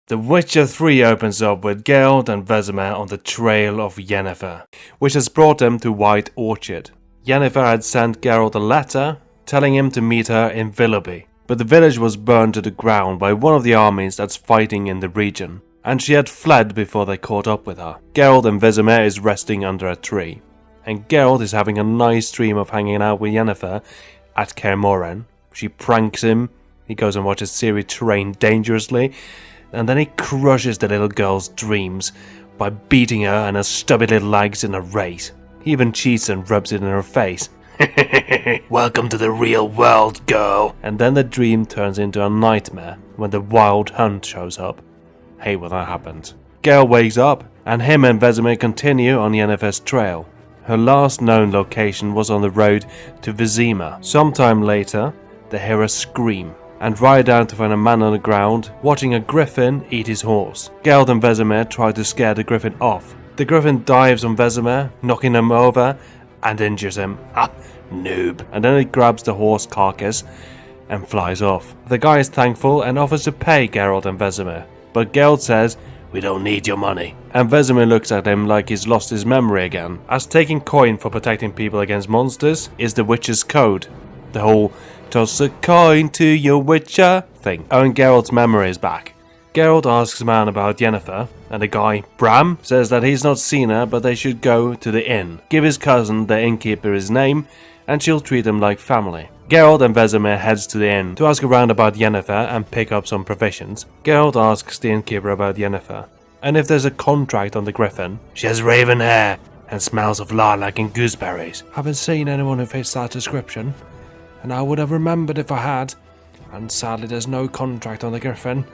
The Witcher 3 opens up with Geralt and Vesemir on the trail of Yennefer, which has brought them to White Orchard. Yennefer had sent Geralt a letter telling him to meet her in Willoughby, but the village was burned to the ground by one of the armies that's fighting in the region, and she had fled before they caught up with her. Geralt and Vesemir is resting under a tree, and Geralt is having a nice dream of hanging out with Yennefer at Kaer Morhen. She pranks him, he goes and watches Ciri train dangerously, and then he crushes the little girl's dreams by beating her and her stubby little legs in a race. He even cheats and rubs it in her face. Welcome to the real world, girl. And then the dream turns into a nightmare when the wild hunt shows up. Hate when that happens. Geralt wakes up, and him and Vesemir continue on Yennefer's trail. Her last known location was on the road to Vizima. Sometime later, they hear a scream and ride down to find a man on the ground watching a griffin eat his horse. Geralt and Vesemir try to scare the griffin off. The griffin dives on Vesemir, knocking him over and injures him. Ha! Noob. And then it grabs the horse carcass and flies off. The guy is thankful and offers to pay Geralt and Vesemir, but Geralt says, "We don't need your money." And Vesemir looks at him like he's lost his memory again, as taking coin for protecting people against monsters is the witch's code. The whole "toss a coin to your witcher" thing. Oh, and Geralt's memory is back. Geralt asks a man about Yennefer, and the guy, Bram, says that he's not seen her, but they should go to the inn, give his cousin, the innkeeper, his name, and she'll treat him like family. Geralt and Vesemir heads to the inn to ask around about Yennefer and pick up some provisions. Geralt asks the innkeeper about Yennefer, and if there's a contract on the griffin. She has raven hair and smells of lilac and gooseberries. Haven't seen anyone who fits that description, and I would have remembered if I had. And sadly there's no contract on the griffin.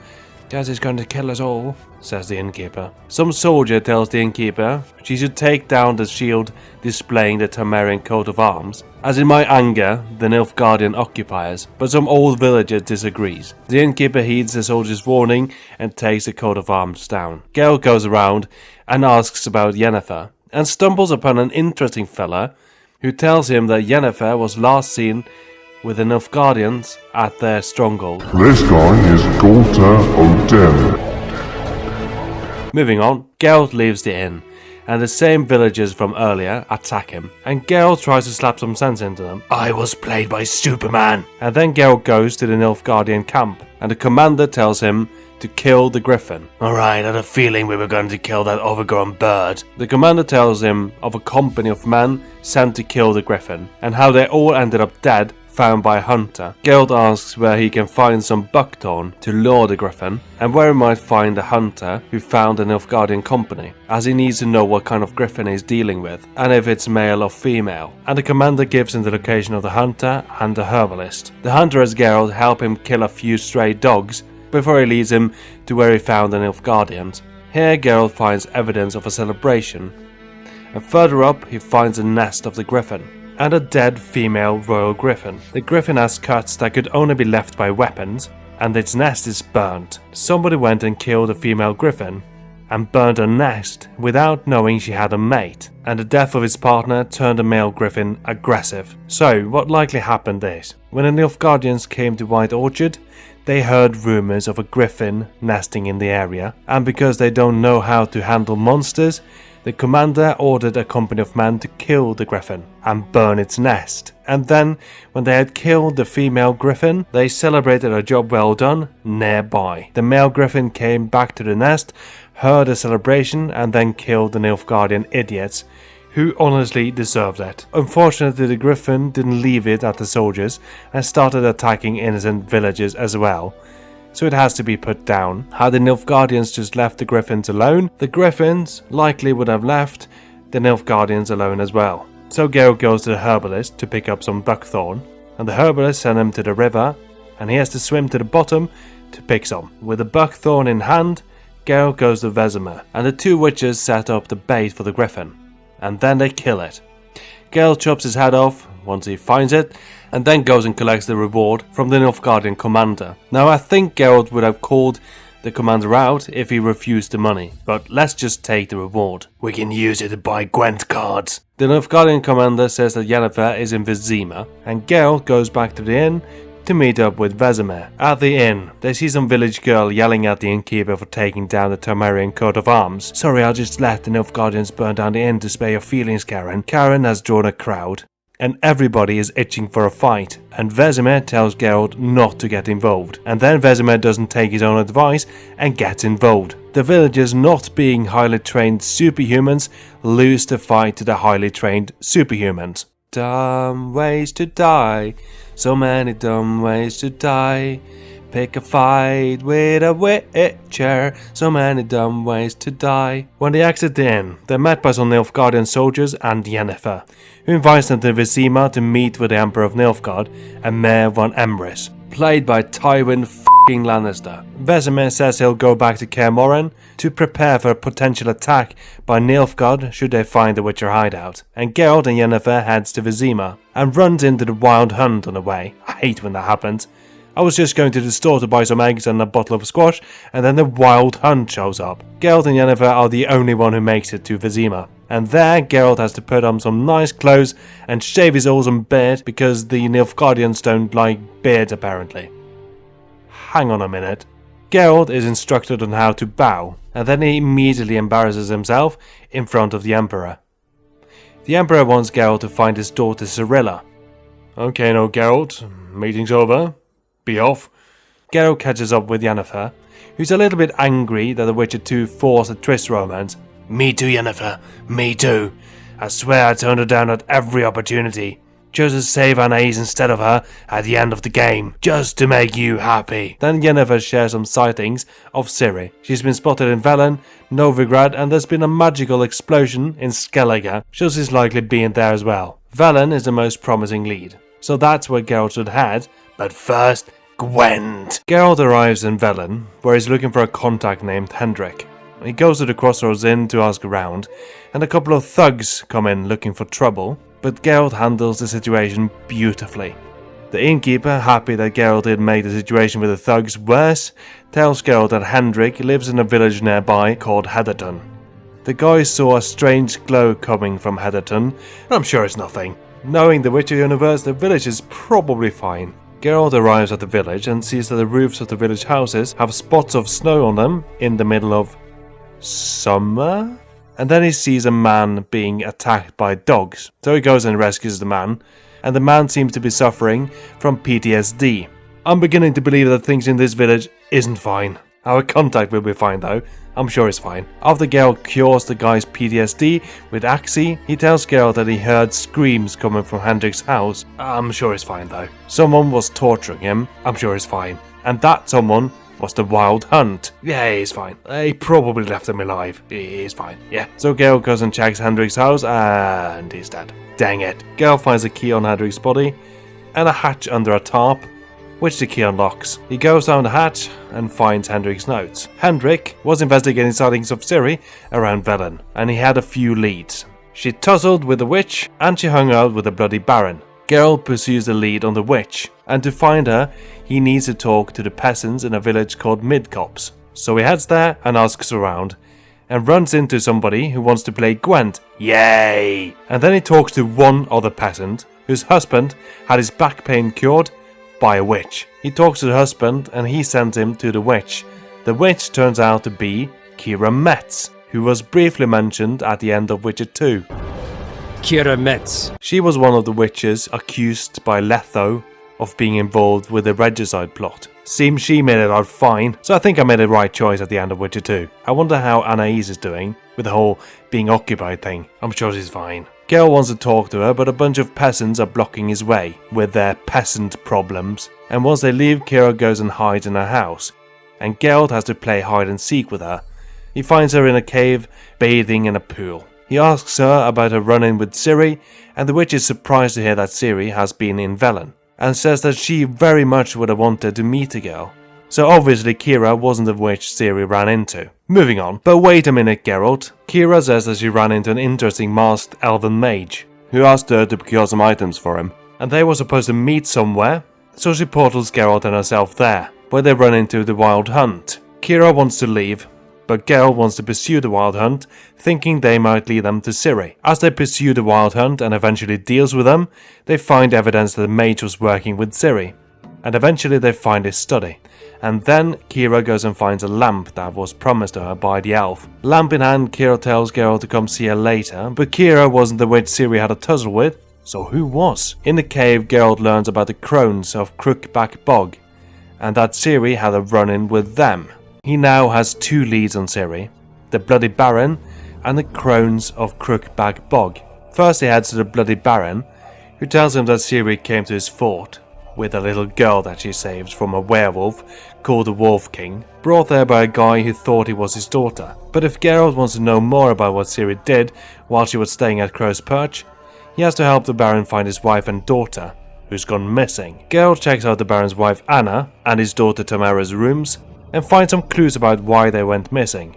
Guess he's going to kill us all, says the innkeeper. Some soldier tells the innkeeper she should take down the shield displaying the Temerian coat of arms, as it might anger the Nilfgaardian occupiers, but some old villager disagrees. The innkeeper heeds the soldier's warning and takes the coat of arms down. Geralt goes around and asks about Yennefer, and stumbles upon an interesting fella who tells him that Yennefer was last seen with the Nilfgaardians at their stronghold. This guy is Galter O'Den. Moving on, Geralt leaves the inn, and the same villagers from earlier attack him, and Geralt tries to slap some sense into them. I was played by Superman! And then Geralt goes to the Nilfgaardian camp, and the commander tells him to kill the griffin. Alright, I had a feeling we were going to kill that overgrown bird. The commander tells him of a company of men sent to kill the griffin, and how they all ended up dead, found by a hunter. Geralt asks where he can find some buckthorn to lure the griffin, and where he might find a hunter who found the Nilfgaardian company, as he needs to know what kind of griffin he's dealing with, and if it's male or female. And the commander gives him the location of the hunter and the herbalist. The hunter has Geralt help him kill a few stray dogs before he leads him to where he found the Nilfgaardians. Here Geralt finds evidence of a celebration, and further up he finds a nest of the griffin and a dead female royal griffin. The griffin has cuts that could only be left by weapons, and its nest is burnt. Somebody went and killed a female griffin and burned her nest without knowing she had a mate, and the death of its partner turned the male griffin aggressive. So what likely happened is, when the Nilfgaardians came to White Orchard, they heard rumors of a griffin nesting in the area, and because they don't know how to handle monsters, the commander ordered a company of men to kill the griffin and burn its nest. And then, when they had killed the female griffin, they celebrated a job well done nearby. The male griffin came back to the nest, heard the celebration, and then killed the Nilfgaardian idiots, who honestly deserved it. Unfortunately, the griffin didn't leave it at the soldiers and started attacking innocent villagers as well, so it has to be put down. Had the Nilfgaardians just left the griffins alone, the griffins likely would have left the Nilfgaardians alone as well. So Geralt goes to the herbalist to pick up some buckthorn, and the herbalist sends him to the river, and he has to swim to the bottom to pick some. With the buckthorn in hand, Geralt goes to Vesemir, and the two witches set up the bait for the griffin, and then they kill it. Geralt chops his head off once he finds it, and then goes and collects the reward from the Nilfgaardian commander. Now I think Geralt would have called the commander out if he refused the money, but let's just take the reward. We can use it to buy Gwent cards. The Nilfgaardian commander says that Yennefer is in Vizima, and Geralt goes back to the inn to meet up with Vesemir. At the inn, they see some village girl yelling at the innkeeper for taking down the Tarmarian coat of arms. "Sorry, I just let the Nilfgaardians burn down the inn to spare your feelings, Karen." Karen has drawn a crowd, and everybody is itching for a fight, and Vesemir tells Geralt not to get involved, and then Vesemir doesn't take his own advice and gets involved. The villagers, not being highly trained superhumans, lose the fight to the highly trained superhumans. Dumb ways to die, so many dumb ways to die. Pick a fight with a witcher, so many dumb ways to die. When they exit the inn, they're met by some Nilfgaardian soldiers and Yennefer, who invites them to Vizima to meet with the Emperor of Nilfgaard and Mayor von Emrys, played by Tywin f***ing Lannister. Vesemir says he'll go back to Kaer Morhen to prepare for a potential attack by Nilfgaard should they find the Witcher hideout, and Geralt and Yennefer heads to Vizima and runs into the Wild Hunt on the way. I hate when that happens. I was just going to the store to buy some eggs and a bottle of squash, and then the Wild Hunt shows up. Geralt and Yennefer are the only one who makes it to Vizima, and there Geralt has to put on some nice clothes and shave his awesome beard because the Nilfgaardians don't like beards apparently. Hang on a minute. Geralt is instructed on how to bow, and then he immediately embarrasses himself in front of the Emperor. The Emperor wants Geralt to find his daughter Cirilla. "Okay, no, Geralt, meeting's over. Be off." Geralt catches up with Yennefer, who's a little bit angry that the Witcher 2 forced a tryst romance. "Me too, Yennefer, me too. I swear I turned her down at every opportunity. Chose to save Anais instead of her at the end of the game, just to make you happy." Then Yennefer shares some sightings of Ciri. She's been spotted in Velen, Novigrad, and there's been a magical explosion in Skellige, so she's likely being there as well. Velen is the most promising lead, so that's where Geralt should head, but first, Gwent. Geralt arrives in Velen, where he's looking for a contact named Hendrik. He goes to the Crossroads Inn to ask around, and a couple of thugs come in looking for trouble, but Geralt handles the situation beautifully. The innkeeper, happy that Geralt didn't make the situation with the thugs worse, tells Geralt that Hendrik lives in a village nearby called Heatherton. The guys saw a strange glow coming from Heatherton, but I'm sure it's nothing. Knowing the Witcher universe, the village is probably fine. Geralt arrives at the village and sees that the roofs of the village houses have spots of snow on them in the middle of summer? And then he sees a man being attacked by dogs. So he goes and rescues the man, and the man seems to be suffering from PTSD. I'm beginning to believe that things in this village isn't fine. Our contact will be fine though. I'm sure it's fine. After Geralt cures the guy's PTSD with Axii, he tells Geralt that he heard screams coming from Hendrik's house. I'm sure it's fine though. Someone was torturing him. I'm sure it's fine. And that someone was the Wild Hunt. Yeah, he's fine. He probably left him alive. He's fine. Yeah. So Geralt goes and checks Hendrik's house and he's dead. Dang it. Geralt finds a key on Hendrik's body and a hatch under a tarp, which the key unlocks. He goes down the hatch and finds Hendrik's notes. Hendrik was investigating sightings of Ciri around Velen, and he had a few leads. She tussled with the witch, and she hung out with the bloody Baron. Geralt pursues the lead on the witch, and to find her, he needs to talk to the peasants in a village called Midcopse. So he heads there and asks around, and runs into somebody who wants to play Gwent. Yay! And then he talks to one other peasant, whose husband had his back pain cured by a witch. He talks to the husband and he sends him to the witch. The witch turns out to be Keira Metz, who was briefly mentioned at the end of Witcher 2. Keira Metz. She was one of the witches accused by Letho of being involved with the regicide plot. Seems she made it out fine, so I think I made the right choice at the end of Witcher 2. I wonder how Anais is doing with the whole being occupied thing. I'm sure she's fine. Geralt wants to talk to her, but a bunch of peasants are blocking his way with their peasant problems. And once they leave, Keira goes and hides in her house, and Geralt has to play hide and seek with her. He finds her in a cave, bathing in a pool. He asks her about her run-in with Ciri, and the witch is surprised to hear that Ciri has been in Velen, and says that she very much would have wanted to meet the girl. So obviously Keira wasn't the witch Ciri ran into. Moving on. But wait a minute, Geralt. Keira says that she ran into an interesting masked elven mage, who asked her to procure some items for him. And they were supposed to meet somewhere, so she portals Geralt and herself there, where they run into the Wild Hunt. Keira wants to leave, but Geralt wants to pursue the Wild Hunt, thinking they might lead them to Ciri. As they pursue the Wild Hunt and eventually deals with them, they find evidence that the mage was working with Ciri. and eventually they find his study. And then Ciri goes and finds a lamp that was promised to her by the elf. Lamp in hand, Ciri tells Geralt to come see her later, but Ciri wasn't the witch Ciri had a tussle with, so who was? In the cave, Geralt learns about the crones of Crookback Bog, and that Ciri had a run-in with them. He now has two leads on Ciri, the Bloody Baron and the crones of Crookback Bog. First he heads to the Bloody Baron, who tells him that Ciri came to his fort with a little girl that she saved from a werewolf called the Wolf King, brought there by a guy who thought he was his daughter. But if Geralt wants to know more about what Ciri did while she was staying at Crow's Perch, he has to help the Baron find his wife and daughter, who's gone missing. Geralt checks out the Baron's wife Anna and his daughter Tamara's rooms, and finds some clues about why they went missing.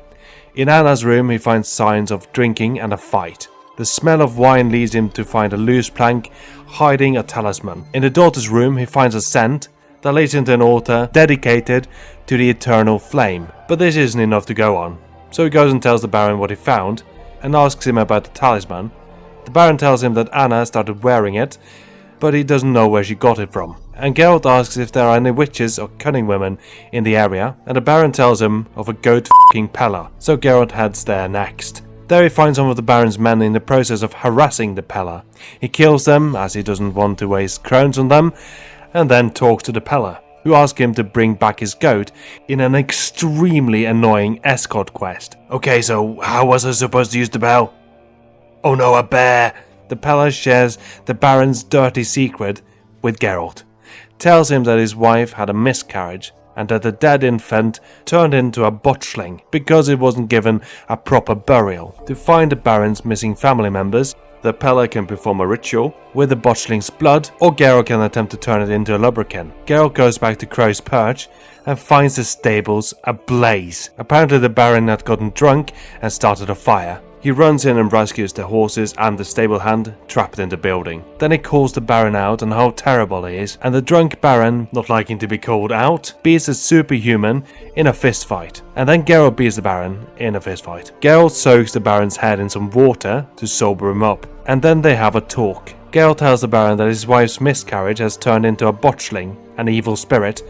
In Anna's room he finds signs of drinking and a fight. The smell of wine leads him to find a loose plank hiding a talisman. In the daughter's room he finds a scent that leads him to an altar dedicated to the eternal flame. But this isn't enough to go on, so he goes and tells the Baron what he found and asks him about the talisman. The Baron tells him that Anna started wearing it, but he doesn't know where she got it from. And Geralt asks if there are any witches or cunning women in the area, and the Baron tells him of a goat f***ing Pella, so Geralt heads there next. There he finds some of the Baron's men in the process of harassing the Pella. He kills them, as he doesn't want to waste crowns on them, and then talks to the Pella, who ask him to bring back his goat in an extremely annoying escort quest. Okay, so how was I supposed to use the bell? Oh no, a bear! The Pella shares the Baron's dirty secret with Geralt. Tells him that his wife had a miscarriage and that the dead infant turned into a botchling because it wasn't given a proper burial. To find the Baron's missing family members, the Pella can perform a ritual with the botchling's blood, or Geralt can attempt to turn it into a lubricant. Geralt goes back to Crow's Perch and finds the stables ablaze. Apparently the Baron had gotten drunk and started a fire. He runs in and rescues the horses and the stable hand trapped in the building. Then he calls the Baron out on how terrible he is, and the drunk Baron, not liking to be called out, beats the superhuman in a fist fight. And then Geralt beats the Baron in a fist fight. Geralt soaks the Baron's head in some water to sober him up, and then they have a talk. Geralt tells the Baron that his wife's miscarriage has turned into a botchling, an evil spirit,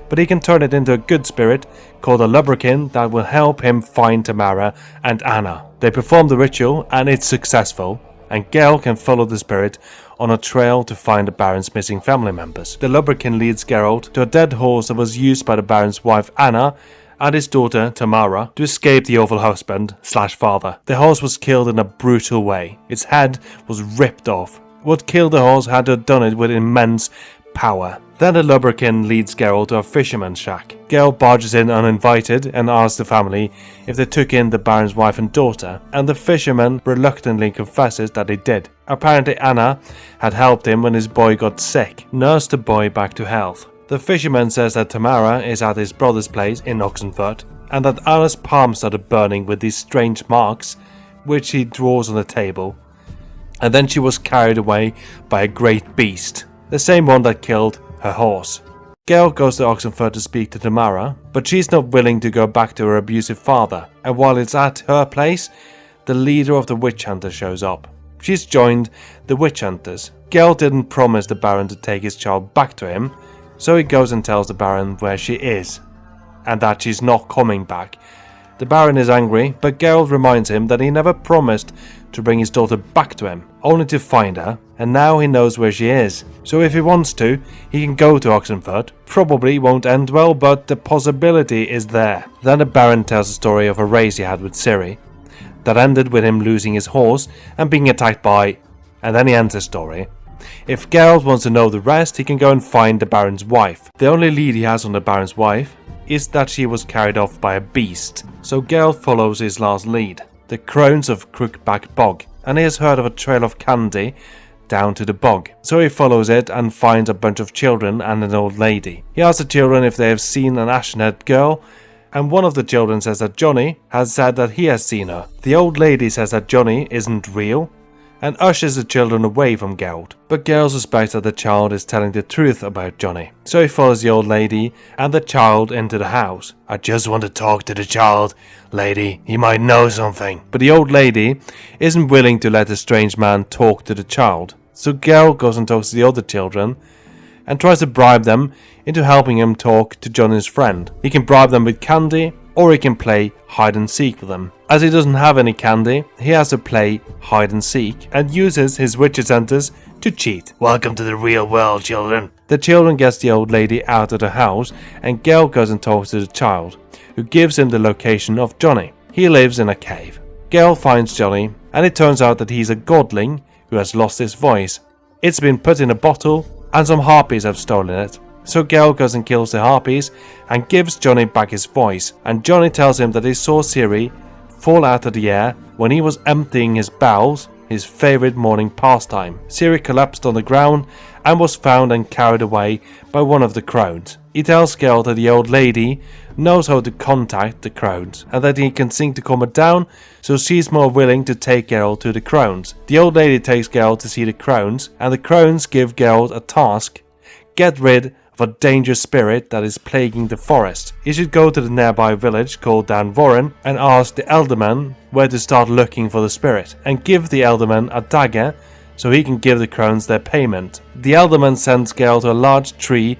but he can turn it into a good spirit called a lubricant that will help him find Tamara and Anna. They perform the ritual and it's successful, and Geralt can follow the spirit on a trail to find the Baron's missing family members. The lubricant leads Geralt to a dead horse that was used by the Baron's wife Anna and his daughter Tamara to escape the awful husband/father. The horse was killed in a brutal way. Its head was ripped off. What killed the horse had to have done it with immense power. Then the lubricant leads Geralt to a fisherman's shack. Geralt barges in uninvited and asks the family if they took in the Baron's wife and daughter, and the fisherman reluctantly confesses that they did. Apparently Anna had helped him when his boy got sick, nursed the boy back to health. The fisherman says that Tamara is at his brother's place in Oxenfurt, and that Anna's palm started burning with these strange marks, which he draws on the table, and then she was carried away by a great beast, the same one that killed her horse. Geralt goes to Oxenfurt to speak to Tamara, but she's not willing to go back to her abusive father, and while it's at her place, the leader of the witch hunters shows up. She's joined the witch hunters. Geralt didn't promise the Baron to take his child back to him, so he goes and tells the Baron where she is, and that she's not coming back. The Baron is angry, but Geralt reminds him that he never promised to bring his daughter back to him, only to find her, and now he knows where she is. So if he wants to, he can go to Oxenfurt. Probably won't end well, but the possibility is there. Then the Baron tells the story of a race he had with Ciri, that ended with him losing his horse and being attacked by... and then he ends the story. If Geralt wants to know the rest, he can go and find the Baron's wife. The only lead he has on the Baron's wife is that she was carried off by a beast, so Geralt follows his last lead, the crones of Crookback Bog, and he has heard of a trail of candy down to the bog. So he follows it and finds a bunch of children and an old lady. He asks the children if they have seen an ashen-haired girl, and one of the children says that Johnny has said that he has seen her. The old lady says that Johnny isn't real, and ushers the children away from Geralt. But Geralt suspects that the child is telling the truth about Johnny, so he follows the old lady and the child into the house. I just want to talk to the child, lady, he might know something. But the old lady isn't willing to let the strange man talk to the child, so Geralt goes and talks to the other children, and tries to bribe them into helping him talk to Johnny's friend. He can bribe them with candy, or he can play hide and seek with them. As he doesn't have any candy, he has to play hide and seek and uses his witcher senses to cheat. Welcome to the real world, children. The children gets the old lady out of the house, and Gale goes and talks to the child, who gives him the location of Johnny. He lives in a cave. Gale finds Johnny, and it turns out that he's a godling who has lost his voice. It's been put in a bottle, and some harpies have stolen it. So Gale goes and kills the harpies and gives Johnny back his voice, and Johnny tells him that he saw Ciri fall out of the air when he was emptying his bowels, his favourite morning pastime. Ciri collapsed on the ground and was found and carried away by one of the crones. He tells Gale that the old lady knows how to contact the crones and that he can sing to calm her down, so she's more willing to take Gale to the crones. The old lady takes Gale to see the crones, and the crones give Gale a task: get rid of a dangerous spirit that is plaguing the forest. He should go to the nearby village called Dan Warren and ask the elderman where to start looking for the spirit, and give the elderman a dagger so he can give the crones their payment. The elderman sends Gale to a large tree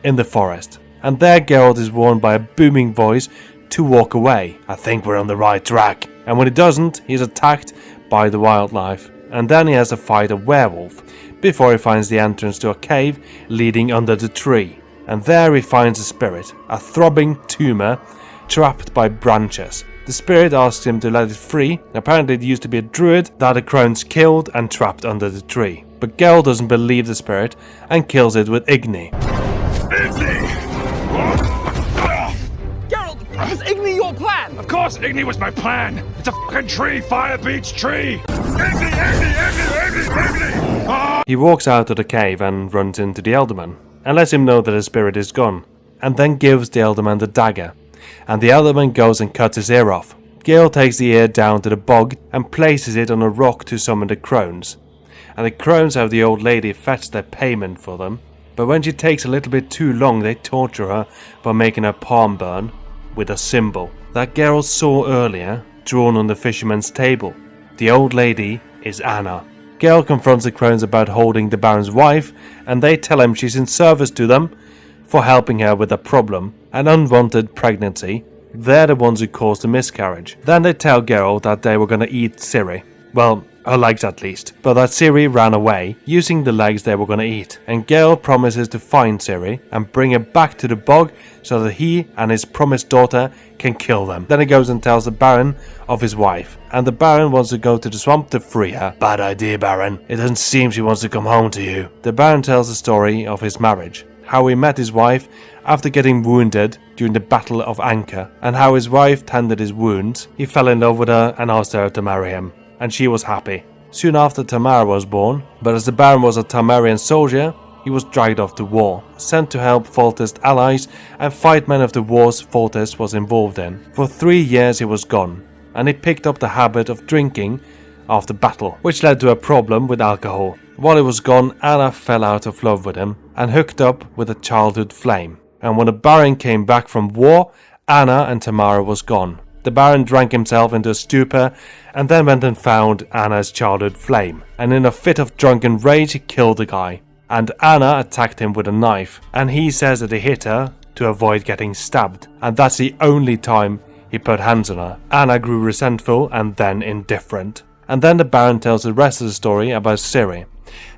in the forest, and there Geralt is warned by a booming voice to walk away. I think we're on the right track. And when he doesn't, he's attacked by the wildlife, and then he has to fight a werewolf before he finds the entrance to a cave leading under the tree. And there he finds a spirit, a throbbing tumour trapped by branches. The spirit asks him to let it free. Apparently it used to be a druid that the crones killed and trapped under the tree. But Geralt doesn't believe the spirit and kills it with Igni. Geralt, was Igni your plan? Of course Igni was my plan. It's a fucking tree, Fire Beach tree. Igni. Ah! He walks out of the cave and runs into the Elderman and lets him know that his spirit is gone, and then gives the Elderman the dagger, and the Elderman goes and cuts his ear off. Gale takes the ear down to the bog and places it on a rock to summon the crones, and the crones have the old lady fetch their payment for them, but when she takes a little bit too long they torture her by making her palm burn with a symbol that Geralt saw earlier drawn on the fisherman's table. The old lady is Anna. Gale confronts the crones about holding the Baron's wife, and they tell him she's in service to them for helping her with a problem, an unwanted pregnancy. They're the ones who caused the miscarriage. Then they tell Geralt that they were going to eat Ciri. Well, her legs at least. But that Ciri ran away, using the legs they were going to eat. And Gale promises to find Ciri and bring her back to the bog so that he and his promised daughter can kill them. Then he goes and tells the Baron of his wife, and the Baron wants to go to the swamp to free her. Bad idea, Baron. It doesn't seem she wants to come home to you. The Baron tells the story of his marriage, how he met his wife after getting wounded during the Battle of Anchor, and how his wife tended his wounds. He fell in love with her and asked her to marry him, and she was happy. Soon after, Tamara was born, but as the Baron was a Tamarian soldier, he was dragged off to war, sent to help Foltest allies and fight many of the wars Foltest was involved in. For 3 years he was gone, and he picked up the habit of drinking after battle, which led to a problem with alcohol. While he was gone, Anna fell out of love with him and hooked up with a childhood flame. And when the Baron came back from war, Anna and Tamara was gone. The Baron drank himself into a stupor and then went and found Anna's childhood flame. And in a fit of drunken rage, he killed the guy. And Anna attacked him with a knife, and he says that he hit her to avoid getting stabbed, and that's the only time he put hands on her. Anna grew resentful and then indifferent. And then the Baron tells the rest of the story about Ciri,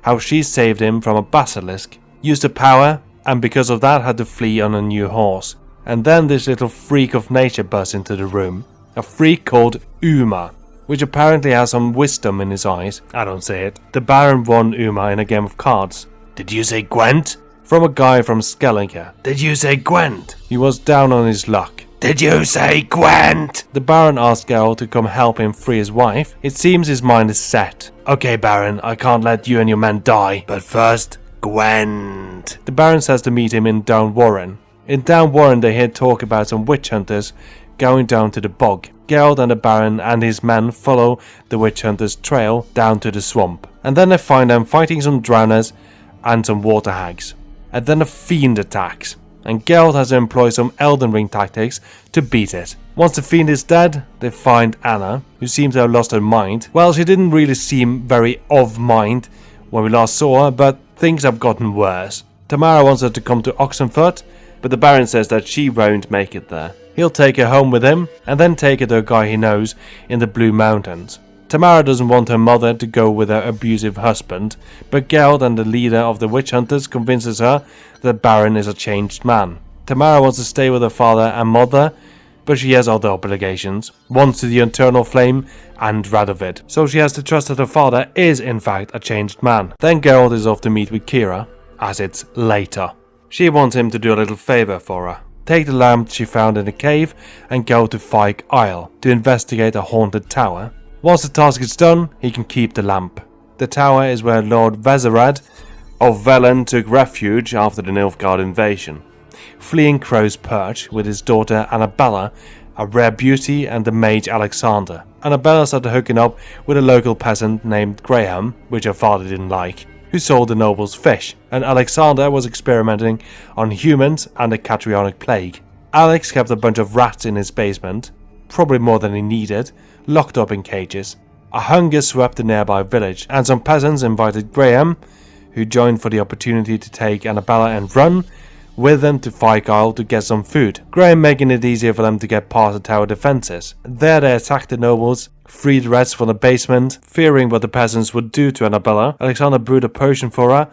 how she saved him from a basilisk, used her power, and because of that had to flee on a new horse. And then this little freak of nature bursts into the room, a freak called Uma, which apparently has some wisdom in his eyes. I don't say it. The Baron won Uma in a game of cards. Did you say Gwent? From a guy from Skellige. Did you say Gwent? He was down on his luck. Did you say Gwent? The Baron asked Geralt to come help him free his wife. It seems his mind is set. Okay, Baron, I can't let you and your men die. But first, Gwent. The Baron says to meet him in Down Warren. In Down Warren they hear talk about some witch hunters going down to the bog. Geralt and the Baron and his men follow the witch hunters' trail down to the swamp. And then they find them fighting some drowners and some water hags. And then a fiend attacks, and Geralt has to employ some Elden Ring tactics to beat it. Once the fiend is dead, they find Anna, who seems to have lost her mind. Well, she didn't really seem very of mind when we last saw her, but things have gotten worse. Tamara wants her to come to Oxenfurt, but the Baron says that she won't make it there. He'll take her home with him, and then take her to a guy he knows in the Blue Mountains. Tamara doesn't want her mother to go with her abusive husband, but Geralt and the leader of the witch hunters convinces her that Baron is a changed man. Tamara wants to stay with her father and mother, but she has other obligations, one to the Eternal Flame and Radovid, so she has to trust that her father is in fact a changed man. Then Geralt is off to meet with Ciri, as it's later. She wants him to do a little favour for her. Take the lamp she found in the cave and go to Fyke Isle to investigate a haunted tower. Once the task is done, he can keep the lamp. The tower is where Lord Vezarad of Velen took refuge after the Nilfgaard invasion, fleeing Crow's Perch with his daughter Annabella, a rare beauty, and the mage Alexander. Annabella started hooking up with a local peasant named Graham, which her father didn't like, who sold the nobles fish, and Alexander was experimenting on humans and the Catrionic plague. Alex kept a bunch of rats in his basement, probably more than he needed, locked up in cages. A hunger swept the nearby village, and some peasants invited Graham, who joined for the opportunity to take Annabella and run with them to Fyke Isle to get some food, Graham making it easier for them to get past the tower defences. There they attacked the nobles, freed rats from the basement. Fearing what the peasants would do to Annabella, Alexander brewed a potion for her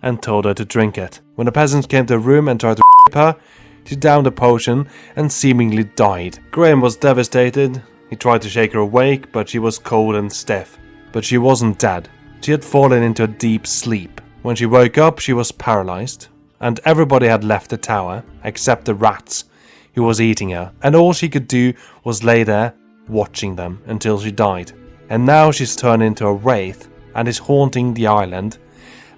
and told her to drink it. When the peasants came to the room and tried to rape her, she downed the potion and seemingly died. Graham was devastated. He tried to shake her awake, but she was cold and stiff. But she wasn't dead. She had fallen into a deep sleep. When she woke up, she was paralyzed, and everybody had left the tower, except the rats, who was eating her, and all she could do was lay there, watching them, until she died. And now she's turned into a wraith, and is haunting the island,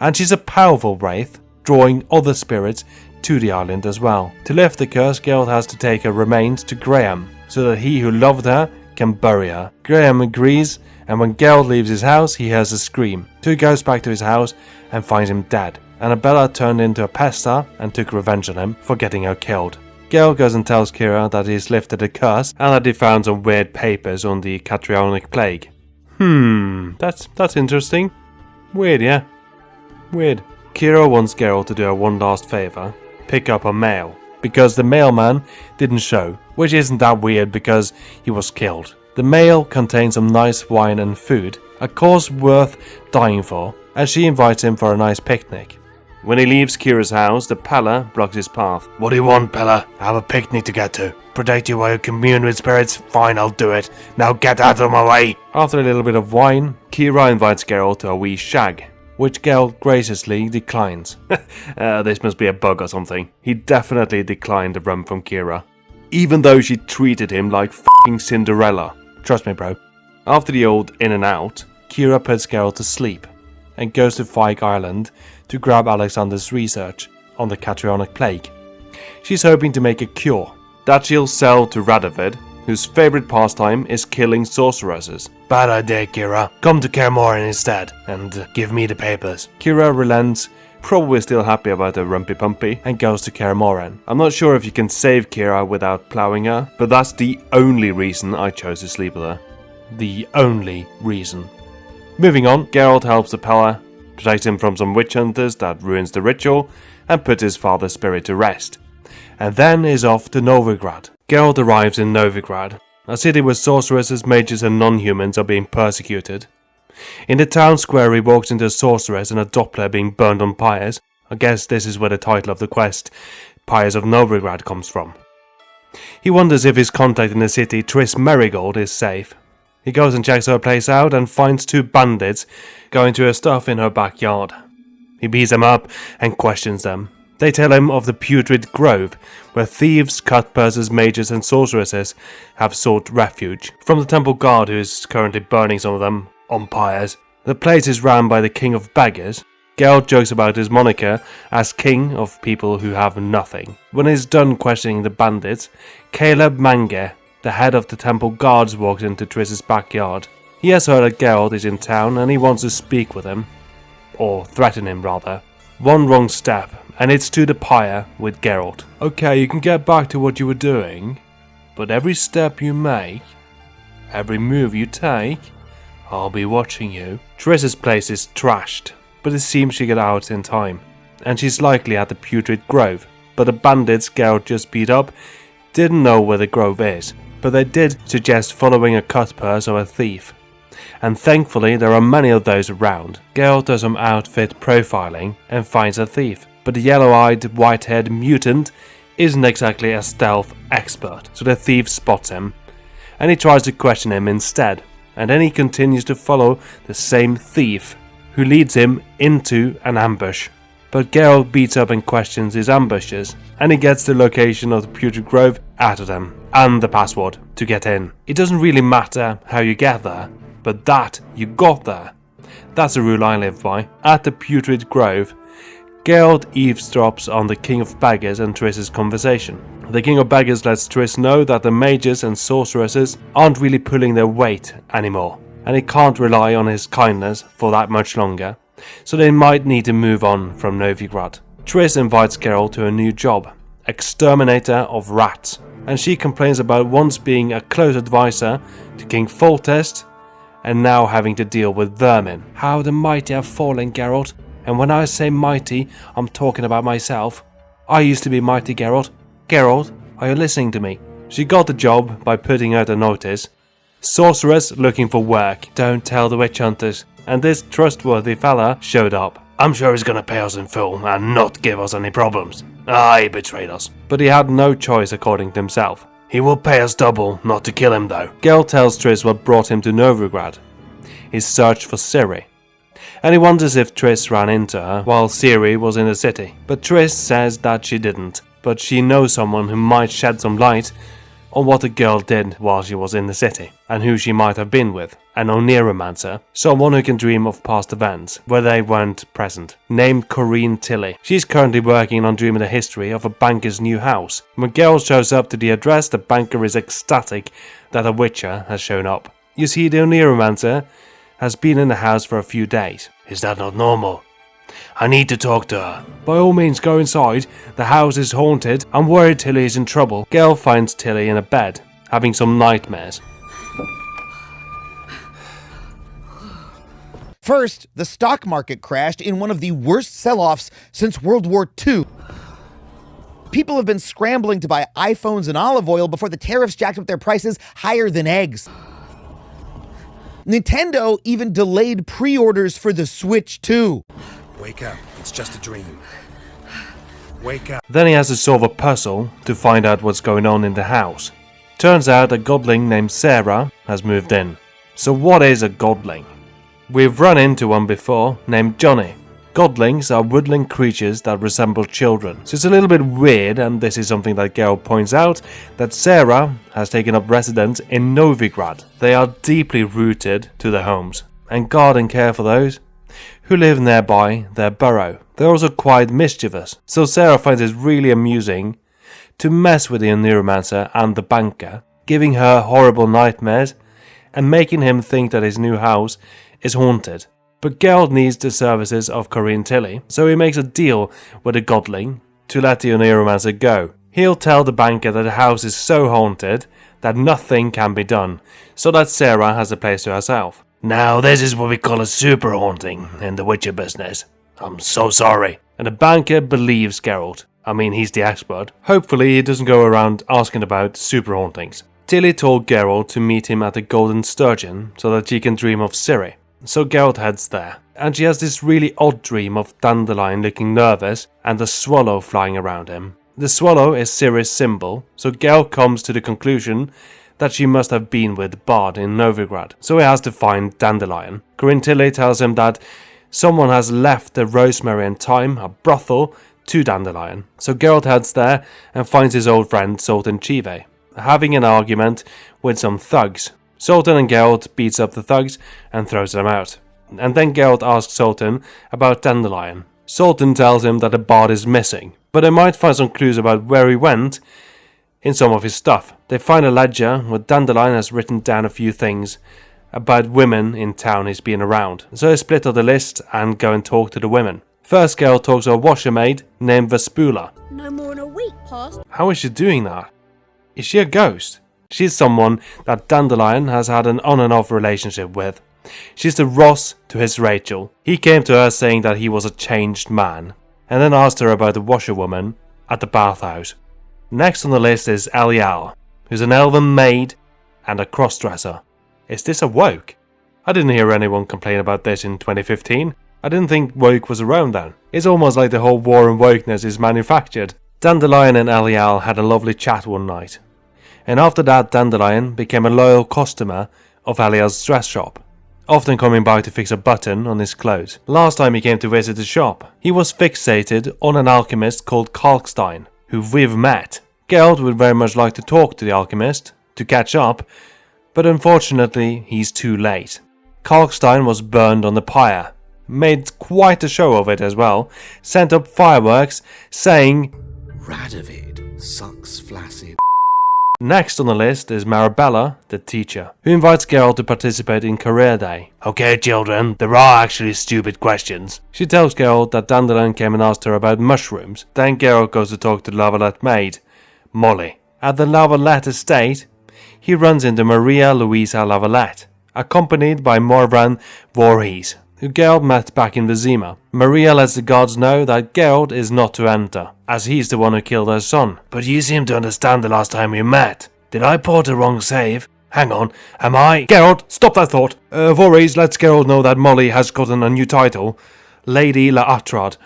and she's a powerful wraith, drawing other spirits to the island as well. To lift the curse, Geralt has to take her remains to Graham, so that he who loved her can bury her. Graham agrees, and when Geralt leaves his house, he hears a scream. So he goes back to his house and finds him dead. Annabella turned into a pesta and took revenge on him for getting her killed. Geralt goes and tells Ciri that he's lifted a curse and that he found some weird papers on the Catrionic plague. That's interesting. Weird, yeah? Weird. Ciri wants Geralt to do her one last favour, pick up her mail, because the mailman didn't show, which isn't that weird because he was killed. The mail contains some nice wine and food, a course worth dying for, and she invites him for a nice picnic. When he leaves Ciri's house, the Pella blocks his path. "What do you want, Pella? I have a picnic to get to. Protect you while you commune with spirits? Fine, I'll do it. Now get out of my way!" After a little bit of wine, Ciri invites Geralt to a wee shag, which Geralt graciously declines. This must be a bug or something. He definitely declined the rum from Ciri, even though she treated him like f***ing Cinderella. Trust me, bro. After the old in and out, Ciri puts Geralt to sleep and goes to Fyke Island to grab Alexander's research on the Catrionic plague. She's hoping to make a cure that she'll sell to Radovid, whose favourite pastime is killing sorceresses. "Bad idea, Ciri. Come to Kaer Morhen instead, and give me the papers." Ciri relents, probably still happy about her rumpy pumpy, and goes to Kaer Morhen. I'm not sure if you can save Ciri without ploughing her, but that's the only reason I chose to sleep with her. The only reason. Moving on, Geralt helps the Pella, protects him from some witch hunters that ruins the ritual, and puts his father's spirit to rest, and then is off to Novigrad. Geralt arrives in Novigrad, a city where sorceresses, mages and non-humans are being persecuted. In the town square he walks into a sorceress and a Doppler being burned on pyres. I guess this is where the title of the quest, Pyres of Novigrad, comes from. He wonders if his contact in the city, Triss Merigold, is safe. He goes and checks her place out and finds two bandits going to her stuff in her backyard. He beats them up and questions them. They tell him of the Putrid Grove, where thieves, cutpurses, mages and sorceresses have sought refuge from the temple guard, who is currently burning some of them on pyres. The place is run by the King of Beggars. Geralt jokes about his moniker as King of People Who Have Nothing. When he's done questioning the bandits, Caleb Mange, the head of the temple guards, walks into Triss's backyard. He has heard that Geralt is in town and he wants to speak with him. Or threaten him, rather. One wrong step, and it's to the pyre with Geralt. "Okay, you can get back to what you were doing, but every step you make, every move you take, I'll be watching you." Triss's place is trashed, but it seems she got out in time. and she's likely at the Putrid Grove. But the bandits Geralt just beat up didn't know where the grove is, but they did suggest following a cut purse or a thief. And thankfully there are many of those around. Geralt does some outfit profiling and finds a thief, but the yellow-eyed, white-haired mutant isn't exactly a stealth expert, so the thief spots him, and he tries to question him instead, and then he continues to follow the same thief, who leads him into an ambush. But Geralt beats up and questions his ambushes, and he gets the location of the Putrid Grove out of them, and the password to get in. It doesn't really matter how you get there, but that you got there. That's a rule I live by. At the Putrid Grove, Geralt eavesdrops on the King of Beggars and Triss's conversation. The King of Beggars lets Triss know that the mages and sorceresses aren't really pulling their weight anymore, and he can't rely on his kindness for that much longer, so they might need to move on from Novigrad. Triss invites Geralt to a new job, exterminator of rats, and she complains about once being a close advisor to King Foltest and now having to deal with vermin. How the mighty have fallen, Geralt, and when I say mighty, I'm talking about myself. I used to be mighty, Geralt. Geralt, are you listening to me? She got the job by putting out a notice. Sorceress looking for work. Don't tell the witch hunters. And this trustworthy fella showed up. I'm sure he's gonna pay us in full and not give us any problems. He betrayed us. But he had no choice according to himself. He will pay us double, not to kill him though. Geralt tells Triss what brought him to Novigrad. His search for Ciri. And he wonders if Triss ran into her while Ciri was in the city. But Triss says that she didn't. But she knows someone who might shed some light on what the girl did while she was in the city, and who she might have been with. An Oneiromancer, someone who can dream of past events where they weren't present, named Corinne Tilly. She's currently working on dreaming the history of a banker's new house. When Geralt shows up to the address, the banker is ecstatic that a witcher has shown up. You see, the Oneiromancer has been in the house for a few days. Is that not normal? I need to talk to her. By all means, go inside. The house is haunted. I'm worried Tilly is in trouble. Geralt finds Tilly in a bed, having some nightmares. First, the stock market crashed in one of the worst sell-offs since World War II. People have been scrambling to buy iPhones and olive oil before the tariffs jacked up their prices higher than eggs. Nintendo even delayed pre-orders for the Switch 2. Wake up, it's just a dream. Wake up. Then he has to solve a puzzle to find out what's going on in the house. Turns out a godling named Sarah has moved in. So what is a godling? We've run into one before, named Johnny. Godlings are woodland creatures that resemble children. So it's a little bit weird, and this is something that Geralt points out, that Sarah has taken up residence in Novigrad. They are deeply rooted to their homes, and guard and care for those who live nearby their burrow. They're also quite mischievous, so Sarah finds it really amusing to mess with the Oneiromancer and the banker, giving her horrible nightmares and making him think that his new house is haunted. But Geralt needs the services of Corinne Tilly, so he makes a deal with the godling to let the Oneiromancer go. He'll tell the banker that the house is so haunted that nothing can be done, so that Sarah has the place to herself. Now this is what we call a super haunting in the Witcher business. I'm so sorry. And the banker believes Geralt. I mean, he's the expert. Hopefully he doesn't go around asking about super hauntings. Tilly told Geralt to meet him at the Golden Sturgeon so that she can dream of Ciri. So Geralt heads there, and she has this really odd dream of Dandelion looking nervous and a swallow flying around him. The swallow is Ciri's symbol, so Geralt comes to the conclusion that she must have been with Bard in Novigrad, so he has to find Dandelion. Corinne Tilly tells him that someone has left the Rosemary and Thyme, a brothel, to Dandelion. So Geralt heads there and finds his old friend Sultan Chive, having an argument with some thugs. Sultan and Geralt beats up the thugs and throws them out. And then Geralt asks Sultan about Dandelion. Sultan tells him that the bard is missing, but they might find some clues about where he went in some of his stuff. They find a ledger where Dandelion has written down a few things about women in town he's been around. So they split up the list and go and talk to the women. First, Geralt talks to a washer maid named Vespula. No more than a week passed. How is she doing that? Is she a ghost? She's someone that Dandelion has had an on and off relationship with. She's the Ross to his Rachel. He came to her saying that he was a changed man. and then asked her about the washerwoman at the bathhouse. Next on the list is Elial, who's an elven maid and a crossdresser. Is this a woke? I didn't hear anyone complain about this in 2015. I didn't think woke was around then. It's almost like the whole war on wokeness is manufactured. Dandelion and Elial had a lovely chat one night, and after that Dandelion became a loyal customer of Elial's dress shop, often coming by to fix a button on his clothes. Last time he came to visit the shop, he was fixated on an alchemist called Kalkstein, who we've met. Geralt would very much like to talk to the alchemist, to catch up, but unfortunately he's too late. Kalkstein was burned on the pyre, made quite a show of it as well, sent up fireworks, saying, Radovid sucks flaccid. Next on the list is Marabella, the teacher, who invites Geralt to participate in Career Day. Okay, children, there are actually stupid questions. She tells Geralt that Dandelion came and asked her about mushrooms. Then Geralt goes to talk to the Lavalette maid, Molly. At the Lavalette estate, he runs into Maria Louisa Lavalette, accompanied by Morvan Voorhees, who Geralt met back in Vizima. Maria lets the guards know that Geralt is not to enter, as he's the one who killed her son. But you seem to understand the last time we met. Did I port a wrong save? Hang on, am I... Geralt, stop that thought! Voorhees lets Geralt know that Molly has gotten a new title, Lady La Atrad,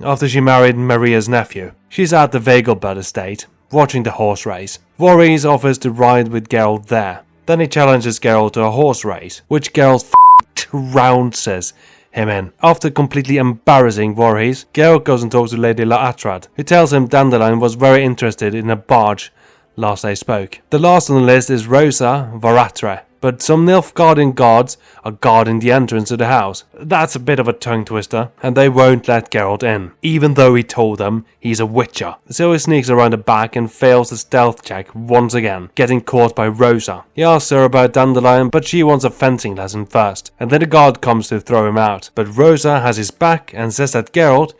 after she married Maria's nephew. She's at the Vegelbud estate, watching the horse race. Voorhees offers to ride with Geralt there. Then he challenges Geralt to a horse race, which Geralt trounces him in. After completely embarrassing Voorhees, Geralt goes and talks to Lady La Atrad, who tells him Dandelion was very interested in a barge last they spoke. The last on the list is Rosa Varatre, but some Nilfgaardian guards are guarding the entrance to the house. That's a bit of a tongue twister, and they won't let Geralt in, even though he told them he's a witcher. So he sneaks around the back and fails the stealth check once again, getting caught by Rosa. He asks her about Dandelion, but she wants a fencing lesson first, and then the guard comes to throw him out. But Rosa has his back and says that Geralt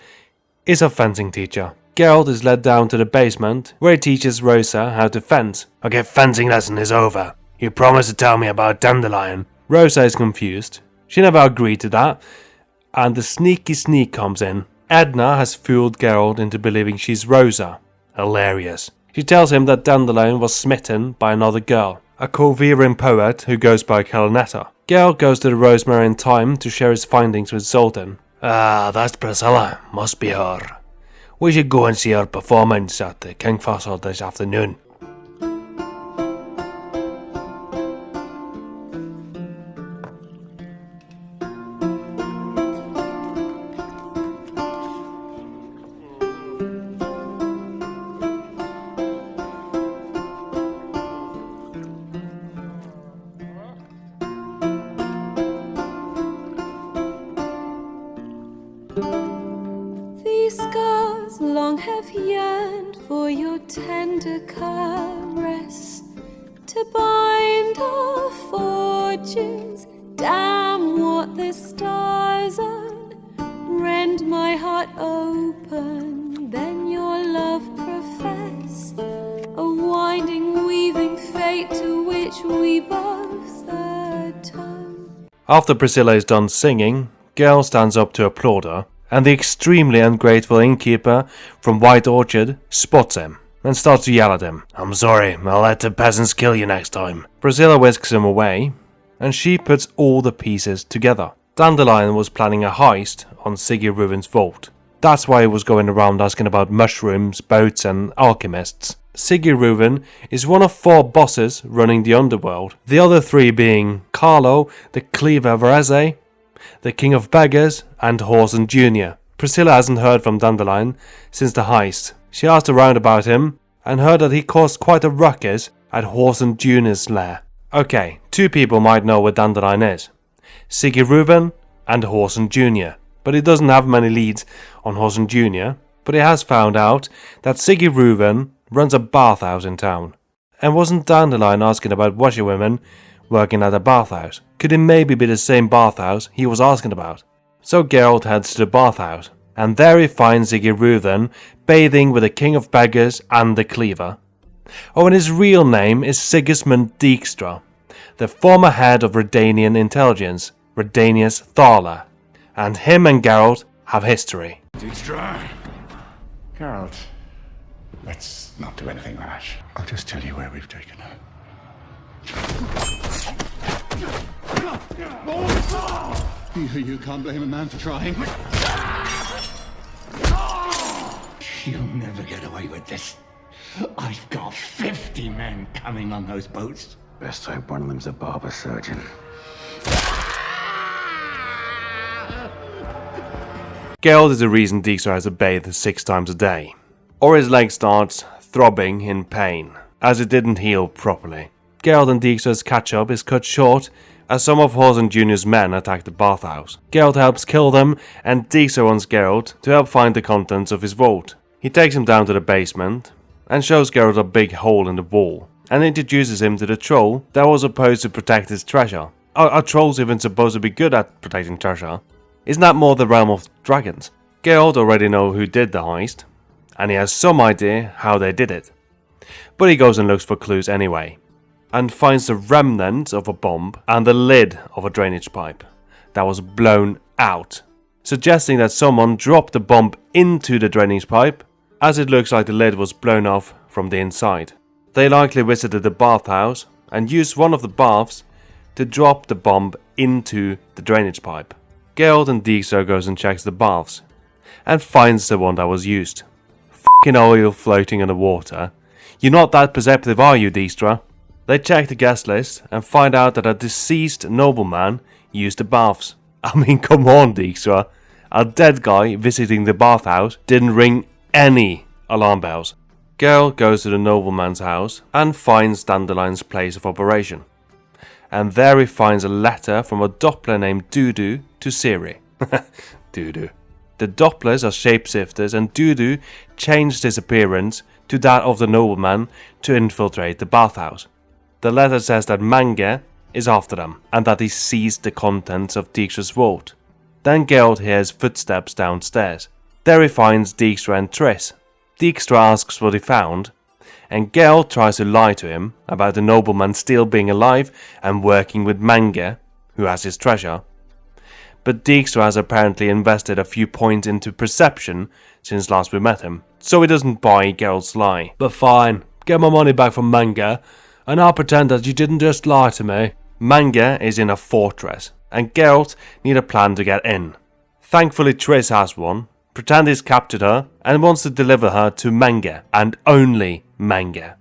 is a fencing teacher. Geralt is led down to the basement, where he teaches Rosa how to fence. Okay, fencing lesson is over. You promised to tell me about Dandelion. Rosa is confused. She never agreed to that. And the sneaky sneak comes in. Edna has fooled Geralt into believing she's Rosa. Hilarious. She tells him that Dandelion was smitten by another girl, a Corviran poet who goes by Calanetta. Geralt goes to the Rosemary in time to share his findings with Zoltan. Ah, that's Priscilla. Must be her. We should go and see her performance at the Kingfisher this afternoon. These scars long have yearned for your tender caress, to bind our fortunes. Damn what the stars are, rend my heart open, then your love profess, a winding weaving fate to which we both atone. After Priscilla is done singing, Geralt stands up to applaud her, and the extremely ungrateful innkeeper from White Orchard spots him and starts to yell at him. I'm sorry, I'll let the peasants kill you next time. Priscilla whisks him away, and she puts all the pieces together. Dandelion was planning a heist on Siggy Reuven's vault. That's why he was going around asking about mushrooms, boats and alchemists. Siggy Reuven is one of 4 bosses running the underworld, the other 3 being Carlo, the Cleaver Varese, the King of Beggars, and Horson Jr. Priscilla hasn't heard from Dandelion since the heist. She asked around about him and heard that he caused quite a ruckus at Horson Jr.'s lair. Okay, 2 people might know what Dandelion is. Siggy Reuven and Horson Jr. But he doesn't have many leads on Horson Jr. But he has found out that Siggy Reuven runs a bathhouse in town. And wasn't Dandelion asking about washerwomen working at a bathhouse? Could it maybe be the same bathhouse he was asking about? So Geralt heads to the bathhouse, and there he finds Siggy Reuven bathing with the King of Beggars and the Cleaver. Oh, and his real name is Sigismund Dijkstra, the former head of Redanian intelligence, Redanius Thaler, and him and Geralt have history. Dijkstra, Geralt, let's not do anything rash. I'll just tell you where we've taken her. You can't blame a man for trying. You'll never get away with this. I've got 50 men coming on those boats. Best hope one of them's a barber surgeon. Geralt is the reason Dijkstra has to bathe 6 times a day. Or his leg starts throbbing in pain, as it didn't heal properly. Geralt and Dijkstra's catch-up is cut short as some of Horson Jr.'s men attack the bathhouse. Geralt helps kill them, and Dijkstra wants Geralt to help find the contents of his vault. He takes him down to the basement and shows Geralt a big hole in the wall, and introduces him to the troll that was supposed to protect his treasure. Are trolls even supposed to be good at protecting treasure? Isn't that more the realm of dragons? Geralt already knows who did the heist, and he has some idea how they did it. But he goes and looks for clues anyway, and finds the remnants of a bomb and the lid of a drainage pipe that was blown out, suggesting that someone dropped the bomb into the drainage pipe, as it looks like the lid was blown off from the inside. They likely visited the bathhouse and used one of the baths to drop the bomb into the drainage pipe. Geralt and Dijkstra goes and checks the baths, and finds the one that was used. Fucking oil floating in the water. You're not that perceptive, are you, Dijkstra? They check the guest list and find out that a deceased nobleman used the baths. I mean, come on, Dijkstra. A dead guy visiting the bathhouse didn't ring any alarm bells. Geralt goes to the nobleman's house and finds Dandelion's place of operation. And there he finds a letter from a Doppler named Dudu to Ciri. Dudu. The Dopplers are shapeshifters, and Dudu changed his appearance to that of the nobleman to infiltrate the bathhouse. The letter says that Mange is after them, and that he seized the contents of Dijkstra's vault. Then Geralt hears footsteps downstairs. There he finds Dijkstra and Triss. Dijkstra asks what he found, and Geralt tries to lie to him about the nobleman still being alive and working with Mange, who has his treasure. But Dijkstra has apparently invested a few points into perception since last we met him, so he doesn't buy Geralt's lie. But fine, get my money back from Mange, and I'll pretend that you didn't just lie to me. Mange is in a fortress, and Geralt needs a plan to get in. Thankfully Triss has one. Pretend he's captured her and wants to deliver her to Mange, and only Mange.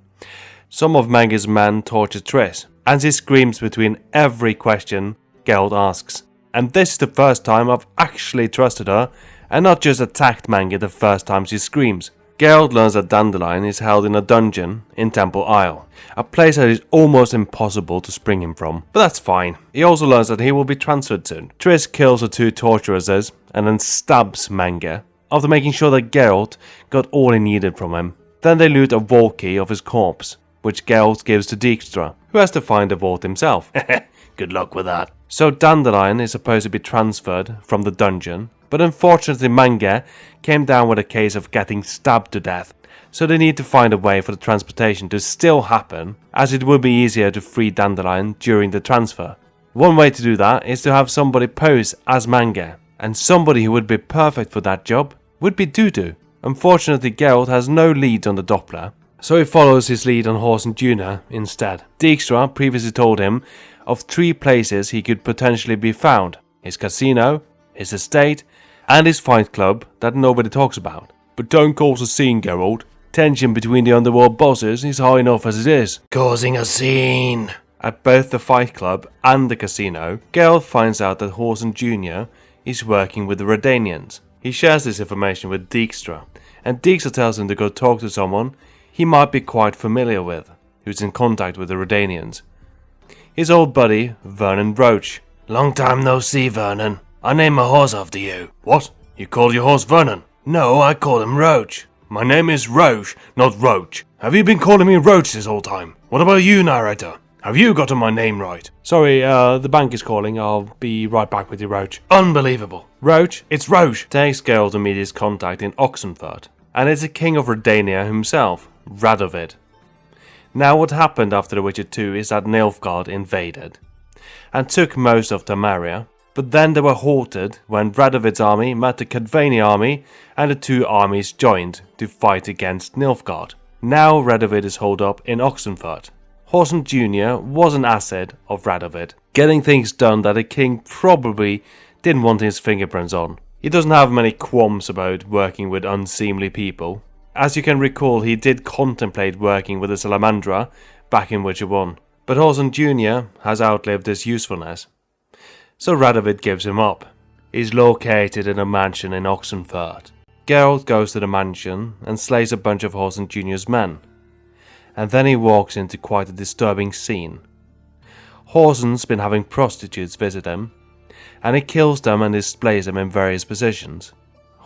Some of Mange's men torture Triss, and she screams between every question Geralt asks. And this is the first time I've actually trusted her, and not just attacked Mange the first time she screams. Geralt learns that Dandelion is held in a dungeon in Temple Isle, a place that is almost impossible to spring him from, but that's fine. He also learns that he will be transferred soon. Triss kills the 2 torturers and then stabs Mange, after making sure that Geralt got all he needed from him. Then they loot a vault key of his corpse, which Geralt gives to Dijkstra, who has to find the vault himself. Good luck with that. So Dandelion is supposed to be transferred from the dungeon, but unfortunately Mange came down with a case of getting stabbed to death, so they need to find a way for the transportation to still happen, as it would be easier to free Dandelion during the transfer. One way to do that is to have somebody pose as Mange, and somebody who would be perfect for that job would be Dudu. Unfortunately Geralt has no lead on the Doppler, so he follows his lead on Horson Jr. instead. Dijkstra previously told him of 3 places he could potentially be found: his casino, his estate, and his fight club that nobody talks about. But don't cause a scene, Geralt. Tension between the underworld bosses is high enough as it is. Causing a scene. At both the fight club and the casino, Geralt finds out that Horson Jr. is working with the Redanians. He shares this information with Dijkstra, and Dijkstra tells him to go talk to someone he might be quite familiar with, who's in contact with the Redanians. His old buddy, Vernon Roach. Long time no see, Vernon. I named my horse after you. What? You call your horse Vernon? No, I call him Roach. My name is Roach, not Roach. Have you been calling me Roach this whole time? What about you, narrator? Have you gotten my name right? Sorry, the bank is calling. I'll be right back with you, Roach. Unbelievable. Roach, it's Roach. Takes Geralt to meet his contact in Oxenford. And it's the king of Redania himself, Radovid. Now what happened after The Witcher 2 is that Nilfgaard invaded and took most of Tamaria, But then they were halted when Radovid's army met the Cadvani army and the two armies joined to fight against Nilfgaard. Now Radovid is holed up in Oxenfurt. Horson Jr. was an asset of Radovid, getting things done that the king probably didn't want his fingerprints on. He doesn't have many qualms about working with unseemly people. As you can recall, he did contemplate working with the Salamandra back in Witcher 1, but Horson Jr. has outlived his usefulness. So Radovid gives him up. He's located in a mansion in Oxenfurt. Geralt goes to the mansion and slays a bunch of Horson Jr.'s men. And then he walks into quite a disturbing scene. Horson's been having prostitutes visit him, and he kills them and displays them in various positions.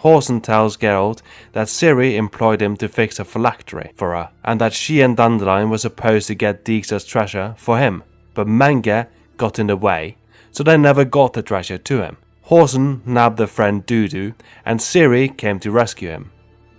Horson tells Geralt that Ciri employed him to fix a phylactery for her, and that she and Dandelion were supposed to get Dijkstra's treasure for him, but Menge got in the way, so they never got the treasure to him. Horson nabbed their friend Dudu, and Ciri came to rescue him.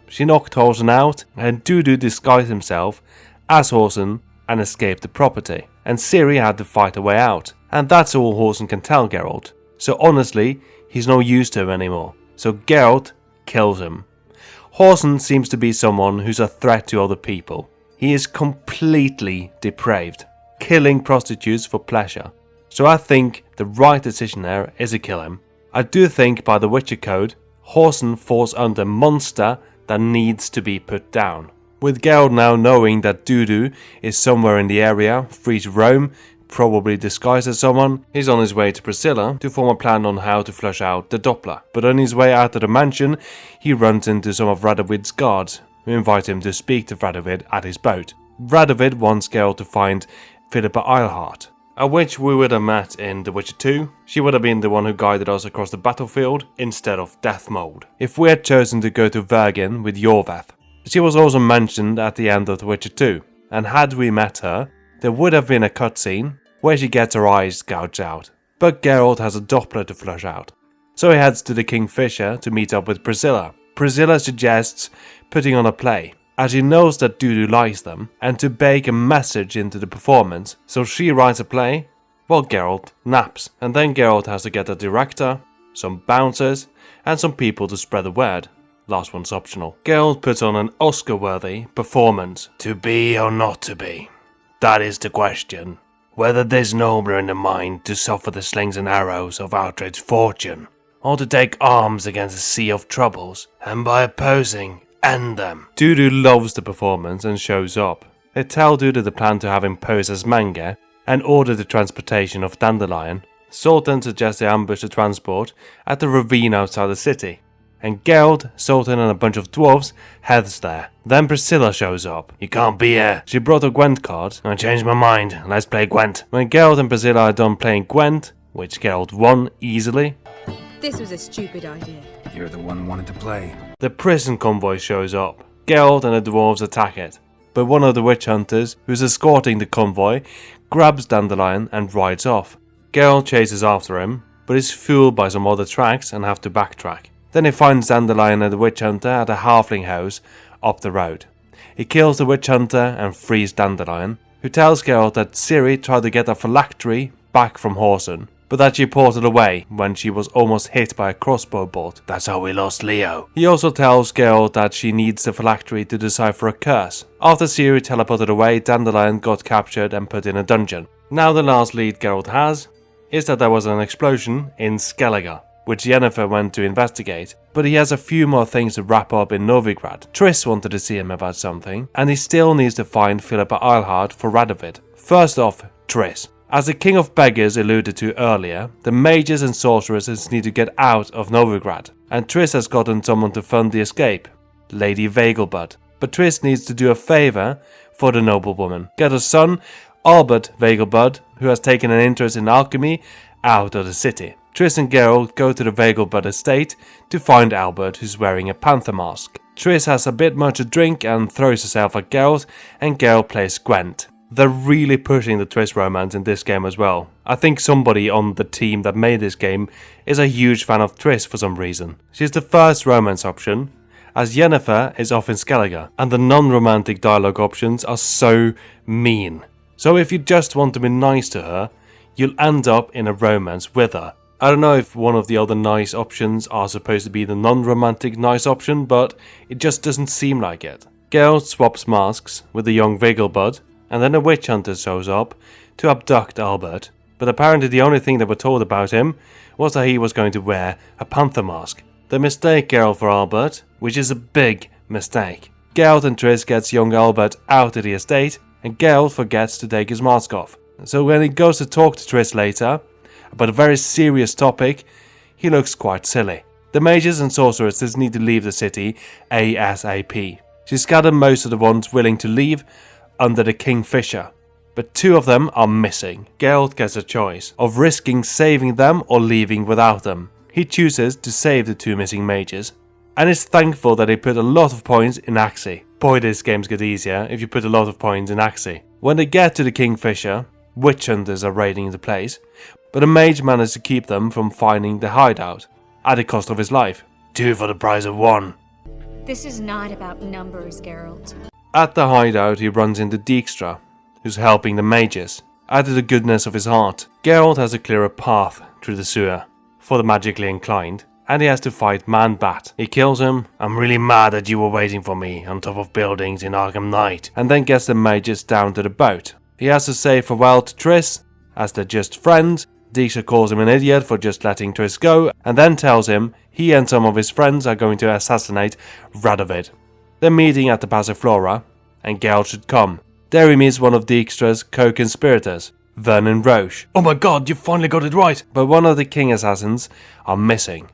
She knocked Horson out, and Dudu disguised himself as Horson and escaped the property, and Ciri had to fight her way out, and that's all Horson can tell Geralt. So honestly, he's no use to him anymore. So Geralt kills him. Horson seems to be someone who's a threat to other people. He is completely depraved, killing prostitutes for pleasure. So I think the right decision there is to kill him. I do think by the Witcher Code, Horson falls under monster that needs to be put down. With Geralt now knowing that Dudu is somewhere in the area, free to roam, probably disguised as someone, he's on his way to Priscilla to form a plan on how to flush out the Doppler. But on his way out of the mansion, he runs into some of Radovid's guards, who invite him to speak to Radovid at his boat. Radovid wants Geralt to find Philippa Eilhart, a witch we would have met in The Witcher 2. She would have been the one who guided us across the battlefield instead of Death Mode, if we had chosen to go to Vergen with Jorveth. She was also mentioned at the end of The Witcher 2, and had we met her, there would have been a cutscene where she gets her eyes gouged out. But Geralt has a Doppler to flush out, so he heads to the Kingfisher to meet up with Priscilla. Priscilla suggests putting on a play, as she knows that Dudu likes them, and to bake a message into the performance, so she writes a play while Geralt naps. And then Geralt has to get a director, some bouncers, and some people to spread the word. Last one's optional. Geralt puts on an Oscar-worthy performance. To be or not to be? That is the question. Whether 'tis nobler in the mind to suffer the slings and arrows of outraged fortune, or to take arms against a sea of troubles, and by opposing, end them. Dudu loves the performance and shows up. They tell Dudu the plan to have him pose as Menge and order the transportation of Dandelion. Sultan suggests they ambush the transport at the ravine outside the city, and Geralt, Sultan and a bunch of dwarves heads there. Then Priscilla shows up. You can't be here. She brought a Gwent card. I changed my mind. Let's play Gwent. When Geralt and Priscilla are done playing Gwent, which Geralt won easily, This was a stupid idea. You're the one who wanted to play. the prison convoy shows up. Geralt and the dwarves attack it, but one of the witch hunters, who's escorting the convoy, grabs Dandelion and rides off. Geralt chases after him, but is fooled by some other tracks and have to backtrack. Then he finds Dandelion and the witch hunter at a halfling house up the road. He kills the witch hunter and frees Dandelion, who tells Geralt that Ciri tried to get a phylactery back from Horson, but that she ported away when she was almost hit by a crossbow bolt. That's how we lost Leo. He also tells Geralt that she needs the phylactery to decipher a curse. After Ciri teleported away, Dandelion got captured and put in a dungeon. Now the last lead Geralt has is that there was an explosion in Skellige, which Yennefer went to investigate, but he has a few more things to wrap up in Novigrad. Triss wanted to see him about something, and he still needs to find Philippa Eilhart for Radovid. First off, Triss. As the King of Beggars alluded to earlier, the mages and sorceresses need to get out of Novigrad, and Triss has gotten someone to fund the escape, Lady Vegelbud. But Triss needs to do a favour for the noblewoman, get her son, Albert Vegelbud, who has taken an interest in alchemy, out of the city. Triss and Geralt go to the Vegelbud estate to find Albert, who's wearing a panther mask. Triss has a bit much to drink and throws herself at Geralt, and Geralt plays Gwent. They're really pushing the Triss romance in this game as well. I think somebody on the team that made this game is a huge fan of Triss for some reason. She's the first romance option, as Yennefer is off in Skellige, and the non-romantic dialogue options are so mean. So if you just want to be nice to her, you'll end up in a romance with her. I don't know if one of the other nice options are supposed to be the non-romantic nice option, but it just doesn't seem like it. Geralt swaps masks with the young Vigilbud, and then a witch hunter shows up to abduct Albert, but apparently the only thing they were told about him was that he was going to wear a panther mask. They mistake Geralt for Albert, which is a big mistake. Geralt and Triss gets young Albert out of the estate, and Geralt forgets to take his mask off. So when he goes to talk to Triss later about a very serious topic, he looks quite silly. The mages and sorceresses need to leave the city ASAP. She scattered most of the ones willing to leave under the Kingfisher, but 2 of them are missing. Geralt gets a choice of risking saving them or leaving without them. He chooses to save the 2 missing mages, and is thankful that he put a lot of points in Axii. Boy, this game's get easier if you put a lot of points in Axii. When they get to the Kingfisher, witch hunters are raiding the place, but a mage manages to keep them from finding the hideout, at the cost of his life. 2 for the price of 1. This is not about numbers, Geralt. At the hideout, he runs into Dijkstra, who's helping the mages. Out of the goodness of his heart, Geralt has a clearer path through the sewer for the magically inclined, and he has to fight Man-Bat. He kills him. I'm really mad that you were waiting for me on top of buildings in Arkham Knight, and then gets the mages down to the boat. He has to say farewell to Triss, as they're just friends. Dijkstra calls him an idiot for just letting Triss go, and then tells him he and some of his friends are going to assassinate Radovid. They're meeting at the Passiflora, and Geralt should come. There he meets one of Dijkstra's co-conspirators, Vernon Roche. Oh my god, you finally got it right! But one of the king assassins are missing,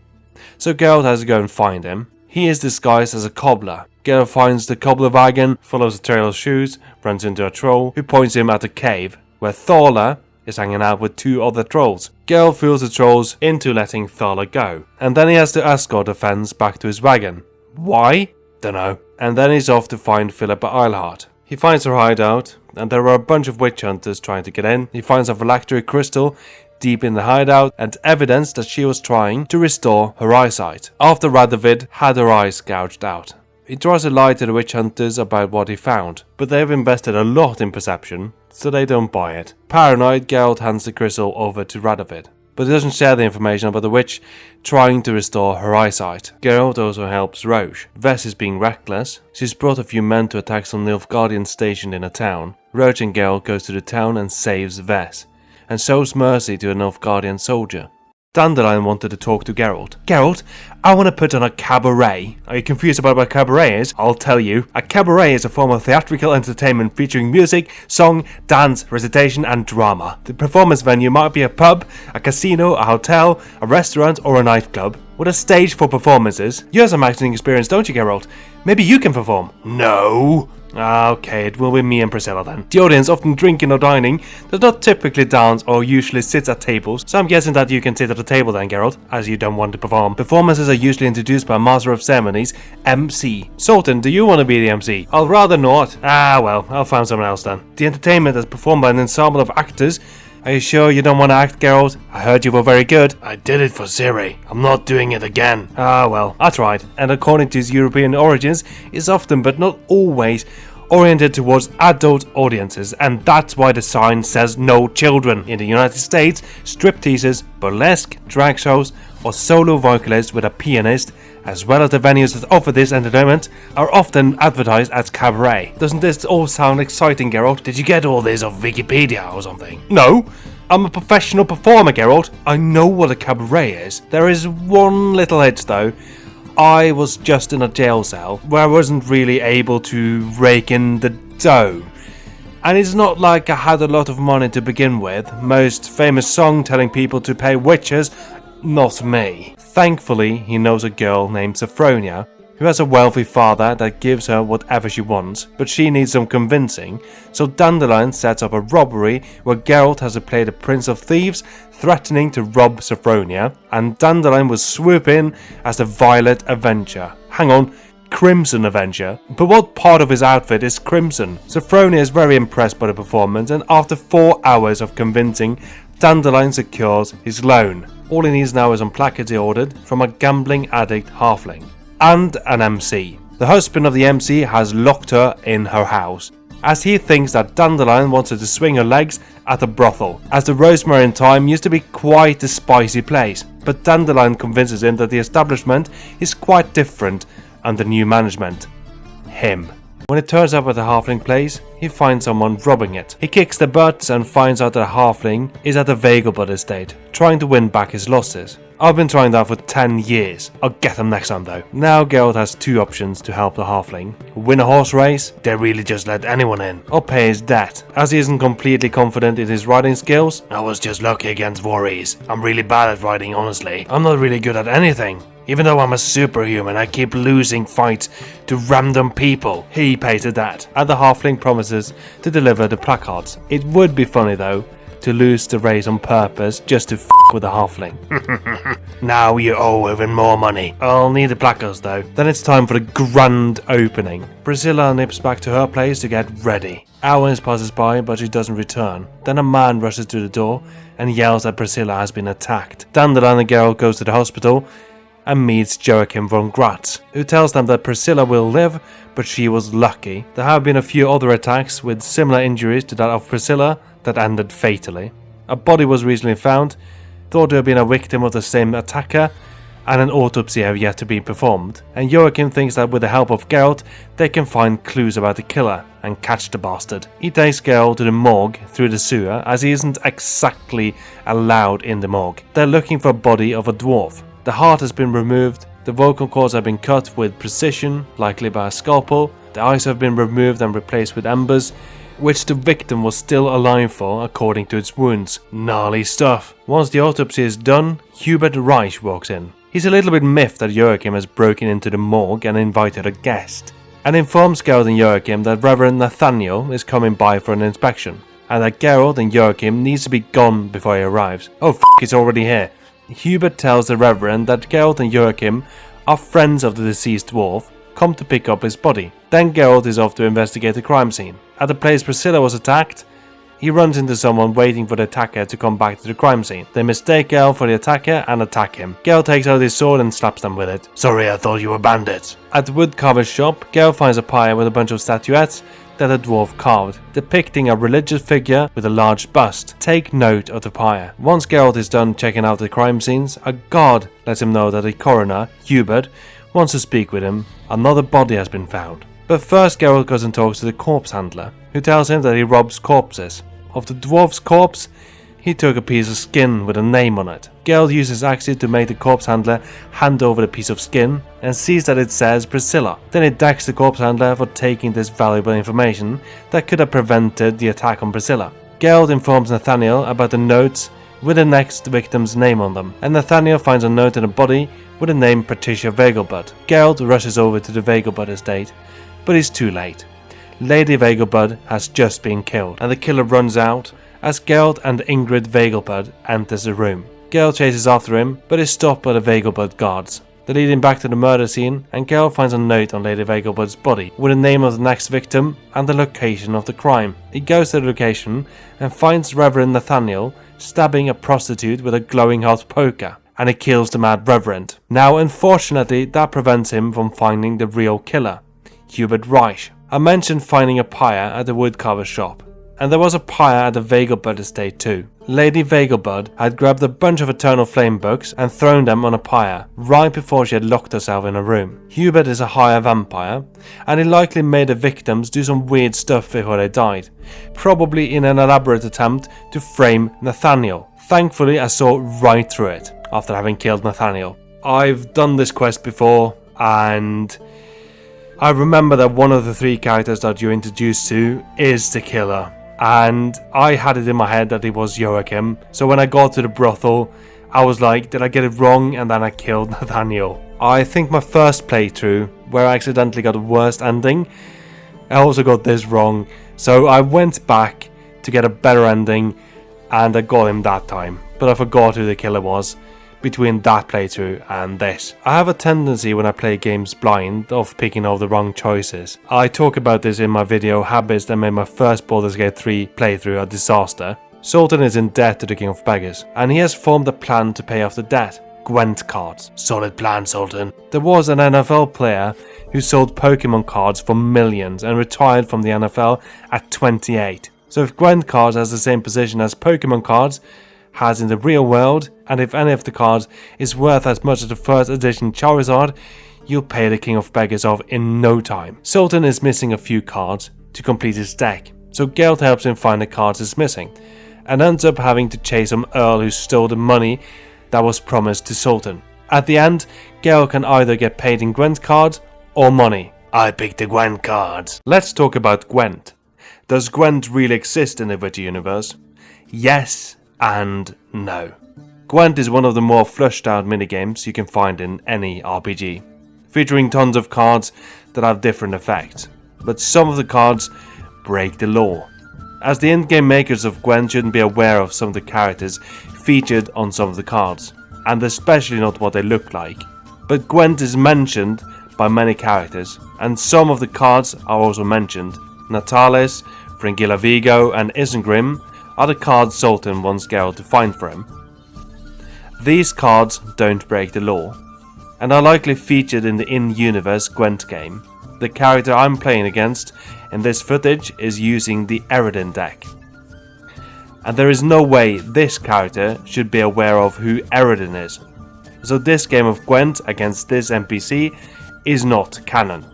so Geralt has to go and find him. He is disguised as a cobbler. Geralt finds the cobbler wagon, follows the trail of shoes, runs into a troll, who points him at a cave, where Thaler is hanging out with 2 other trolls. Geralt fools the trolls into letting Thaler go, and then he has to escort the fence back to his wagon. Why? Dunno. And then he's off to find Philippa Eilhart. He finds her hideout, and there are a bunch of witch hunters trying to get in. He finds a phylactery crystal deep in the hideout, and evidence that she was trying to restore her eyesight after Radovid had her eyes gouged out. He tries to lie to the witch hunters about what he found, but they've invested a lot in perception, so they don't buy it. Paranoid, Geralt hands the crystal over to Radovid, but he doesn't share the information about the witch trying to restore her eyesight. Geralt also helps Roche. Vess is being reckless. She's brought a few men to attack some Nilfgaardians stationed in a town. Roche and Geralt goes to the town and saves Vess, and shows mercy to a Nilfgaardian soldier. Dandelion wanted to talk to Geralt. Geralt, I want to put on a cabaret. Are you confused about what a cabaret is? I'll tell you. A cabaret is a form of theatrical entertainment featuring music, song, dance, recitation, and drama. The performance venue might be a pub, a casino, a hotel, a restaurant, or a nightclub, with a stage for performances. You have some acting experience, don't you, Geralt? Maybe you can perform. No. Okay, it will be me and Priscilla then. The audience, often drinking or dining, does not typically dance or usually sits at tables, so I'm guessing that you can sit at a table then, Geralt, as you don't want to perform. Performances are usually introduced by a Master of Ceremonies, MC. Sultan, do you want to be the MC? I'll rather not. Well, I'll find someone else then. The entertainment is performed by an ensemble of actors. Are you sure you don't want to act, Geralt? I heard you were very good. I did it for Ciri. I'm not doing it again. Well, I tried. And according to his European origins, is often but not always oriented towards adult audiences, and that's why the sign says no children. In the United States, stripteases, burlesque, drag shows, or solo vocalists with a pianist, as well as the venues that offer this entertainment, are often advertised as cabaret. Doesn't this all sound exciting, Geralt? Did you get all this off Wikipedia or something? No, I'm a professional performer, Geralt. I know what a cabaret is. There is one little hitch though. I was just in a jail cell where I wasn't really able to rake in the dough. And it's not like I had a lot of money to begin with. Most famous song telling people to pay witches, not me. Thankfully, he knows a girl named Sophronia, who has a wealthy father that gives her whatever she wants, but she needs some convincing, so Dandelion sets up a robbery where Geralt has to play the Prince of Thieves, threatening to rob Sophronia, and Dandelion will swoop in as the Violet Avenger. Hang on, Crimson Avenger? But what part of his outfit is crimson? Sophronia is very impressed by the performance, and after 4 hours of convincing, Dandelion secures his loan. All he needs now is some placards he ordered from a gambling addict halfling. And an MC. The husband of the MC has locked her in her house. as he thinks that Dandelion wants her to swing her legs at a brothel, as the Rosemary in time used to be quite a spicy place, but Dandelion convinces him that the establishment is quite different under new management. Him. When it turns up at the halfling place, he finds someone robbing it. He kicks their butts and finds out that a halfling is at the Vegelbud estate, trying to win back his losses. I've been trying that for 10 years. I'll get him next time though. Now Geralt has two options to help the halfling. Win a horse race, they really just let anyone in, or pay his debt. As he isn't completely confident in his riding skills, I was just lucky against worries. I'm really bad at riding, honestly. I'm not really good at anything. Even though I'm a superhuman, I keep losing fights to random people. He pays the debt, and the halfling promises to deliver the placards. It would be funny though, to lose the race on purpose just to f*** with the halfling. Now you owe even more money. I'll need the placards though. Then it's time for the grand opening. Priscilla nips back to her place to get ready. Hours passes by but she doesn't return. Then a man rushes to the door and yells that Priscilla has been attacked. Dandelion and Geralt goes to the hospital and meets Joachim von Gratz, who tells them that Priscilla will live, but she was lucky. There have been a few other attacks with similar injuries to that of Priscilla that ended fatally. A body was recently found, thought to have been a victim of the same attacker, and an autopsy have yet to be performed. And Joachim thinks that with the help of Geralt, they can find clues about the killer and catch the bastard. He takes Geralt to the morgue through the sewer, as he isn't exactly allowed in the morgue. They're looking for a body of a dwarf. The heart has been removed, the vocal cords have been cut with precision, likely by a scalpel, the eyes have been removed and replaced with embers, which the victim was still alive for according to its wounds. Gnarly stuff. Once the autopsy is done, Hubert Reich walks in. He's a little bit miffed that Joachim has broken into the morgue and invited a guest, and informs Geralt and Joachim that Reverend Nathaniel is coming by for an inspection, and that Geralt and Joachim needs to be gone before he arrives. Oh f***, he's already here. Hubert tells the Reverend that Geralt and Joachim are friends of the deceased dwarf, come to pick up his body. Then Geralt is off to investigate the crime scene. At the place Priscilla was attacked, he runs into someone waiting for the attacker to come back to the crime scene. They mistake Geralt for the attacker and attack him. Geralt takes out his sword and slaps them with it. Sorry, I thought you were bandits. At the woodcarver's shop, Geralt finds a pyre with a bunch of statuettes that the dwarf carved, depicting a religious figure with a large bust. Take note of the pyre. Once Geralt is done checking out the crime scenes, a guard lets him know that the coroner, Hubert, wants to speak with him. Another body has been found. But first Geralt goes and talks to the corpse handler, who tells him that he robs corpses. Of the dwarf's corpse, he took a piece of skin with a name on it. Geralt uses Axis to make the corpse handler hand over the piece of skin and sees that it says Priscilla. Then he decks the corpse handler for taking this valuable information that could have prevented the attack on Priscilla. Geralt informs Nathaniel about the notes with the next victim's name on them, and Nathaniel finds a note in the body with the name Patricia Vegelbud. Geralt rushes over to the Vegelbud estate, but he's too late. Lady Vegelbud has just been killed, and the killer runs out as Geralt and Ingrid Vegelbud enters the room. Geralt chases after him, but is stopped by the Vegelbud guards. They lead him back to the murder scene, and Geralt finds a note on Lady Vegelbud's body with the name of the next victim and the location of the crime. He goes to the location and finds Reverend Nathaniel stabbing a prostitute with a glowing hot poker, and he kills the mad Reverend. Now, unfortunately, that prevents him from finding the real killer, Hubert Reich. I mentioned finding a pyre at the woodcarver's shop, and there was a pyre at the Vegelbud estate too. Lady Vegelbud had grabbed a bunch of Eternal Flame books and thrown them on a pyre right before she had locked herself in a room. Hubert is a higher vampire, and he likely made the victims do some weird stuff before they died, probably in an elaborate attempt to frame Nathaniel. Thankfully, I saw right through it after having killed Nathaniel. I've done this quest before, and I remember that one of the three characters that you're introduced to is the killer, and I had it in my head that it was Joachim. So when I got to the brothel, I was like, did I get it wrong? And then I killed Nathaniel. I think my first playthrough, where I accidentally got the worst ending, I also got this wrong. So I went back to get a better ending, and I got him that time. But I forgot who the killer was between that playthrough and this. I have a tendency when I play games blind of picking all the wrong choices. I talk about this in my video Habits that made my first Baldur's Gate 3 playthrough a disaster. Sultan is in debt to the King of Beggars, and he has formed a plan to pay off the debt. Gwent cards. Solid plan, Sultan. There was an NFL player who sold Pokemon cards for millions and retired from the NFL at 28. So if Gwent cards has the same position as Pokemon cards has in the real world, and if any of the cards is worth as much as the first edition Charizard, you'll pay the King of Beggars off in no time. Sultan is missing a few cards to complete his deck, so Geralt helps him find the cards he's missing, and ends up having to chase some Earl who stole the money that was promised to Sultan. At the end, Geralt can either get paid in Gwent cards or money. I picked the Gwent cards. Let's talk about Gwent. Does Gwent really exist in the Witcher universe? Yes and no. Gwent is one of the more fleshed out minigames you can find in any RPG, featuring tons of cards that have different effects, but some of the cards break the law, as the in-game makers of Gwent shouldn't be aware of some of the characters featured on some of the cards, and especially not what they look like. But Gwent is mentioned by many characters, and some of the cards are also mentioned. Natalis, Fringilla Vigo and Isengrim are the cards Sultan wants Geralt to find for him. These cards don't break the law, and are likely featured in the in-universe Gwent game. The character I'm playing against in this footage is using the Eredin deck, and there is no way this character should be aware of who Eredin is. So this game of Gwent against this NPC is not canon.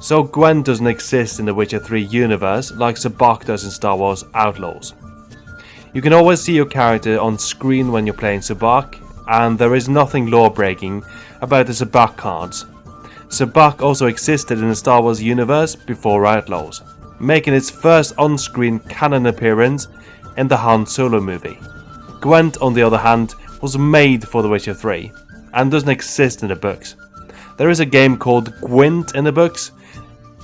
So Gwent doesn't exist in the Witcher 3 universe like Sabak does in Star Wars Outlaws. You can always see your character on screen when you're playing Sabak, and there is nothing lore-breaking about the Sabak cards. Sabak also existed in the Star Wars universe before Outlaws, making its first on-screen canon appearance in the Han Solo movie. Gwent, on the other hand, was made for The Witcher 3, and doesn't exist in the books. There is a game called Gwent in the books,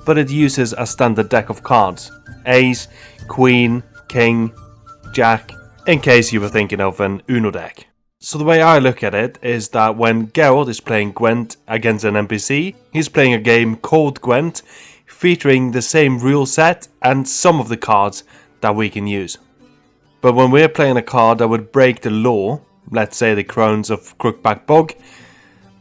but it uses a standard deck of cards: Ace, Queen, King, Jack, in case you were thinking of an Uno deck. So the way I look at it is that when Geralt is playing Gwent against an NPC, he's playing a game called Gwent, featuring the same rule set and some of the cards that we can use. But when we're playing a card that would break the law, let's say the Crones of Crookback Bog,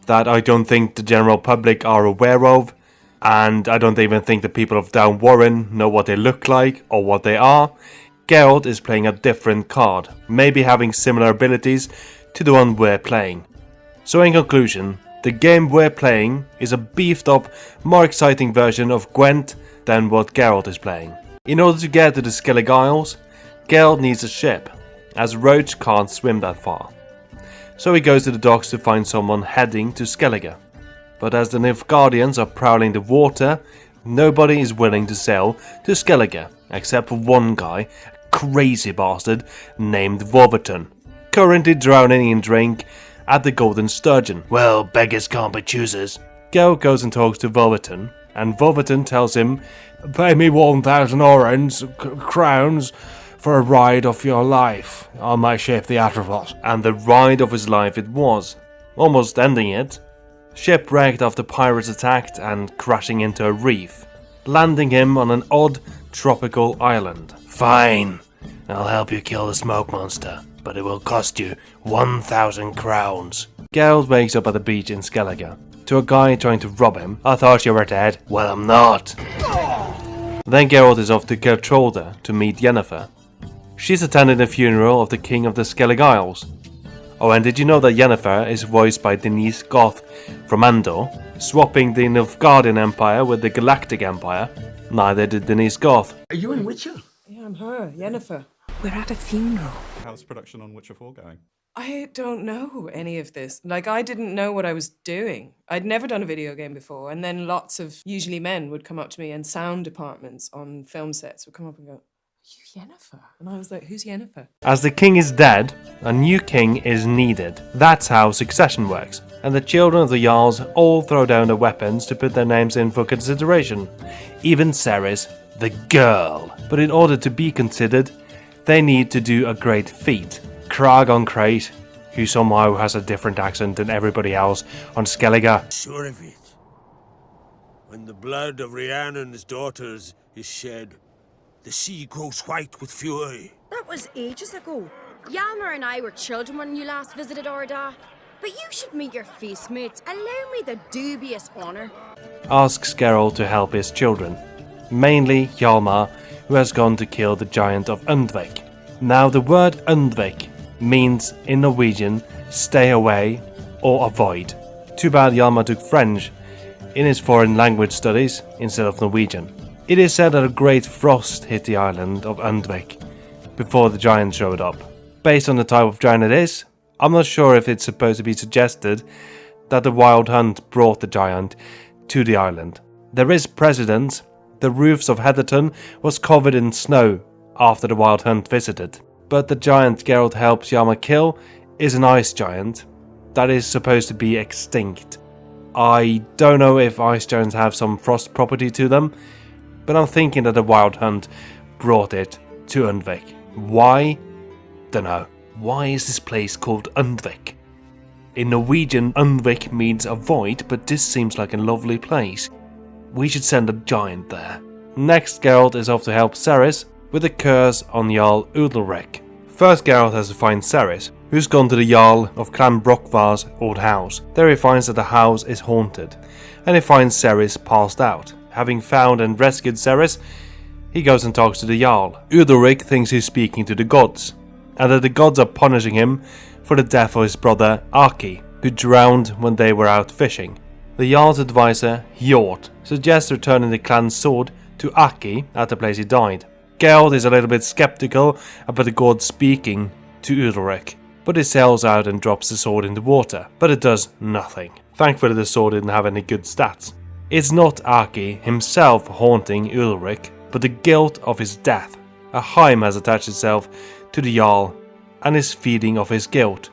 that I don't think the general public are aware of, and I don't even think the people of Down Warren know what they look like or what they are, Geralt is playing a different card, maybe having similar abilities to the one we're playing. So in conclusion, the game we're playing is a beefed up, more exciting version of Gwent than what Geralt is playing. In order to get to the Skellige Isles, Geralt needs a ship, as Roach can't swim that far. So he goes to the docks to find someone heading to Skellige. But as the Nilfgaardians are prowling the water, nobody is willing to sail to Skellige, except for one guy, a crazy bastard named Wolverton, currently drowning in drink at the Golden Sturgeon. Well, beggars can't be choosers. Geralt goes and talks to Wolverton, and Wolverton tells him, "Pay me 1,000 crowns for a ride of your life on my ship, the Atropos." And the ride of his life it was, almost ending it. Shipwrecked after pirates attacked and crashing into a reef, landing him on an odd tropical island. "Fine, I'll help you kill the smoke monster, but it will cost you 1,000 crowns. Geralt wakes up at the beach in Skellige to a guy trying to rob him. "I thought you were dead." "Well, I'm not." Then Geralt is off to Gertrude to meet Yennefer. She's attending the funeral of the king of the Skellige Isles. Oh, and did you know that Yennefer is voiced by Denise Goth from Andor, swapping the Nilfgaardian Empire with the Galactic Empire? Neither did Denise Goth. Are you in Witcher? Yeah, I'm her, Yennefer. We're at a funeral. How's production on Witcher 4 going? I don't know any of this. I didn't know what I was doing. I'd never done a video game before, and then lots of, usually men, would come up to me, and sound departments on film sets would come up and go, "You Yennefer?" And I was like, "Who's Yennefer?" As the king is dead, a new king is needed. That's how succession works. And the children of the Jarls all throw down their weapons to put their names in for consideration. Even Ceres, the girl. But in order to be considered, they need to do a great feat. Krag on Crate, who somehow has a different accent than everybody else on Skellige. Sure of it. When the blood of Rhiannon's daughters is shed, the sea grows white with fury. That was ages ago. Yalmer and I were children when you last visited Orda. But you should meet your feast mates. Allow me the dubious honour. Asks Geralt to help his children, mainly Hjalmar, who has gone to kill the giant of Undvik. Now the word Undvik means in Norwegian stay away or avoid. Too bad Hjalmar took French in his foreign language studies instead of Norwegian. It is said that a great frost hit the island of Undvik before the giant showed up. Based on the type of giant it is, I'm not sure if it's supposed to be suggested that the wild hunt brought the giant to the island. There is precedent. The roofs of Heatherton was covered in snow after the wild hunt visited. But the giant Geralt helps Hjalmar kill is an ice giant that is supposed to be extinct. I don't know if ice giants have some frost property to them, but I'm thinking that the wild hunt brought it to Undvik. Why? Dunno. Why is this place called Undvik? In Norwegian, Undvik means avoid, but this seems like a lovely place. We should send a giant there. Next, Geralt is off to help Ceres with the curse on Jarl Udalric. First, Geralt has to find Ceres, who's gone to the Jarl of Clan Brockvar's old house. There he finds that the house is haunted, and he finds Ceres passed out. Having found and rescued Ceres, he goes and talks to the Jarl. Udalric thinks he's speaking to the gods, and that the gods are punishing him for the death of his brother Aki, who drowned when they were out fishing. The Jarl's advisor, Hjort, suggests returning the clan's sword to Aki at the place he died. Geralt is a little bit skeptical about the god speaking to Udalric, but he sails out and drops the sword in the water, but it does nothing. Thankfully the sword didn't have any good stats. It's not Aki himself haunting Udalric, but the guilt of his death. A Heim has attached itself to the Jarl and is feeding off his guilt.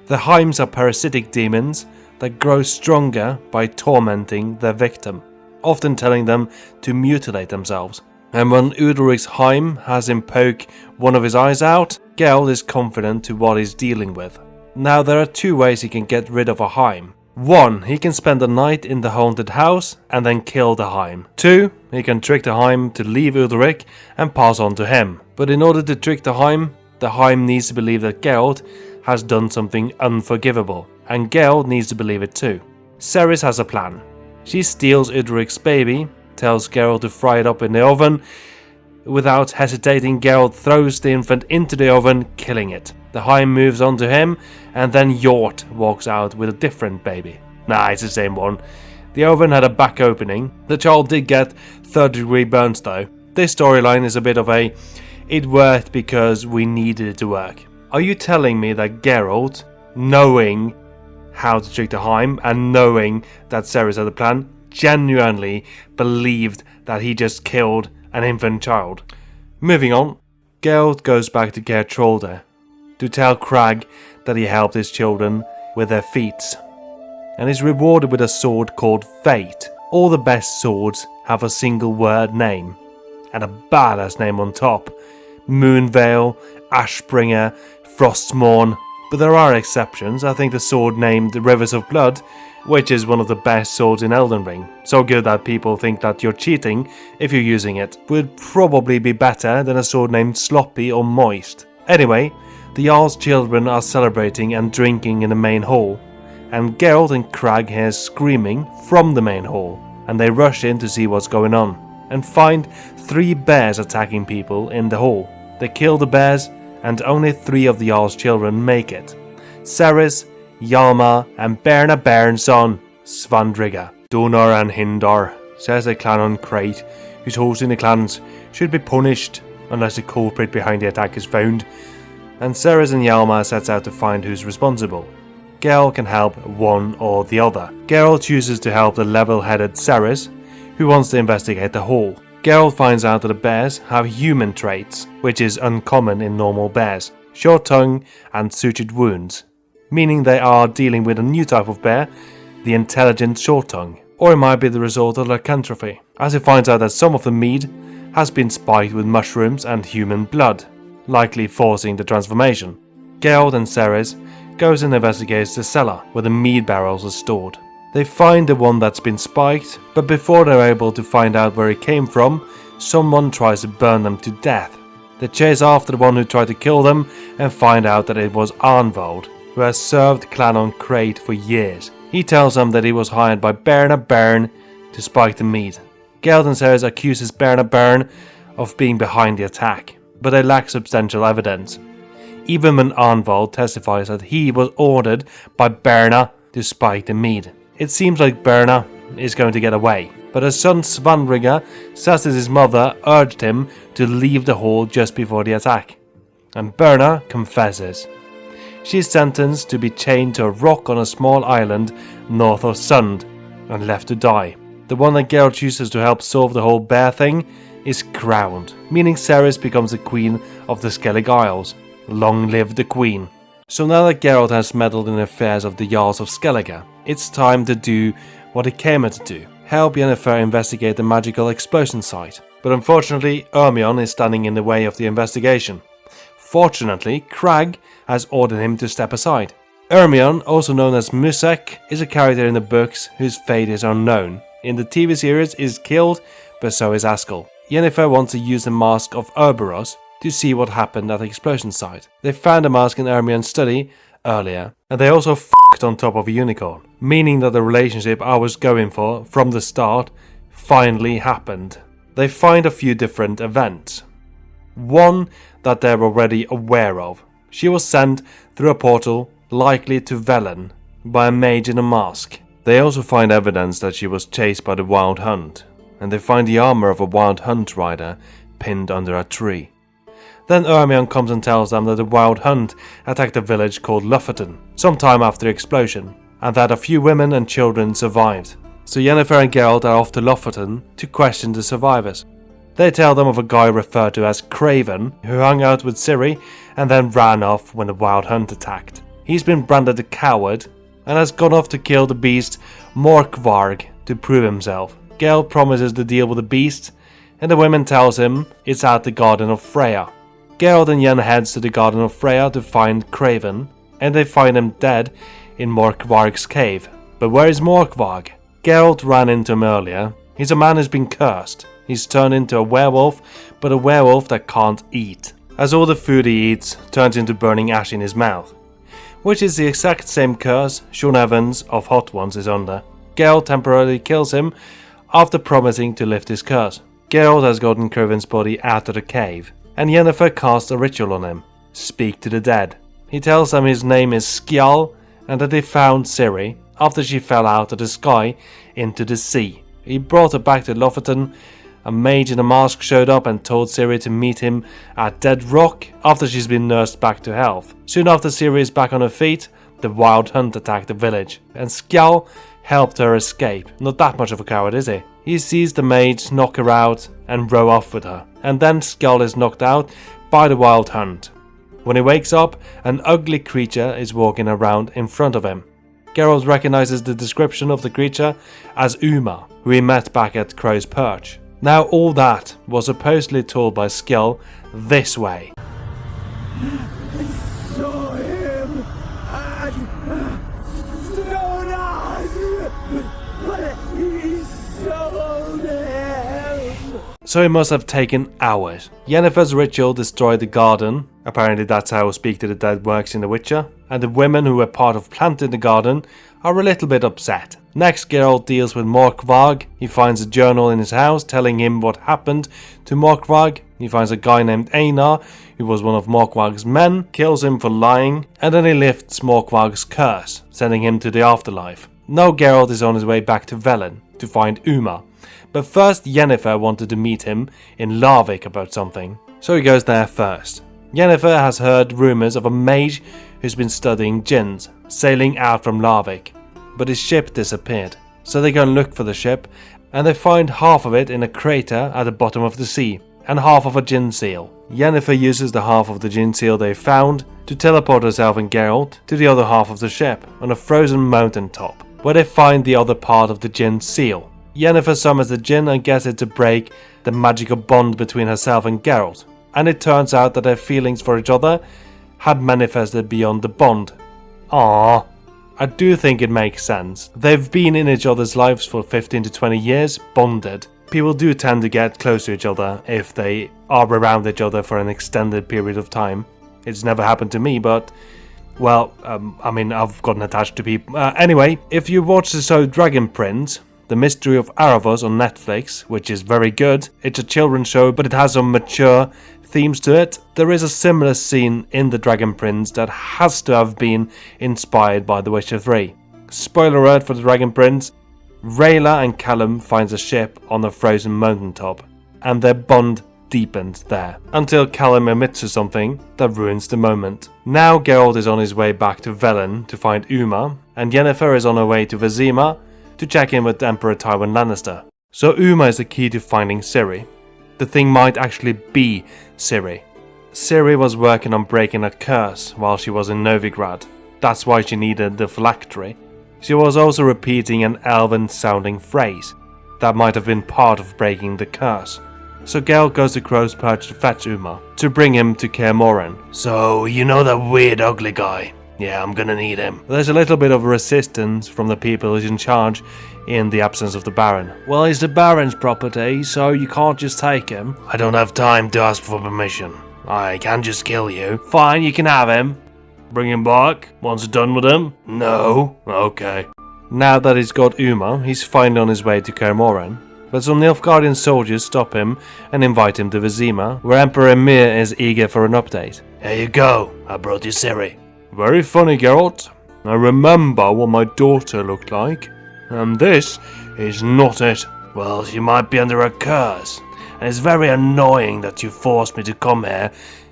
The Heims are parasitic demons that grow stronger by tormenting their victim, often telling them to mutilate themselves. And when Udalric's Heim has him poke one of his eyes out, Geralt is confident to what he's dealing with. Now there are two ways he can get rid of a Heim. 1. He can spend the night in the haunted house and then kill the Heim. 2. He can trick the Heim to leave Udalric and pass on to him. But in order to trick the Heim needs to believe that Geralt has done something unforgivable, and Geralt needs to believe it too. Ceres has a plan. She steals Udalric's baby, tells Geralt to fry it up in the oven. Without hesitating, Geralt throws the infant into the oven, killing it. The Heim moves on to him, and then Hjort walks out with a different baby. Nah, it's the same one. The oven had a back opening. The child did get 3rd-degree burns though. This storyline is a bit of a it worked because we needed it to work. Are you telling me that Geralt, knowing how to trick the Heim and knowing that Ceres had a plan, genuinely believed that he just killed an infant child? Moving on, Geralt goes back to Kaer Trolde to tell Crag that he helped his children with their feats, and is rewarded with a sword called Fate. All the best swords have a single word name, and a badass name on top. Moonveil, Ashbringer, Frostmourne. But there are exceptions. I think the sword named Rivers of Blood, which is one of the best swords in Elden Ring, so good that people think that you're cheating if you're using it, would probably be better than a sword named Sloppy or Moist. Anyway, the Jarl's children are celebrating and drinking in the main hall, and Geralt and Crag hear screaming from the main hall, and they rush in to see what's going on, and find 3 bears attacking people in the hall. They kill the bears, and only 3 of the Jarl's children make it. Ceres, Hjalmar, and Berna Bernson, Svandriga. Donar and Hindar, says the clan on Crate, who's hosting the clans, should be punished unless the culprit behind the attack is found, and Ceres and Hjalmar sets out to find who's responsible. Geralt can help one or the other. Geralt chooses to help the level-headed Ceres, who wants to investigate the hall. Geralt finds out that the bears have human traits, which is uncommon in normal bears. Short tongue and sutured wounds, meaning they are dealing with a new type of bear, the intelligent short tongue. Or it might be the result of lycanthropy, as he finds out that some of the mead has been spiked with mushrooms and human blood, likely forcing the transformation. Geralt and Ceres goes and investigates the cellar where the mead barrels are stored. They find the one that's been spiked, but before they're able to find out where it came from, someone tries to burn them to death. They chase after the one who tried to kill them and find out that it was Arnvald, who has served clan on Crate for years. He tells them that he was hired by Berna Byrne to spike the meat. Geralt and Ceres accuses Berna Byrne of being behind the attack, but they lack substantial evidence. Even when Arnvald testifies that he was ordered by Berna to spike the meat. It seems like Berna is going to get away, but his son Svanrigga says that his mother urged him to leave the hall just before the attack, and Berna confesses. She is sentenced to be chained to a rock on a small island north of Sund and left to die. The one that Geralt chooses to help solve the whole bear thing is crowned, meaning Ceres becomes the queen of the Skellige Isles. Long live the queen. So now that Geralt has meddled in the affairs of the Jarls of Skellige, it's time to do what he came here to do. Help Yennefer investigate the magical explosion site. But unfortunately, Ermion is standing in the way of the investigation. Fortunately, Crag has ordered him to step aside. Ermion, also known as Musek, is a character in the books whose fate is unknown. In the TV series, is killed, but so is Askel. Yennefer wants to use the mask of Ouroboros to see what happened at the explosion site. They found the mask in Ermion's study earlier, and they also f***ed on top of a unicorn, meaning that the relationship I was going for from the start finally happened. They find a few different events. One that they're already aware of. She was sent through a portal, likely to Velen, by a mage in a mask. They also find evidence that she was chased by the Wild Hunt, and they find the armor of a Wild Hunt rider pinned under a tree. Then Ermion comes and tells them that the Wild Hunt attacked a village called Lufferton sometime after the explosion, and that a few women and children survived. So Yennefer and Geralt are off to Lufferton to question the survivors. They tell them of a guy referred to as Craven, who hung out with Ciri and then ran off when the Wild Hunt attacked. He's been branded a coward and has gone off to kill the beast Morkvarg to prove himself. Geralt promises to deal with the beast, and the women tells him it's at the Garden of Freya. Geralt and Yen heads to the Garden of Freya to find Craven, and they find him dead in Morkvarg's cave. But where is Morkvarg? Geralt ran into him earlier. He's a man who's been cursed. He's turned into a werewolf, but a werewolf that can't eat, as all the food he eats turns into burning ash in his mouth, which is the exact same curse Sean Evans of Hot Ones is under. Geralt temporarily kills him after promising to lift his curse. Geralt has gotten Craven's body out of the cave, and Yennefer casts a ritual on him, Speak to the Dead. He tells them his name is Skjal, and that they found Ciri after she fell out of the sky into the sea. He brought her back to Lofferton. A mage in a mask showed up and told Ciri to meet him at Dead Rock after she's been nursed back to health. Soon after Ciri is back on her feet, the Wild Hunt attacked the village, and Skjal helped her escape. Not that much of a coward, is he? He sees the mage knock her out and row off with her, and then Skjal is knocked out by the Wild Hunt. When he wakes up, an ugly creature is walking around in front of him. Geralt recognizes the description of the creature as Uma, who he met back at Crow's Perch. Now all that was supposedly told by Skjal this way. I saw him at Stonan, but he sold him. So it must have taken hours. Yennefer's ritual destroyed the garden. Apparently that's how Speak to the Dead works in The Witcher. And the women who were part of planting the garden are a little bit upset. Next, Geralt deals with Morkvarg. He finds a journal in his house telling him what happened to Morkvarg. He finds a guy named Einar, who was one of Morkvarg's men, kills him for lying, and then he lifts Morkvarg's curse, sending him to the afterlife. Now Geralt is on his way back to Velen to find Uma. But first, Yennefer wanted to meet him in Larvik about something, so he goes there first. Yennefer has heard rumours of a mage who's been studying djinns, sailing out from Larvik, but his ship disappeared. So they go and look for the ship, and they find half of it in a crater at the bottom of the sea, and half of a djinn seal. Yennefer uses the half of the djinn seal they found to teleport herself and Geralt to the other half of the ship, on a frozen mountain top, where they find the other part of the djinn seal. Yennefer summons the djinn and gets it to break the magical bond between herself and Geralt, and it turns out that their feelings for each other had manifested beyond the bond. Aww. I do think it makes sense. They've been in each other's lives for 15 to 20 years, bonded. People do tend to get close to each other if they are around each other for an extended period of time. It's never happened to me, but Well, I mean, I've gotten attached to people. Anyway, if you watch the show Dragon Prince, The Mystery of Erebos on Netflix, which is very good, it's a children's show, but it has some mature themes to it. There is a similar scene in The Dragon Prince that has to have been inspired by The Witcher 3. Spoiler alert for The Dragon Prince, Rayla and Callum finds a ship on a frozen mountaintop, and their bond deepens there, until Callum admits to something that ruins the moment. Now Geralt is on his way back to Velen to find Uma, and Yennefer is on her way to Vizima to check in with Emperor Tywin Lannister. So Uma is the key to finding Ciri. The thing might actually be Ciri. Ciri was working on breaking a curse while she was in Novigrad. That's why she needed the phylactery. She was also repeating an elven-sounding phrase that might have been part of breaking the curse. So Geralt goes to Crow's Perch to fetch Uma, to bring him to Kaer Morhen. So, you know that weird ugly guy? Yeah, I'm gonna need him. There's a little bit of resistance from the people who's in charge in the absence of the Baron. Well, he's the Baron's property, so you can't just take him. I don't have time to ask for permission. I can just kill you. Fine, you can have him. Bring him back once you're done with him? No? Okay. Now that he's got Uma, he's finally on his way to Kaer Morhen. But some Nilfgaardian soldiers stop him and invite him to Vizima, where Emperor Emhyr is eager for an update. Here you go, I brought you Ciri. Very funny, Geralt. I remember what my daughter looked like, and this is not it. Well, she might be under a curse, and it's very annoying that you forced me to come here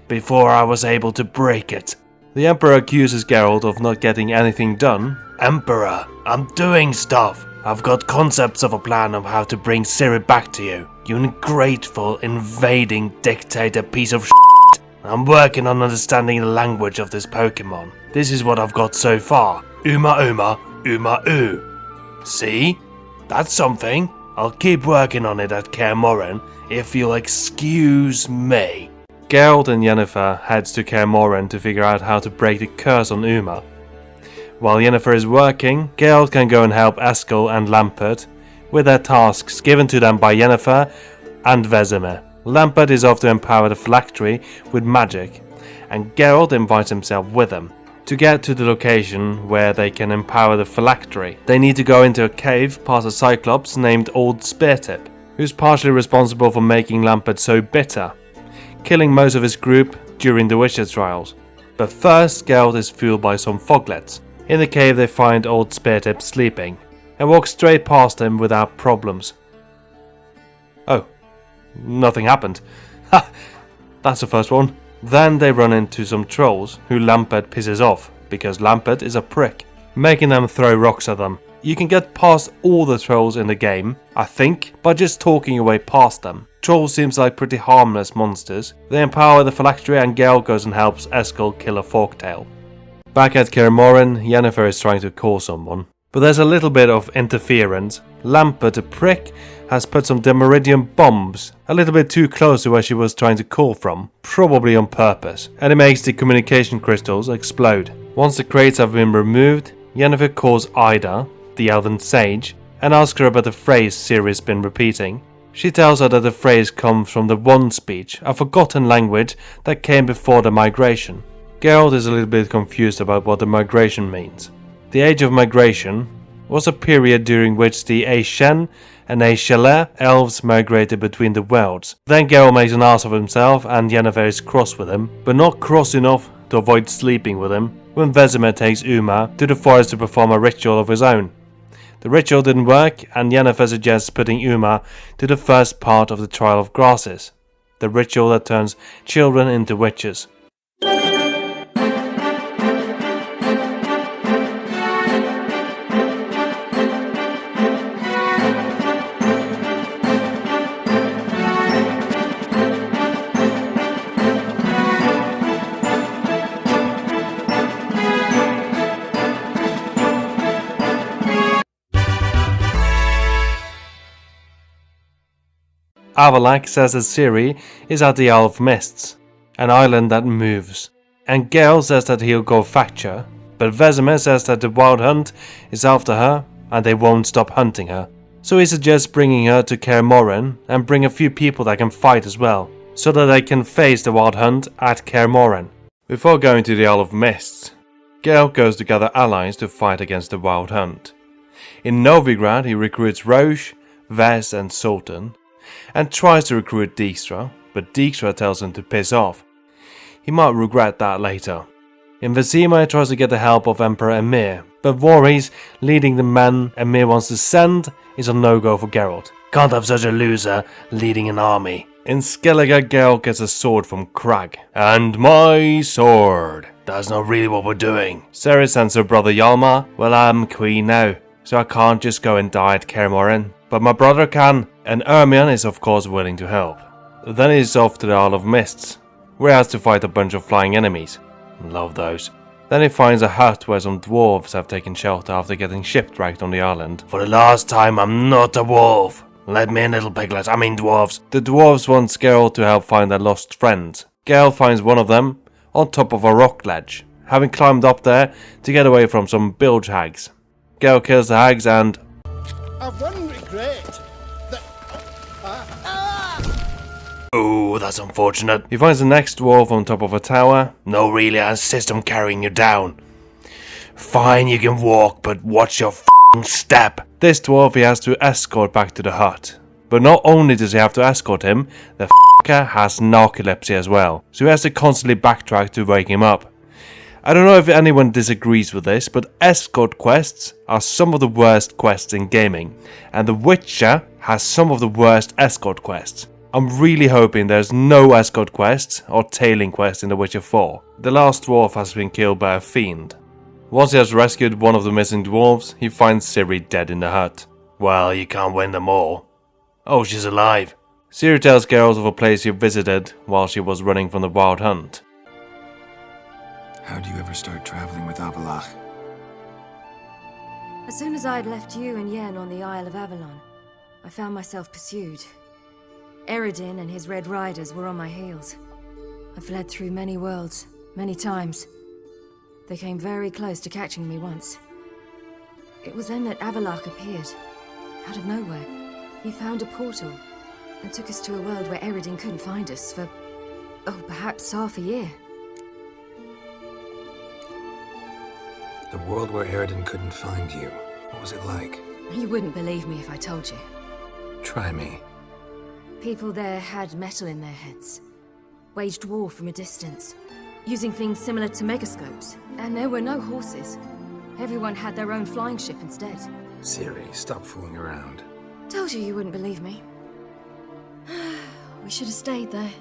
before I was able to break it. The Emperor accuses Geralt of not getting anything done. Emperor, I'm doing stuff. I've got concepts of a plan of how to bring Ciri back to you. You ungrateful, invading dictator piece of shit. I'm working on understanding the language of this Pokemon. This is what I've got so far. Uma Uma, Uma Oo. See? That's something. I'll keep working on it at Kaer Morhen, if you'll excuse me. Geralt and Yennefer heads to Kaer Morhen to figure out how to break the curse on Uma. While Yennefer is working, Geralt can go and help Eskel and Lampert with their tasks given to them by Yennefer and Vesemir. Lampert is off to empower the phylactery with magic, and Geralt invites himself with them. To get to the location where they can empower the phylactery, they need to go into a cave past a Cyclops named Old Speartip, who's partially responsible for making Lampert so bitter, killing most of his group during the Witcher trials. But first, Geralt is fooled by some foglets. In the cave they find Old Speartip sleeping, and walk straight past him without problems. Oh, nothing happened. Ha! That's the first one. Then they run into some trolls who Lampert pisses off, because Lampert is a prick, making them throw rocks at them. You can get past all the trolls in the game, I think, by just talking your way past them. Trolls seems like pretty harmless monsters. They empower the phylactery and Geralt goes and helps Eskel kill a forktail. Back at Kaer Morhen, Yennefer is trying to call someone, but there's a little bit of interference. Lampert, a prick, has put some Demeridium bombs a little bit too close to where she was trying to call from, probably on purpose, and it makes the communication crystals explode. Once the crates have been removed, Yennefer calls Ida, the elven sage, and asks her about the phrase Ciri's been repeating. She tells her that the phrase comes from the One speech, a forgotten language that came before the migration. Geralt is a little bit confused about what the migration means. The Age of Migration was a period during which the Aeshen and Aeshele elves migrated between the worlds. Then Geralt makes an ass of himself and Yennefer is cross with him, but not cross enough to avoid sleeping with him when Vesemir takes Uma to the forest to perform a ritual of his own. The ritual didn't work and Yennefer suggests putting Uma to the first part of the Trial of Grasses, the ritual that turns children into witches. Avalak says that Ciri is at the Isle of Mists, an island that moves, and Geralt says that he'll go fetch her, but Vesemir says that the Wild Hunt is after her and they won't stop hunting her. So he suggests bringing her to Kaer Morhen and bring a few people that can fight as well, so that they can face the Wild Hunt at Kaer Morhen. Before going to the Isle of Mists, Geralt goes to gather allies to fight against the Wild Hunt. In Novigrad he recruits Roche, Vez and Sultan, and tries to recruit Dijkstra, but Dijkstra tells him to piss off. He might regret that later. In Vizima he tries to get the help of Emperor Emir, but worries leading the men Emir wants to send is a no-go for Geralt. Can't have such a loser leading an army. In Skellige, Geralt gets a sword from Crag. And my sword. That's not really what we're doing. Ciri sends her brother Hjalmar. Well, I'm queen now, so I can't just go and die at Kaer Morhen. But my brother can, and Ermion is of course willing to help. Then he's off to the Isle of Mists, where he has to fight a bunch of flying enemies. Love those. Then he finds a hut where some dwarves have taken shelter after getting shipwrecked on the island. For the last time, I'm not a wolf. Let me in, little piglets, I mean dwarves. The dwarves want Geralt to help find their lost friends. Geralt finds one of them on top of a rock ledge, having climbed up there to get away from some bilge hags. Geralt kills the hags and... I've one regret. Ooh, that's unfortunate. He finds the next dwarf on top of a tower. No, really, I insist on carrying you down. Fine, you can walk, but watch your f***ing step. This dwarf he has to escort back to the hut. But not only does he have to escort him, the f***er has narcolepsy as well, so he has to constantly backtrack to wake him up. I don't know if anyone disagrees with this, but escort quests are some of the worst quests in gaming, and The Witcher has some of the worst escort quests. I'm really hoping there's no escort quests or tailing quests in The Witcher 4. The last dwarf has been killed by a fiend. Once he has rescued one of the missing dwarves, he finds Ciri dead in the hut. Well, you can't win them all. Oh, she's alive. Ciri tells Geralt of a place she visited while she was running from the Wild Hunt. How'd you ever start traveling with Avalach? As soon as I'd left you and Yen on the Isle of Avalon, I found myself pursued. Eredin and his Red Riders were on my heels. I fled through many worlds, many times. They came very close to catching me once. It was then that Avalach appeared, out of nowhere. He found a portal and took us to a world where Eredin couldn't find us for, perhaps half a year. The world where Eredin couldn't find you. What was it like? You wouldn't believe me if I told you. Try me. People there had metal in their heads, waged war from a distance, using things similar to megascopes. And there were no horses. Everyone had their own flying ship instead. Ciri, stop fooling around. Told you you wouldn't believe me. We should have stayed there.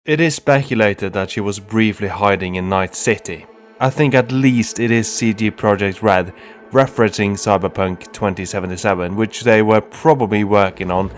It is speculated that she was briefly hiding in Night City. I think at least it is CG Projekt Red referencing Cyberpunk 2077, which they were probably working on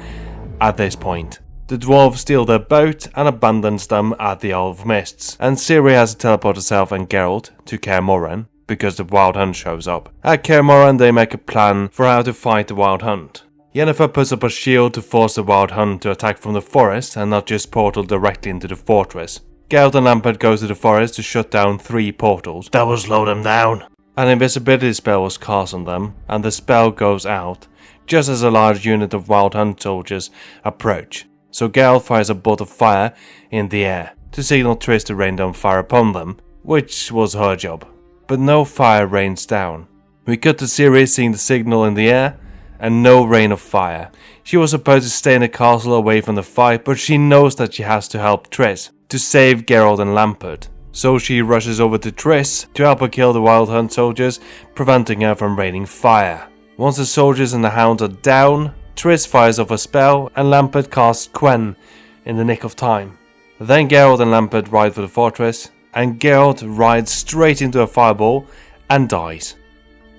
at this point. The dwarves steal their boat and abandons them at the Isle of Mists, and Ciri has to teleport herself and Geralt to Kaer Morhen because the Wild Hunt shows up. At Kaer Morhen they make a plan for how to fight the Wild Hunt. Yennefer puts up a shield to force the Wild Hunt to attack from the forest and not just portal directly into the fortress. Geralt and Lampert go to the forest to shut down 3 portals. That will slow them down. An invisibility spell was cast on them, and the spell goes out just as a large unit of Wild Hunt soldiers approach. So Geralt fires a bolt of fire in the air to signal Triss to rain down fire upon them, which was her job. But no fire rains down. We cut to Ciri seeing the signal in the air, and no rain of fire. She was supposed to stay in the castle away from the fight, but she knows that she has to help Triss to save Geralt and Lampert. So she rushes over to Triss to help her kill the Wild Hunt soldiers, preventing her from raining fire. Once the soldiers and the hounds are down, Triss fires off a spell and Lampert casts Quen in the nick of time. Then Geralt and Lampert ride for the fortress, and Geralt rides straight into a fireball and dies.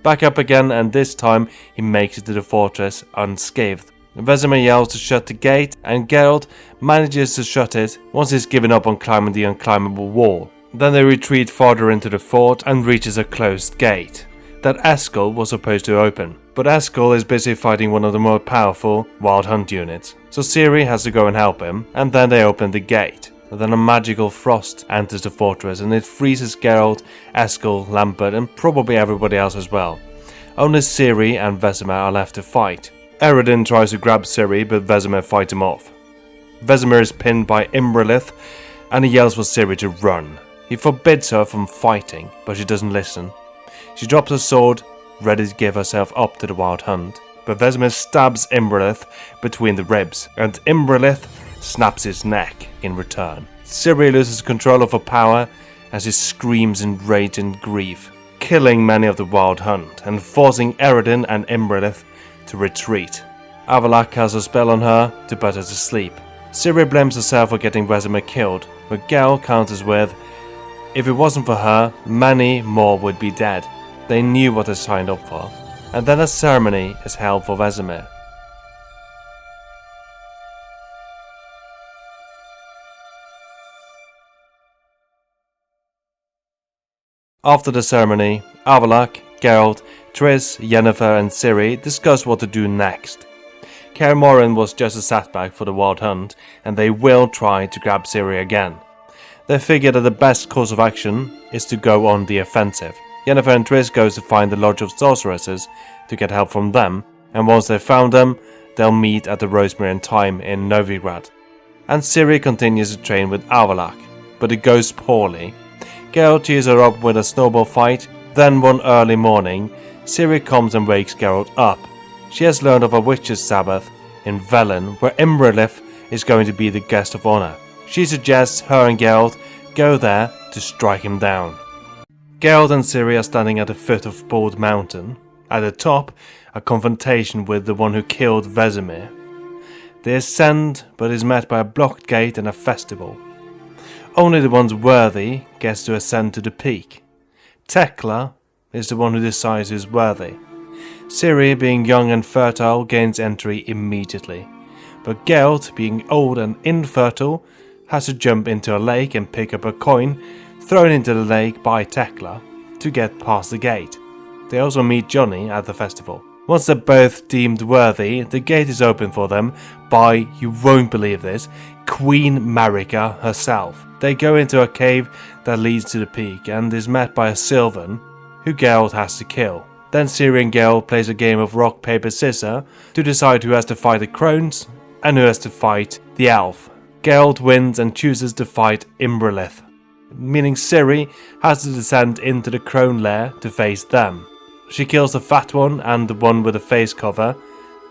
Back up again, and this time he makes it to the fortress unscathed. Vesemir yells to shut the gate, and Geralt manages to shut it once he's given up on climbing the unclimbable wall. Then they retreat farther into the fort and reaches a closed gate that Eskel was supposed to open. But Eskel is busy fighting one of the more powerful Wild Hunt units, so Ciri has to go and help him, and then they open the gate. Then a magical frost enters the fortress and it freezes Geralt, Eskel, Lampert and probably everybody else as well. Only Ciri and Vesemir are left to fight. Eredin tries to grab Ciri, but Vesemir fights him off. Vesemir is pinned by Imralith and he yells for Ciri to run. He forbids her from fighting, but she doesn't listen. She drops her sword, ready to give herself up to the Wild Hunt. But Vesemir stabs Imrelith between the ribs, and Imrelith snaps his neck in return. Ciri loses control of her power as she screams in rage and grief, killing many of the Wild Hunt and forcing Eredin and Imrelith to retreat. Avalak has a spell on her to put her to sleep. Ciri blames herself for getting Vesemir killed, but Gel counters with, if it wasn't for her, many more would be dead. They knew what they signed up for. And then a ceremony is held for Vesemir. After the ceremony, Avalak, Geralt, Triss, Yennefer and Ciri discuss what to do next. Kaer Morhen was just a setback for the Wild Hunt, and they will try to grab Ciri again. They figure that the best course of action is to go on the offensive. Yennefer and Triss goes to find the Lodge of Sorceresses to get help from them, and once they've found them, they'll meet at the Rosemary and Thyme in Novigrad. And Ciri continues to train with Avalak, but it goes poorly. Geralt cheers her up with a snowball fight, then one early morning, Ciri comes and wakes Geralt up. She has learned of a witch's sabbath in Velen, where Imrelith is going to be the guest of honor. She suggests her and Geralt go there to strike him down. Geralt and Ciri are standing at the foot of Bald Mountain. At the top, a confrontation with the one who killed Vesemir. They ascend, but is met by a blocked gate and a festival. Only the ones worthy gets to ascend to the peak. Tekla is the one who decides who's worthy. Ciri, being young and fertile, gains entry immediately. But Geralt, being old and infertile, has to jump into a lake and pick up a coin thrown into the lake by Tekla to get past the gate. They also meet Johnny at the festival. Once they're both deemed worthy, the gate is open for them by, you won't believe this, Queen Marika herself. They go into a cave that leads to the peak and is met by a Sylvan, who Geralt has to kill. Then Ciri and Geralt plays a game of rock, paper, scissors to decide who has to fight the crones and who has to fight the elf. Geralt wins and chooses to fight Imrelith, meaning Ciri has to descend into the crone lair to face them. She kills the fat one and the one with the face cover,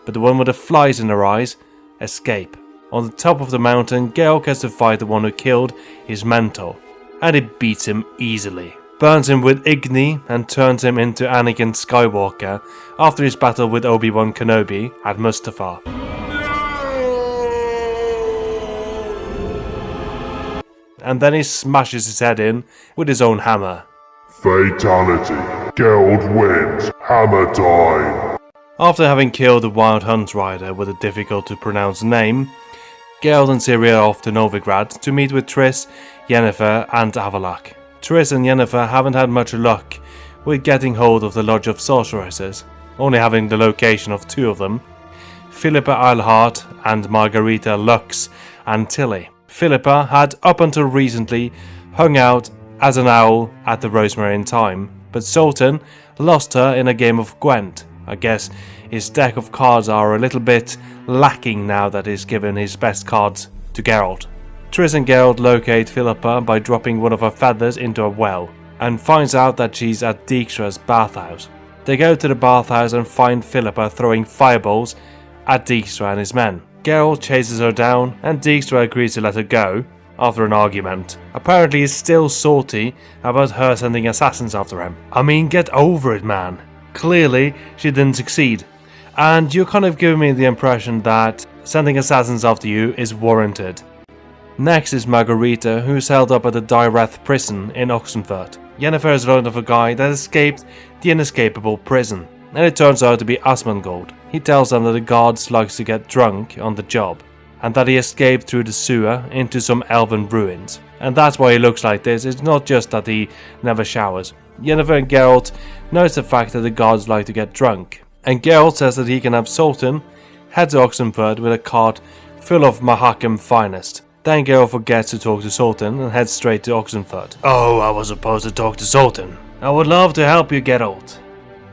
but the one with the flies in her eyes escape. On the top of the mountain, Geralt gets to fight the one who killed his mentor, and it beats him easily. Burns him with Igni and turns him into Anakin Skywalker after his battle with Obi-Wan Kenobi at Mustafar. And then he smashes his head in with his own hammer. Fatality. Geralt wins. Hammer time. After having killed the Wild Hunt rider with a difficult to pronounce name, Geralt and Ciri are off to Novigrad to meet with Triss, Yennefer and Avalak. Triss and Yennefer haven't had much luck with getting hold of the Lodge of Sorceresses, only having the location of two of them, Philippa Eilhart and Margarita Lux Antilli. Philippa had up until recently hung out as an owl at the Rosemary and Thyme, but Sultan lost her in a game of Gwent. I guess his deck of cards are a little bit lacking now that he's given his best cards to Geralt. Triss and Geralt locate Philippa by dropping one of her feathers into a well, and finds out that she's at Dijkstra's bathhouse. They go to the bathhouse and find Philippa throwing fireballs at Dijkstra and his men. Geralt chases her down, and Dijkstra agrees to let her go after an argument. Apparently he's still salty about her sending assassins after him. I mean, get over it, man. Clearly she didn't succeed, and you're kind of giving me the impression that sending assassins after you is warranted. Next is Margarita, who's held up at the Dyreth prison in Oxenfurt. Yennefer has learned of a guy that escaped the inescapable prison, and it turns out to be Asmongold. He tells them that the guards likes to get drunk on the job, and that he escaped through the sewer into some elven ruins. And that's why he looks like this. It's not just that he never showers. Yennefer and Geralt notice the fact that the guards like to get drunk, and Geralt says that he can have Sultan head to Oxenfurt with a cart full of Mahakam finest. Then Geralt forgets to talk to Sultan and heads straight to Oxenfurt. Oh, I was supposed to talk to Sultan. I would love to help you, Geralt,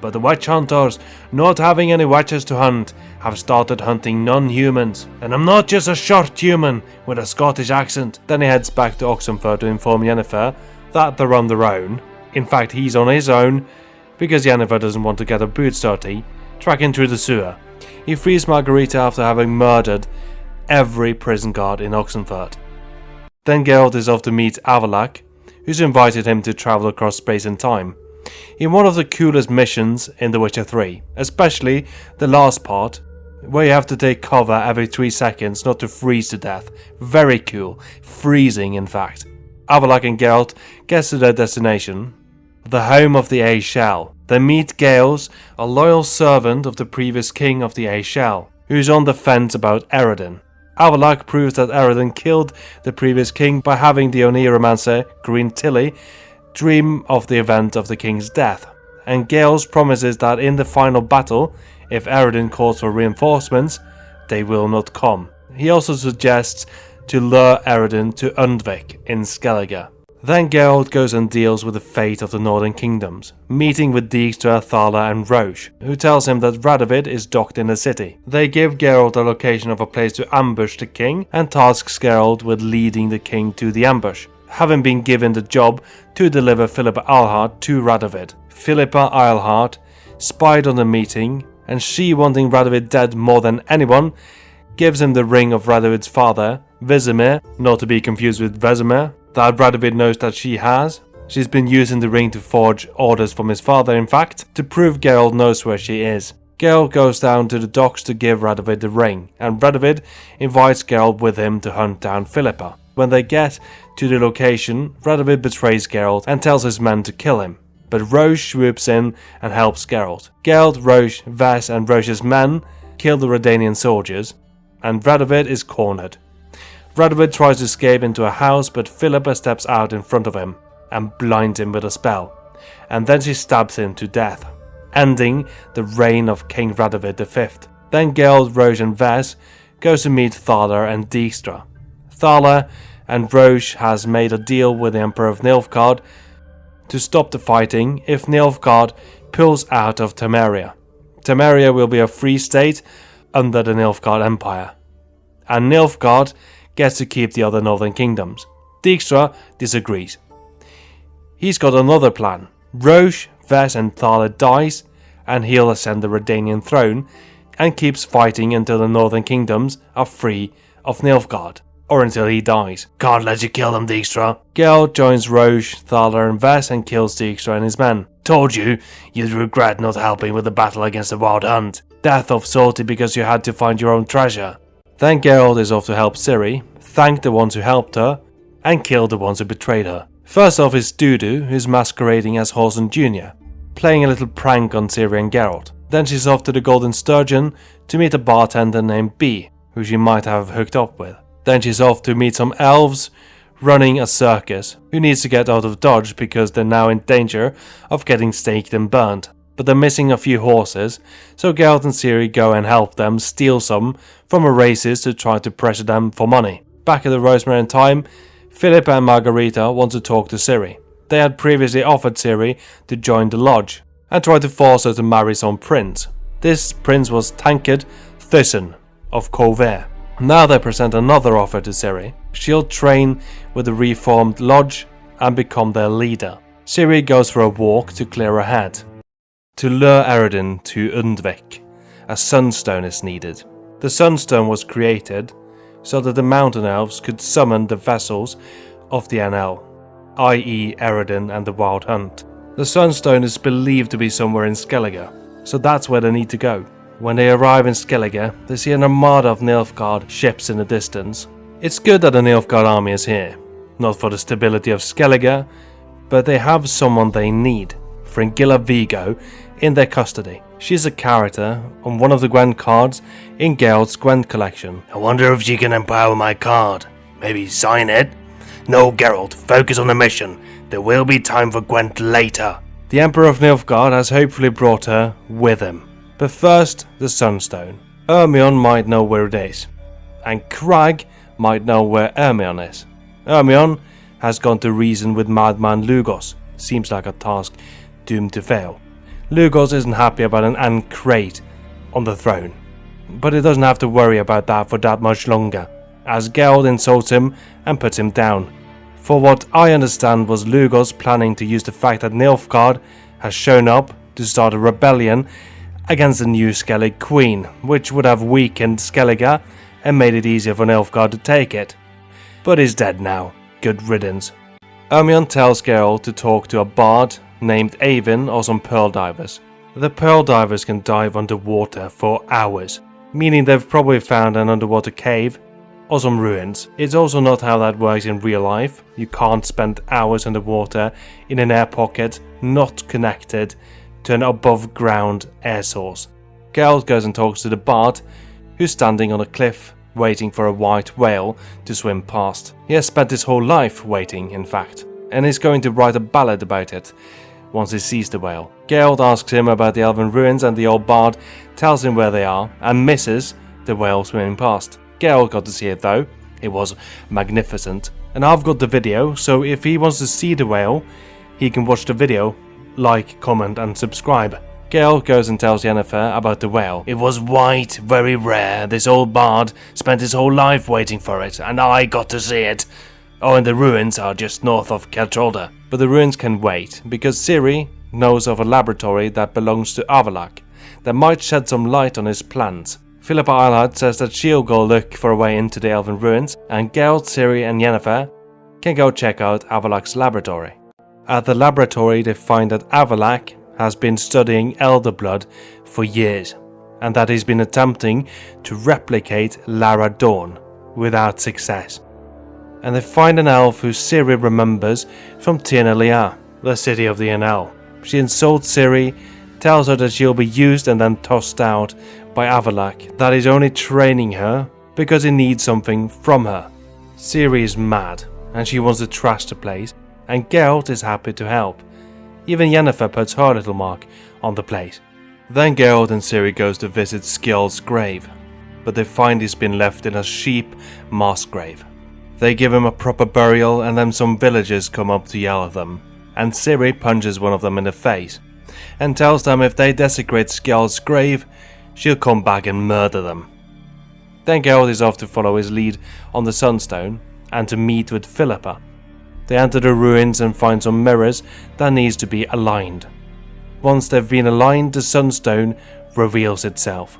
but the witch hunters, not having any witches to hunt, have started hunting non-humans, and I'm not just a short human with a Scottish accent. Then he heads back to Oxenfurt to inform Yennefer that they're on their own. In fact, he's on his own because Yennefer doesn't want to get her boots dirty, tracking through the sewer. He frees Margarita after having murdered every prison guard in Oxenfurt. Then Geralt is off to meet Avallac'h, who's invited him to travel across space and time, in one of the coolest missions in The Witcher 3, especially the last part, where you have to take cover every 3 seconds not to freeze to death. Very cool. Freezing, in fact. Avallac'h and Geralt get to their destination, the home of the Aeshel. They meet Gales, a loyal servant of the previous king of the Aeshel, who's on the fence about Eredin. Avallac'h proves that Eredin killed the previous king by having the Oniromancer, Green Tilly, dream of the event of the king's death, and Gales promises that in the final battle, if Eredin calls for reinforcements, they will not come. He also suggests to lure Eredin to Undvik in Skellige. Then Geralt goes and deals with the fate of the Northern Kingdoms, meeting with Dijkstra, Thala and Roche, who tells him that Radovid is docked in the city. They give Geralt a location of a place to ambush the king, and tasks Geralt with leading the king to the ambush, having been given the job to deliver Philippa Eilhart to Radovid. Philippa Eilhart spied on the meeting, and she, wanting Radovid dead more than anyone, gives him the ring of Radovid's father, Vesemir, not to be confused with Vesemir, that Radovid knows that she has. She's been using the ring to forge orders from his father, in fact, to prove Geralt knows where she is. Geralt goes down to the docks to give Radovid the ring, and Radovid invites Geralt with him to hunt down Philippa. When they get to the location, Radovid betrays Geralt and tells his men to kill him, but Roche swoops in and helps Geralt. Geralt, Roche, Ves and Roche's men kill the Redanian soldiers, and Radovid is cornered. Radovid tries to escape into a house, but Philippa steps out in front of him and blinds him with a spell, and then she stabs him to death, ending the reign of King Radovid V. Then Geralt, Roche and Ves goes to meet Thala and Dijkstra. Thala and Roche has made a deal with the Emperor of Nilfgaard to stop the fighting if Nilfgaard pulls out of Temeria. Temeria will be a free state under the Nilfgaard Empire, and Nilfgaard gets to keep the other northern kingdoms. Dijkstra disagrees. He's got another plan. Roche, Ves and Thala dies, and he'll ascend the Redanian throne, and keeps fighting until the northern kingdoms are free of Nilfgaard, or until he dies. Can't let you kill him, Dijkstra. Geralt joins Roche, Thala and Ves and kills Dijkstra and his men. Told you, you'd regret not helping with the battle against the Wild Hunt. Death of salty because you had to find your own treasure. Then Geralt is off to help Ciri, thank the ones who helped her, and kill the ones who betrayed her. First off is Dudu, who's masquerading as Horson Jr., playing a little prank on Ciri and Geralt. Then she's off to the Golden Sturgeon to meet a bartender named Bee, who she might have hooked up with. Then she's off to meet some elves running a circus, who needs to get out of Dodge because they're now in danger of getting staked and burnt. But they're missing a few horses, so Geralt and Ciri go and help them steal some from a racist to try to pressure them for money. Back at the Rosemary time, Philippa and Margarita want to talk to Ciri. They had previously offered Ciri to join the lodge and tried to force her to marry some prince. This prince was Tancred Thysson of Colvert. Now they present another offer to Ciri. She'll train with the reformed lodge and become their leader. Ciri goes for a walk to clear her head. To lure Eredin to Undvik, a sunstone is needed. The sunstone was created so that the mountain elves could summon the vessels of the NL, i.e. Eredin and the Wild Hunt. The sunstone is believed to be somewhere in Skellige, so that's where they need to go. When they arrive in Skellige, they see an armada of Nilfgaard ships in the distance. It's good that the Nilfgaard army is here, not for the stability of Skellige, but they have someone they need, Fringilla Vigo, in their custody. She's a character on one of the Gwent cards in Geralt's Gwent collection. I wonder if she can empower my card. Maybe sign it? No, Geralt, focus on the mission. There will be time for Gwent later. The Emperor of Nilfgaard has hopefully brought her with him. But first, the Sunstone. Ermion might know where it is, and Crag might know where Ermion is. Ermion has gone to reason with Madman Lugos. Seems like a task doomed to fail. Lugos isn't happy about an Ancrate on the throne, but he doesn't have to worry about that for that much longer, as Geralt insults him and puts him down. For what I understand was Lugos planning to use the fact that Nilfgaard has shown up to start a rebellion against the new Skellige queen, which would have weakened Skellige and made it easier for Nilfgaard to take it. But he's dead now. Good riddance. Ermion tells Geralt to talk to a bard named Avin or some pearl divers. The pearl divers can dive underwater for hours, meaning they've probably found an underwater cave or some ruins. It's also not how that works in real life. You can't spend hours underwater in an air pocket not connected to an above ground air source. Geralt goes and talks to the bard, who's standing on a cliff waiting for a white whale to swim past. He has spent his whole life waiting, in fact, and is going to write a ballad about it once he sees the whale. Geralt asks him about the elven ruins, and the old bard tells him where they are and misses the whale swimming past. Geralt got to see it though. It was magnificent. And I've got the video, so if he wants to see the whale, he can watch the video, like, comment and subscribe. Geralt goes and tells Yennefer about the whale. It was white, very rare. This old bard spent his whole life waiting for it, and I got to see it. Oh, and the ruins are just north of Keltrolda. But the ruins can wait, because Ciri knows of a laboratory that belongs to Avallac'h that might shed some light on his plans. Philippa Eilhart says that she'll go look for a way into the elven ruins, and Geralt, Ciri and Yennefer can go check out Avallac'h's laboratory. At the laboratory they find that Avallac'h has been studying elder blood for years, and that he's been attempting to replicate Lara Dorn without success. And they find an elf who Ciri remembers from Tirnalia, the city of the Enel. She insults Ciri, tells her that she'll be used and then tossed out by Avallac'h, that he's only training her because he needs something from her. Ciri is mad, and she wants to trash the place, and Geralt is happy to help. Even Yennefer puts her little mark on the place. Then Geralt and Ciri goes to visit Skjald's grave, but they find he's been left in a sheep mass grave. They give him a proper burial, and then some villagers come up to yell at them, and Ciri punches one of them in the face, and tells them if they desecrate Skjald's grave, she'll come back and murder them. Then Geralt is off to follow his lead on the Sunstone, and to meet with Philippa. They enter the ruins and find some mirrors that needs to be aligned. Once they've been aligned, the Sunstone reveals itself.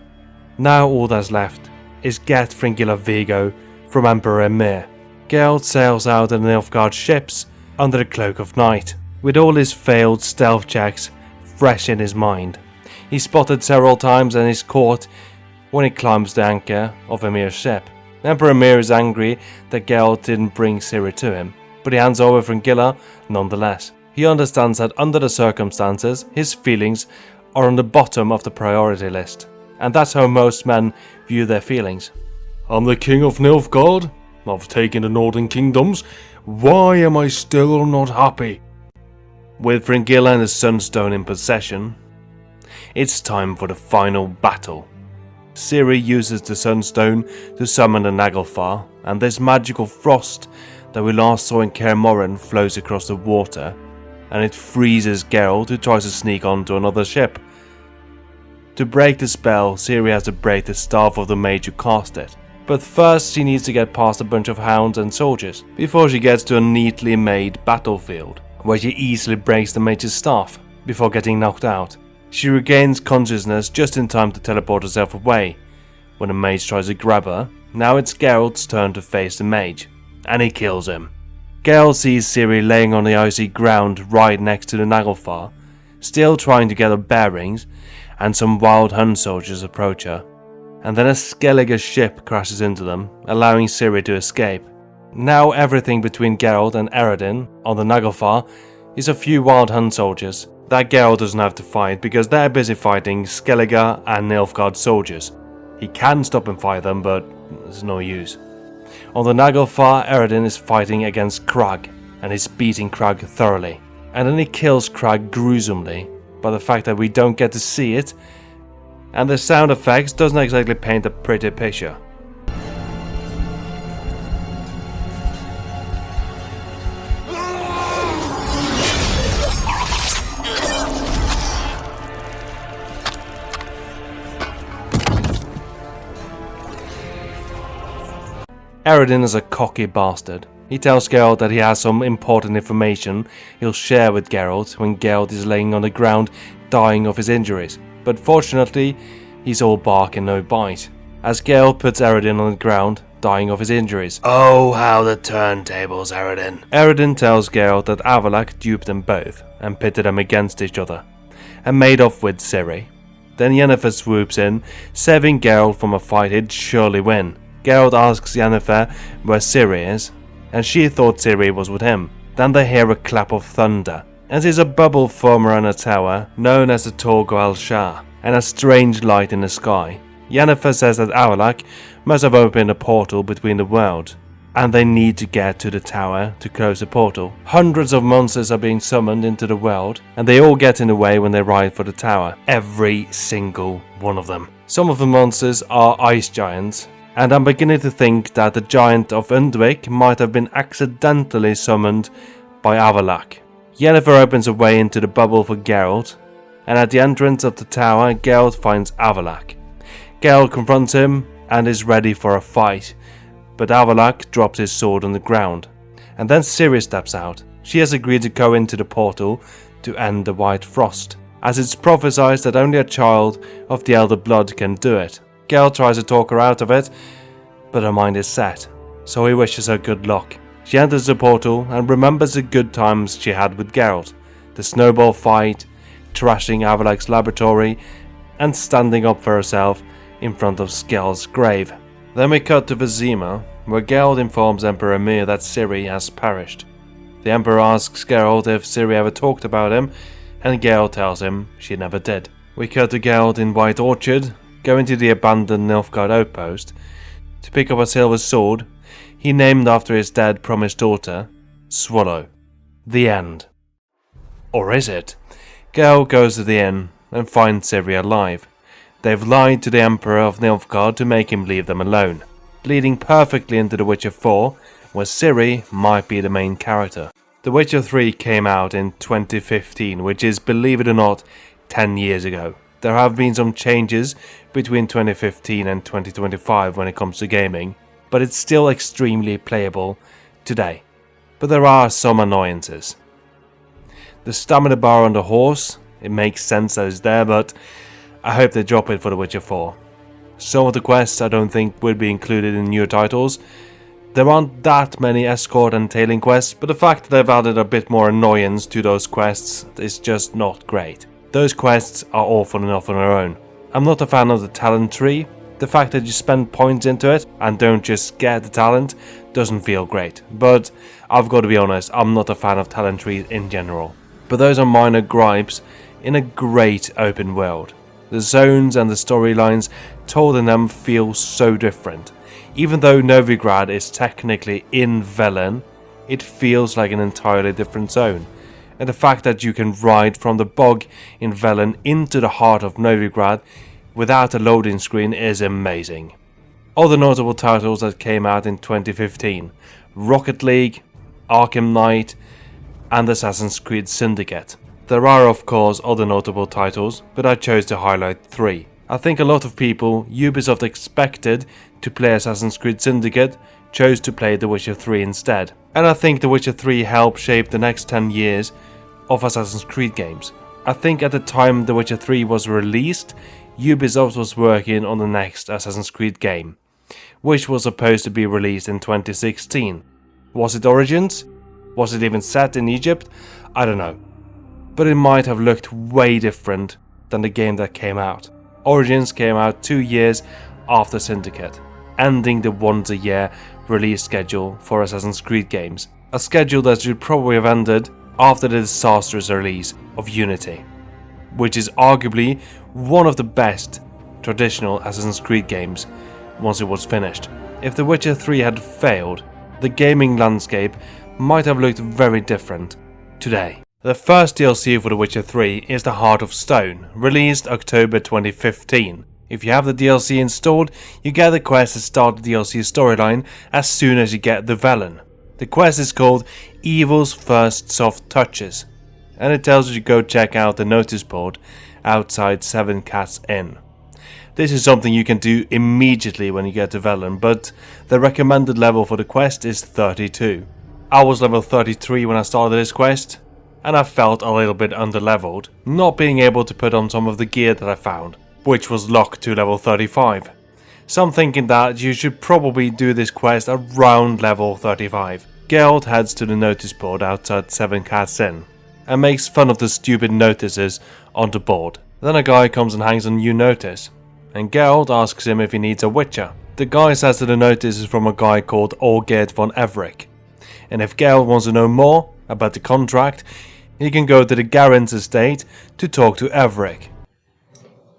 Now all that's left is get Fringilla Vigo from Emperor Emhyr. Geralt sails out in Nilfgaard's ships under the cloak of night, with all his failed stealth checks fresh in his mind. He's spotted several times and is caught when he climbs the anchor of Emhyr's ship. Emperor Emhyr is angry that Geralt didn't bring Ciri to him, but he hands over Fringilla nonetheless. He understands that under the circumstances, his feelings are on the bottom of the priority list, and that's how most men view their feelings. I'm the king of Nilfgaard. I've taken the northern kingdoms. Why am I still not happy? With Fringilla and the Sunstone in possession, it's time for the final battle. Ciri uses the Sunstone to summon the Naglfar, and this magical frost that we last saw in Kaer Morhen flows across the water, and it freezes Geralt, who tries to sneak onto another ship. To break the spell, Ciri has to break the staff of the mage who cast it. But first she needs to get past a bunch of hounds and soldiers, before she gets to a neatly made battlefield, where she easily breaks the mage's staff, before getting knocked out. She regains consciousness just in time to teleport herself away, when the mage tries to grab her. Now it's Geralt's turn to face the mage, and he kills him. Geralt sees Ciri laying on the icy ground right next to the Naglfar, still trying to get her bearings, and some wild Hun soldiers approach her. And then a Skellige ship crashes into them, allowing Ciri to escape. Now everything between Geralt and Eredin on the Naglfar is a few wild Hun soldiers that Geralt doesn't have to fight because they're busy fighting Skellige and Nilfgaard soldiers. He can stop and fight them, but there's no use. On the Naglfar, Eredin is fighting against Krag, and is beating Krag thoroughly. And then he kills Krag gruesomely, by the fact that we don't get to see it, and the sound effects doesn't exactly paint a pretty picture. Eredin is a cocky bastard, He tells Geralt that he has some important information he'll share with Geralt when Geralt is laying on the ground dying of his injuries, but fortunately he's all bark and no bite, as Geralt puts Eredin on the ground dying of his injuries. Oh, how the turntables, Eredin. Eredin tells Geralt that Avallac'h duped them both and pitted them against each other, and made off with Ciri. Then Yennefer swoops in, saving Geralt from a fight he'd surely win. Geralt asks Yennefer where Ciri is, and she thought Ciri was with him. Then they hear a clap of thunder, and sees a bubble form around a tower known as the Torgo al-Shah, and a strange light in the sky. Yennefer says that Avallac'h must have opened a portal between the worlds, and they need to get to the tower to close the portal. Hundreds of monsters are being summoned into the world, and they all get in the way when they ride for the tower. Every single one of them. Some of the monsters are ice giants, and I'm beginning to think that the giant of Undvik might have been accidentally summoned by Avallac'h. Yennefer opens a way into the bubble for Geralt, and at the entrance of the tower, Geralt finds Avallac'h. Geralt confronts him and is ready for a fight, but Avallac'h drops his sword on the ground, and then Ciri steps out. She has agreed to go into the portal to end the White Frost, as it's prophesied that only a child of the Elder Blood can do it. Geralt tries to talk her out of it, but her mind is set, so he wishes her good luck. She enters the portal and remembers the good times she had with Geralt, the snowball fight, trashing Avallac'h's laboratory, and standing up for herself in front of Skell's grave. Then we cut to Vizima, where Geralt informs Emperor Emhyr that Ciri has perished. The Emperor asks Geralt if Ciri ever talked about him, and Geralt tells him she never did. We cut to Geralt in White Orchard, going to the abandoned Nilfgaard outpost to pick up a silver sword he named after his dead promised daughter, Swallow. The end. Or is it? Geralt goes to the inn and finds Ciri alive. They've lied to the Emperor of Nilfgaard to make him leave them alone, leading perfectly into The Witcher 4, where Ciri might be the main character. The Witcher 3 came out in 2015, which is, believe it or not, 10 years ago. There have been some changes between 2015 and 2025 when it comes to gaming, but it's still extremely playable today. But there are some annoyances. The stamina bar on the horse, it makes sense that it's there, but I hope they drop it for The Witcher 4. Some of the quests I don't think would be included in newer titles. There aren't that many escort and tailing quests, but the fact that they've added a bit more annoyance to those quests is just not great. Those quests are awful enough on their own. I'm not a fan of the talent tree. The fact that you spend points into it and don't just get the talent doesn't feel great. But I've got to be honest, I'm not a fan of talent trees in general. But those are minor gripes in a great open world. The zones and the storylines told in them feel so different. Even though Novigrad is technically in Velen, it feels like an entirely different zone. And the fact that you can ride from the bog in Velen into the heart of Novigrad without a loading screen is amazing. Other notable titles that came out in 2015: Rocket League, Arkham Knight, and Assassin's Creed Syndicate. There are of course other notable titles, but I chose to highlight 3. I think a lot of people Ubisoft expected to play Assassin's Creed Syndicate chose to play The Witcher 3 instead. And I think The Witcher 3 helped shape the next 10 years of Assassin's Creed games. I think at the time The Witcher 3 was released, Ubisoft was working on the next Assassin's Creed game, which was supposed to be released in 2016. Was it Origins? Was it even set in Egypt? I don't know. But it might have looked way different than the game that came out. Origins came out 2 years after Syndicate, ending the once-a-year release schedule for Assassin's Creed games. A schedule that should probably have ended after the disastrous release of Unity, which is arguably one of the best traditional Assassin's Creed games once it was finished. If The Witcher 3 had failed, the gaming landscape might have looked very different today. The first DLC for The Witcher 3 is The Heart of Stone, released October 2015. If you have the DLC installed, you get the quest to start the DLC storyline as soon as you get the Velen. The quest is called Evil's First Soft Touches, and it tells you to go check out the notice board outside Seven Cats Inn. This is something you can do immediately when you get to Velen, but the recommended level for the quest is 32. I was level 33 when I started this quest, and I felt a little bit underleveled, not being able to put on some of the gear that I found, which was locked to level 35. So I'm thinking that you should probably do this quest around level 35. Geralt heads to the notice board outside Seven Cats Inn, and makes fun of the stupid notices on the board. Then a guy comes and hangs a new notice, and Geralt asks him if he needs a witcher. The guy says that the notice is from a guy called Olgierd von Everick, and if Geralt wants to know more about the contract, he can go to the Garrens estate to talk to Everick.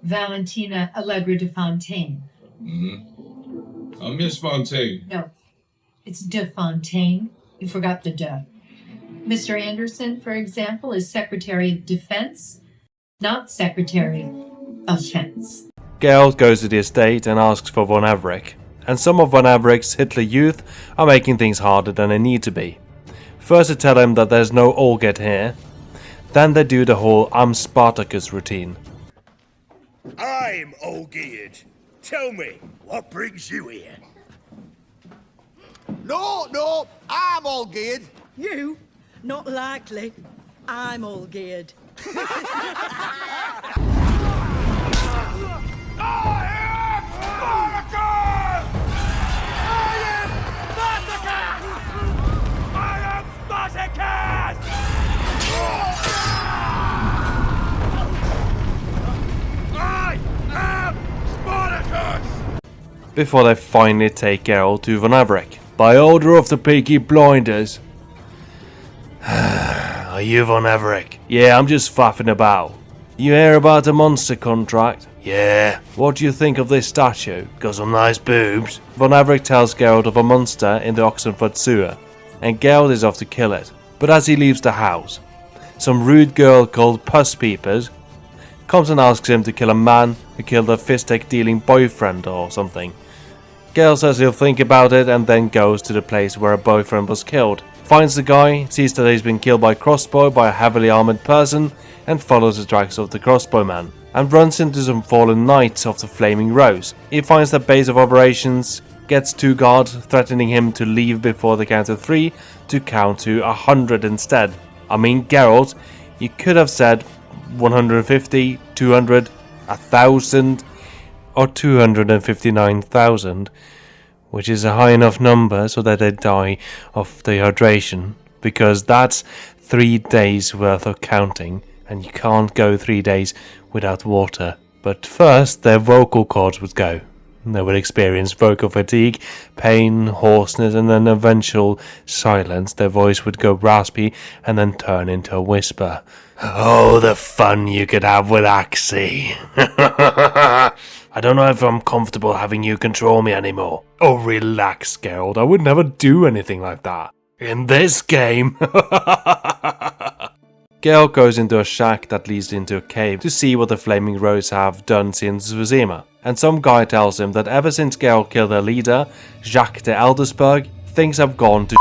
Valentina Allegra de Fontaine. Miss Fontaine. No, it's de Fontaine. You forgot the de. Mr. Anderson, for example, is Secretary of Defense, not Secretary of Fence. Geralt goes to the estate and asks for von Everick, and some of von Everick's Hitler Youth are making things harder than they need to be. First they tell him that there's no Olgierd here, then they do the whole I'm Spartacus routine. I'm Olgierd. Tell me, what brings you here? No, I'm all geared. You? Not likely. I'm all geared. Before they finally take Geralt to von Everick. By order of the Peaky Blinders. Are you von Everick? Yeah, I'm just faffing about. You hear about the monster contract? Yeah. What do you think of this statue? Got some nice boobs. Von Everick tells Geralt of a monster in the Oxenford sewer, and Geralt is off to kill it. But as he leaves the house, some rude girl called Puss Peepers comes and asks him to kill a man who killed her fist-dealing boyfriend or something. Geralt says he'll think about it and then goes to the place where her boyfriend was killed. Finds the guy, sees that he's been killed by crossbow by a heavily armoured person, and follows the tracks of the crossbowman, and runs into some fallen knights of the Flaming Rose. He finds the base of operations, gets two guards threatening him to leave before the count of 3 to count to 100 instead. I mean, Geralt, you could have said 150, 200, 1,000, or 259,000, which is a high enough number so that they die of dehydration, because that's 3 days worth of counting, and you can't go 3 days without water. But first their vocal cords would go. They would experience vocal fatigue, pain, hoarseness, and then eventual silence. Their voice would go raspy and then turn into a whisper. Oh, the fun you could have with Axie. I don't know if I'm comfortable having you control me anymore. Oh, relax, Geralt. I would never do anything like that. In this game. Geralt goes into a shack that leads into a cave to see what the Flaming Rose have done since Vizima. And some guy tells him that ever since Geralt killed their leader, Jacques de Eldersburg, things have gone to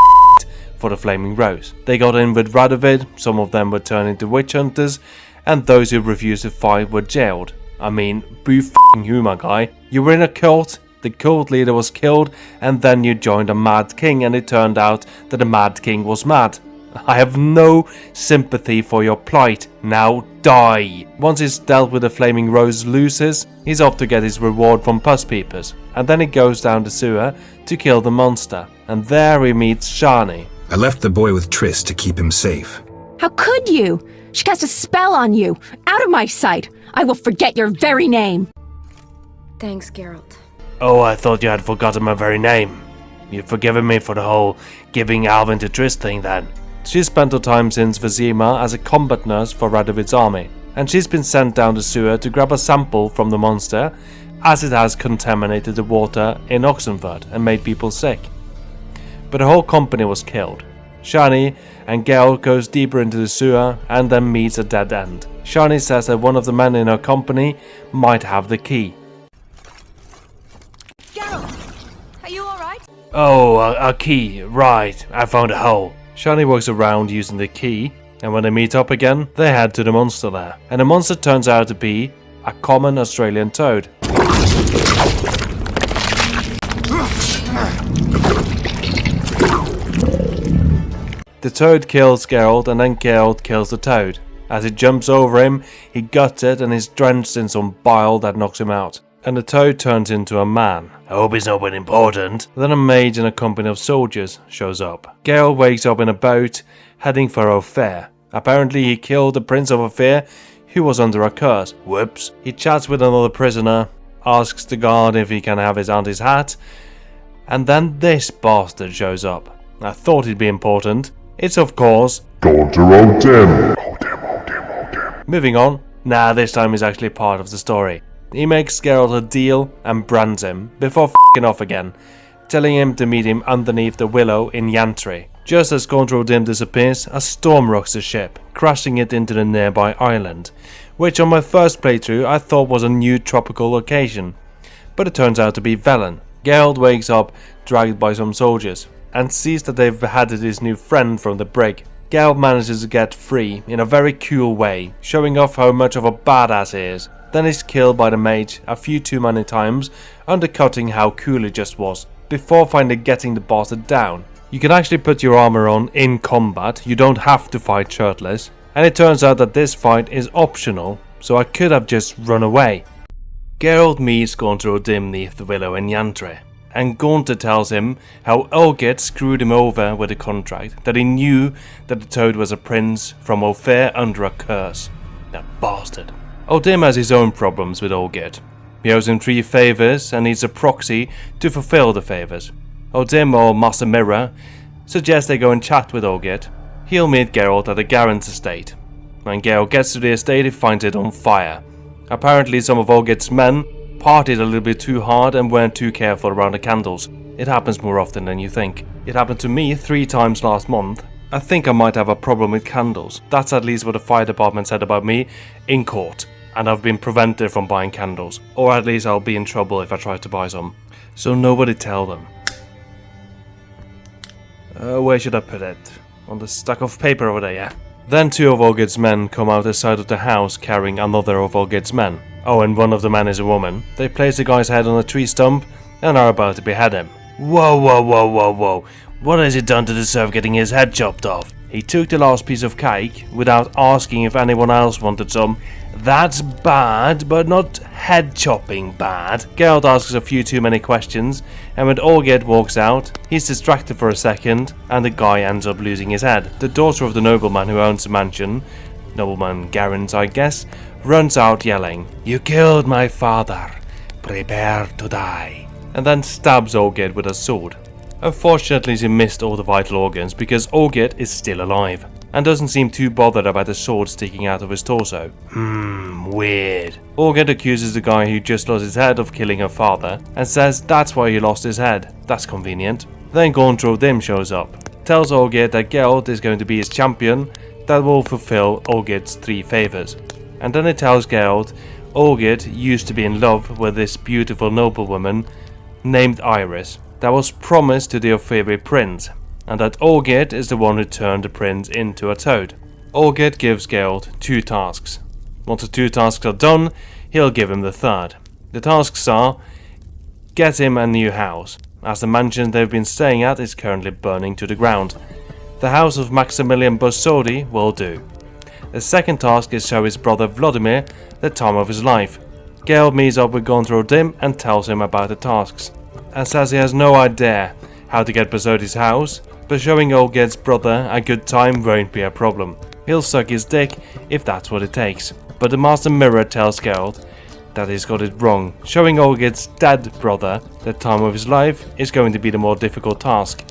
for the Flaming Rose. They got in with Radovid, some of them were turned into witch hunters, and those who refused to fight were jailed. I mean, boo f***ing you, my guy. You were in a cult, the cult leader was killed, and then you joined a Mad King, and it turned out that the Mad King was mad. I have no sympathy for your plight. Now die. Once he's dealt with the Flaming Rose loses, he's off to get his reward from Puss Peepers, and then he goes down the sewer to kill the monster, and there he meets Shani. I left the boy with Triss to keep him safe. How could you? She cast a spell on you. Out of my sight. I will forget your very name. Thanks, Geralt. Oh, I thought you had forgotten my very name. You've forgiven me for the whole giving Alvin to Triss thing then. She's spent her time since Vizima as a combat nurse for Radovid's army, and she's been sent down the sewer to grab a sample from the monster, as it has contaminated the water in Oxenford and made people sick. But the whole company was killed. Shani and Geralt goes deeper into the sewer and then meets a dead end. Shani says that one of the men in her company might have the key. Geralt, are you alright? Oh, a key, right, I found a hole. Shani walks around using the key, and when they meet up again, they head to the monster there. And the monster turns out to be a common Australian toad. The toad kills Geralt and then Geralt kills the toad. As he jumps over him, he guts it and is drenched in some bile that knocks him out. And the toad turns into a man. I hope it's not been important. Then a mage and a company of soldiers shows up. Geralt wakes up in a boat, heading for Ophir. Apparently he killed the Prince of Ophir, who was under a curse. Whoops. He chats with another prisoner, asks the guard if he can have his auntie's hat, and then this bastard shows up. I thought he'd be important. It's of course Gaunter O'Dim. Moving on. Nah, this time he's actually part of the story. He makes Geralt a deal and brands him before f***ing off again, telling him to meet him underneath the willow in Yantry. Just as Gaunter O'Dim disappears, a storm rocks the ship, crashing it into the nearby island, which on my first playthrough I thought was a new tropical location, but it turns out to be Velen. Geralt wakes up dragged by some soldiers, and sees that they've beheaded his new friend from the brig. Geralt manages to get free in a very cool way, showing off how much of a badass he is. Then he's killed by the mage a few too many times, undercutting how cool he just was, before finally getting the bastard down. You can actually put your armor on in combat, you don't have to fight shirtless, and it turns out that this fight is optional, so I could have just run away. Geralt meets Gaunter O'Dim neath the willow in Yantry, and Gaunter tells him how Olgierd screwed him over with a contract, that he knew that the toad was a prince from Ophir under a curse. That bastard. O'Dim has his own problems with Olgierd. He owes him 3 favours and needs a proxy to fulfill the favours. O'Dim, or Master Mirror, suggests they go and chat with Olgierd. He'll meet Geralt at the Garrant's estate. When Geralt gets to the estate, he finds it on fire. Apparently some of Olgierd's men partied a little bit too hard and weren't too careful around the candles. It happens more often than you think. It happened to me 3 times last month. I think I might have a problem with candles. That's at least what the fire department said about me in court. And I've been prevented from buying candles. Or at least I'll be in trouble if I try to buy some. So nobody tell them. Where should I put it? On the stack of paper over there, yeah? Then 2 of Olgierd's men come out the side of the house carrying another of Olgierd's men. Oh, and one of the men is a woman. They place the guy's head on a tree stump and are about to behead him. Whoa, whoa, whoa, whoa, whoa. What has he done to deserve getting his head chopped off? He took the last piece of cake without asking if anyone else wanted some. That's bad, but not head chopping bad. Geralt asks a few too many questions, and when Olgierd walks out, he's distracted for a second, and the guy ends up losing his head. The daughter of the nobleman who owns the mansion, nobleman Garrant I guess, runs out yelling, "You killed my father, prepare to die," and then stabs Olgierd with a sword. Unfortunately she missed all the vital organs because Olgierd is still alive, and doesn't seem too bothered about the sword sticking out of his torso. Weird. Olgierd accuses the guy who just lost his head of killing her father, and says that's why he lost his head. That's convenient. Then Gaunter O'Dim shows up, tells Olgierd that Geralt is going to be his champion that will fulfill Olgierd's 3 favours. And then he tells Geralt Olgierd used to be in love with this beautiful noblewoman named Iris that was promised to the Ophir prince, and that Olgierd is the one who turned the prince into a toad. Olgierd gives Geralt 2 tasks. Once the 2 tasks are done, he'll give him the 3rd. The tasks are: get him a new house, as the mansion they've been staying at is currently burning to the ground. The house of Maximilian Borsodi will do. The 2nd task is show his brother Vladimir the time of his life. Geralt meets up with Gaunter O'Dim and tells him about the tasks, and says he has no idea how to get Borsodi's house, but showing Olgierd's brother a good time won't be a problem. He'll suck his dick if that's what it takes. But the Master Mirror tells Geralt that he's got it wrong. Showing Olgierd's dead brother the time of his life is going to be the more difficult task.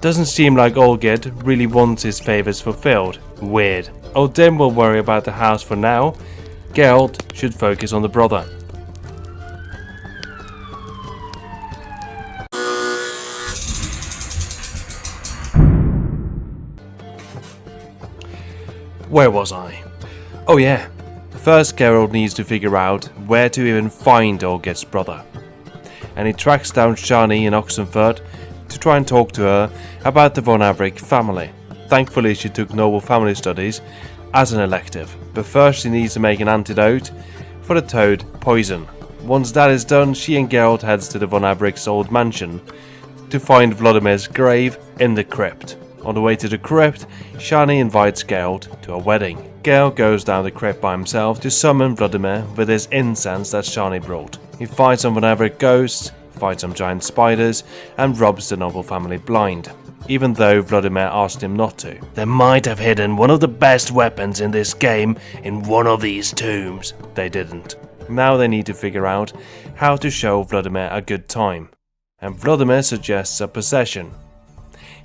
Doesn't seem like Olgierd really wants his favours fulfilled. Weird. O'Dim will worry about the house for now. Geralt should focus on the brother. Where was I? Oh yeah. First Geralt needs to figure out where to even find Olgierd's brother. And he tracks down Shani in Oxenford to try and talk to her about the von Avric family. Thankfully she took Noble Family Studies as an elective, but first she needs to make an antidote for the toad poison. Once that is done, she and Geralt heads to the von Avric's old mansion to find Vladimir's grave in the crypt. On the way to the crypt, Shani invites Geralt to a wedding. Geralt goes down the crypt by himself to summon Vladimir with his incense that Shani brought. He fights some whatever ghosts, fights some giant spiders, and robs the noble family blind, even though Vladimir asked him not to. They might have hidden one of the best weapons in this game in one of these tombs. They didn't. Now they need to figure out how to show Vladimir a good time, and Vladimir suggests a possession.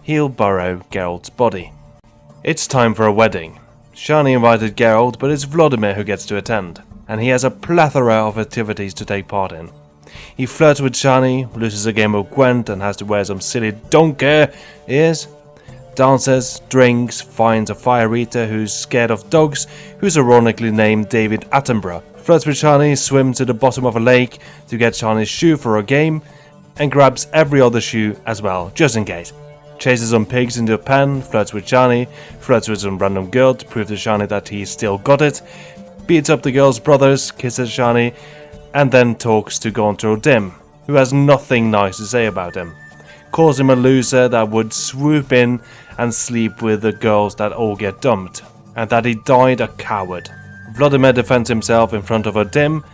He'll borrow Geralt's body. It's time for a wedding. Shani invited Geralt, but it's Vladimir who gets to attend, and he has a plethora of activities to take part in. He flirts with Shani, loses a game of Gwent and has to wear some silly don't care ears, dances, drinks, finds a fire eater who's scared of dogs, who's ironically named David Attenborough, flirts with Shani, swims to the bottom of a lake to get Shani's shoe for a game, and grabs every other shoe as well, just in case. Chases some pigs into a pen, flirts with Shani, flirts with some random girl to prove to Shani that he's still got it, beats up the girl's brothers, kisses Shani, and then talks to Gontrol Dim, who has nothing nice to say about him. Calls him a loser that would swoop in and sleep with the girls that all get dumped, and that he died a coward. Vladimir defends himself in front of her Dim,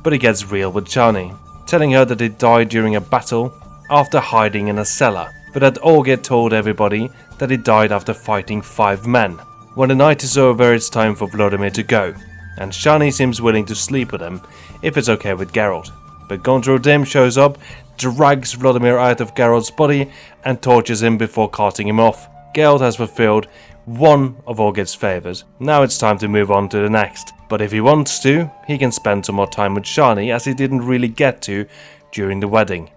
but he gets real with Shani, telling her that he died during a battle after hiding in a cellar, but that Olgierd told everybody that he died after fighting 5 men. When the night is over, it's time for Vladimir to go, and Shani seems willing to sleep with him if it's okay with Geralt. But Gontrol Dim shows up, drags Vladimir out of Geralt's body and tortures him before carting him off. Geralt has fulfilled one of Olgierd's favours. Now it's time to move on to the next. But if he wants to, he can spend some more time with Shani, as he didn't really get to during the wedding.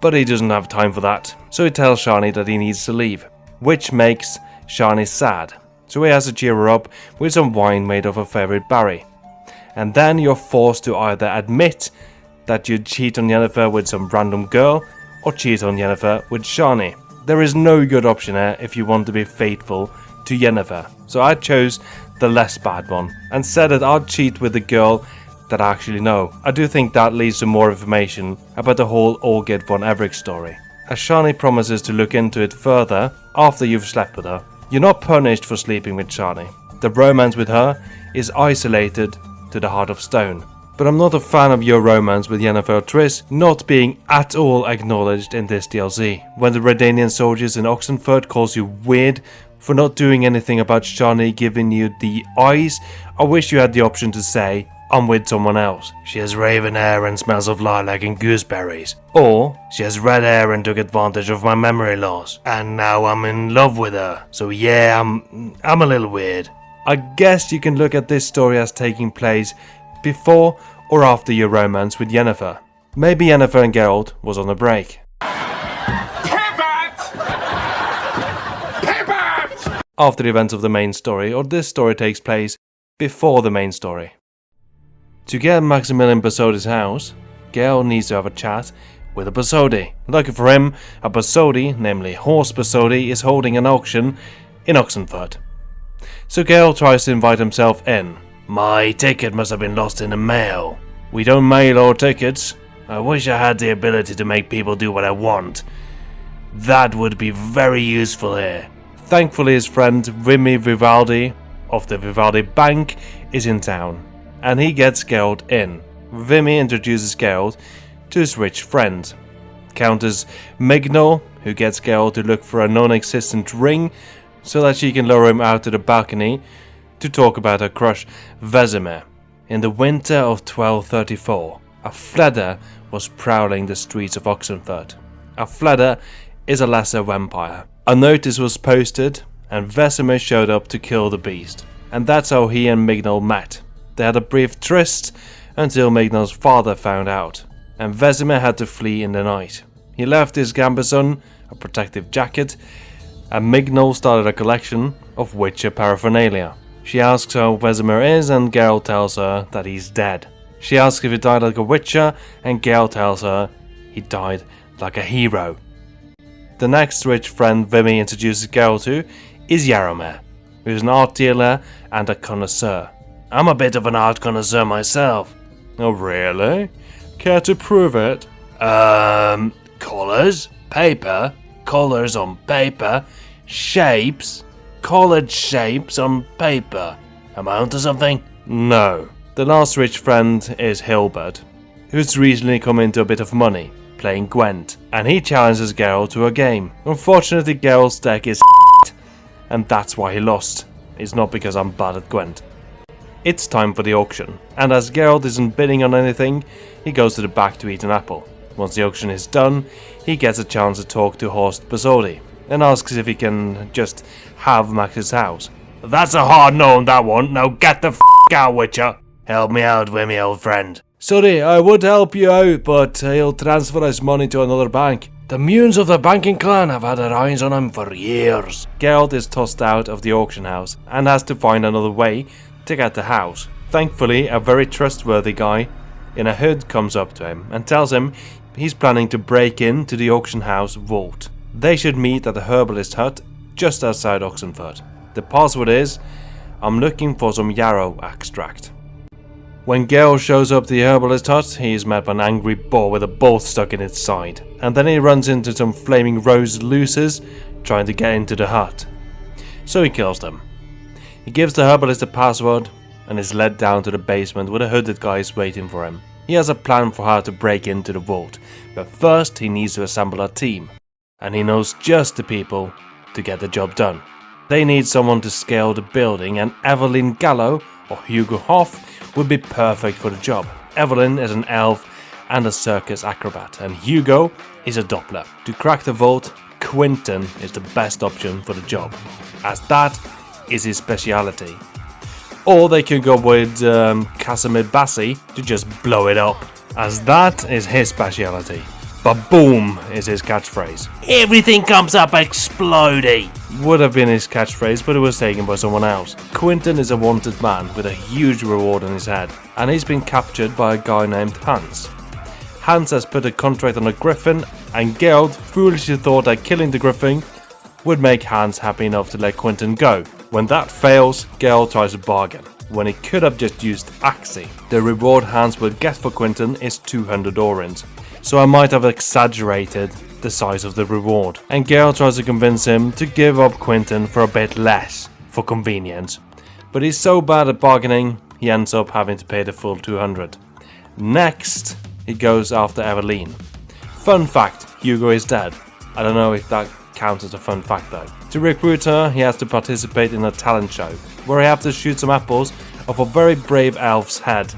But he doesn't have time for that, so he tells Shani that he needs to leave, which makes Shani sad. So he has to cheer her up with some wine made of her favourite berry. And then you're forced to either admit that you'd cheat on Yennefer with some random girl, or cheat on Yennefer with Shani. There is no good option here if you want to be faithful to Yennefer. So I chose the less bad one, and said that I'd cheat with the girl that I actually know. I do think that leads to more information about the whole Olgierd von Everec story, as Shani promises to look into it further after you've slept with her. You're not punished for sleeping with Shani. The romance with her is isolated to the Heart of Stone. But I'm not a fan of your romance with Yennefer Triss not being at all acknowledged in this DLC. When the Redanian soldiers in Oxenfurt calls you weird for not doing anything about Shani giving you the eyes, I wish you had the option to say, I'm with someone else. She has raven hair and smells of lilac and gooseberries. Or, she has red hair and took advantage of my memory loss. And now I'm in love with her. So yeah, I'm a little weird. I guess you can look at this story as taking place before or after your romance with Yennefer. Maybe Yennefer and Geralt was on a break. After the events of the main story, or this story takes place before the main story. To get Maximilian Basodi's house, Geralt needs to have a chat with a Basodi. Lucky for him, a Basodi, namely Horse Basodi, is holding an auction in Oxenfurt. So Geralt tries to invite himself in. My ticket must have been lost in the mail. We don't mail our tickets. I wish I had the ability to make people do what I want. That would be very useful here. Thankfully, his friend Vimy Vivaldi of the Vivaldi Bank is in town, and he gets Geralt in. Vimy introduces Geralt to his rich friend, Countess Mignol, who gets Geralt to look for a non-existent ring so that she can lower him out to the balcony to talk about her crush Vesemir. In the winter of 1234, a Fledder was prowling the streets of Oxenfurt. A Fledder is a lesser vampire. A notice was posted, and Vesemir showed up to kill the beast. And that's how he and Mignol met. They had a brief tryst until Mignol's father found out, and Vesemir had to flee in the night. He left his gambeson, a protective jacket, and Mignol started a collection of Witcher paraphernalia. She asks how Vesemir is, and Geralt tells her that he's dead. She asks if he died like a Witcher, and Geralt tells her he died like a hero. The next rich friend Vimy introduces Geralt to is Jaromir, who's an art dealer and a connoisseur. I'm a bit of an art connoisseur myself. Oh really? Care to prove it? Colours? Paper? Colours on paper? Shapes? Coloured shapes on paper. Am I onto something? No. The last rich friend is Hilbert, who's recently come into a bit of money, playing Gwent, and he challenges Geralt to a game. Unfortunately, Geralt's deck is and that's why he lost. It's not because I'm bad at Gwent. It's time for the auction, and as Geralt isn't bidding on anything, he goes to the back to eat an apple. Once the auction is done, he gets a chance to talk to Horst Basodi, and asks if he can just have Max's house. That's a hard no on that one. Now get the f*** out, Witcher. Help me out with me, old friend. Sorry, I would help you out, but he'll transfer his money to another bank. The munes of the banking clan have had their eyes on him for years. Geralt is tossed out of the auction house and has to find another way to get the house. Thankfully, a very trustworthy guy in a hood comes up to him and tells him he's planning to break into the auction house vault. They should meet at the herbalist hut just outside Oxenford. The password is, I'm looking for some yarrow extract. When Geralt shows up to the herbalist hut, he is met by an angry boar with a bolt stuck in its side. And then he runs into some flaming rose losers trying to get into the hut. So he kills them. He gives the herbalist a password and is led down to the basement where the hooded guy is waiting for him. He has a plan for how to break into the vault, but first he needs to assemble a team. And he knows just the people to get the job done. They need someone to scale the building, and Evelyn Gallo or Hugo Hoff would be perfect for the job. Evelyn is an elf and a circus acrobat, and Hugo is a Doppler. To crack the vault, Quentin is the best option for the job, as that is his speciality. Or they could go with Casimir Bassi to just blow it up, as that is his speciality. Ba-boom is his catchphrase. Everything comes up explodey. Would have been his catchphrase, but it was taken by someone else. Quentin is a wanted man with a huge reward on his head, and he's been captured by a guy named Hans. Hans has put a contract on a griffin, and Geralt foolishly thought that killing the griffin would make Hans happy enough to let Quentin go. When that fails, Geralt tries to bargain, when he could have just used Axii. The reward Hans will get for Quentin is 200 orins. So I might have exaggerated the size of the reward. And Geralt tries to convince him to give up Quentin for a bit less, for convenience. But he's so bad at bargaining, he ends up having to pay the full 200. Next, he goes after Evelyn. Fun fact, Hugo is dead. I don't know if that counts as a fun fact though. To recruit her, he has to participate in a talent show, where he has to shoot some apples off a very brave elf's head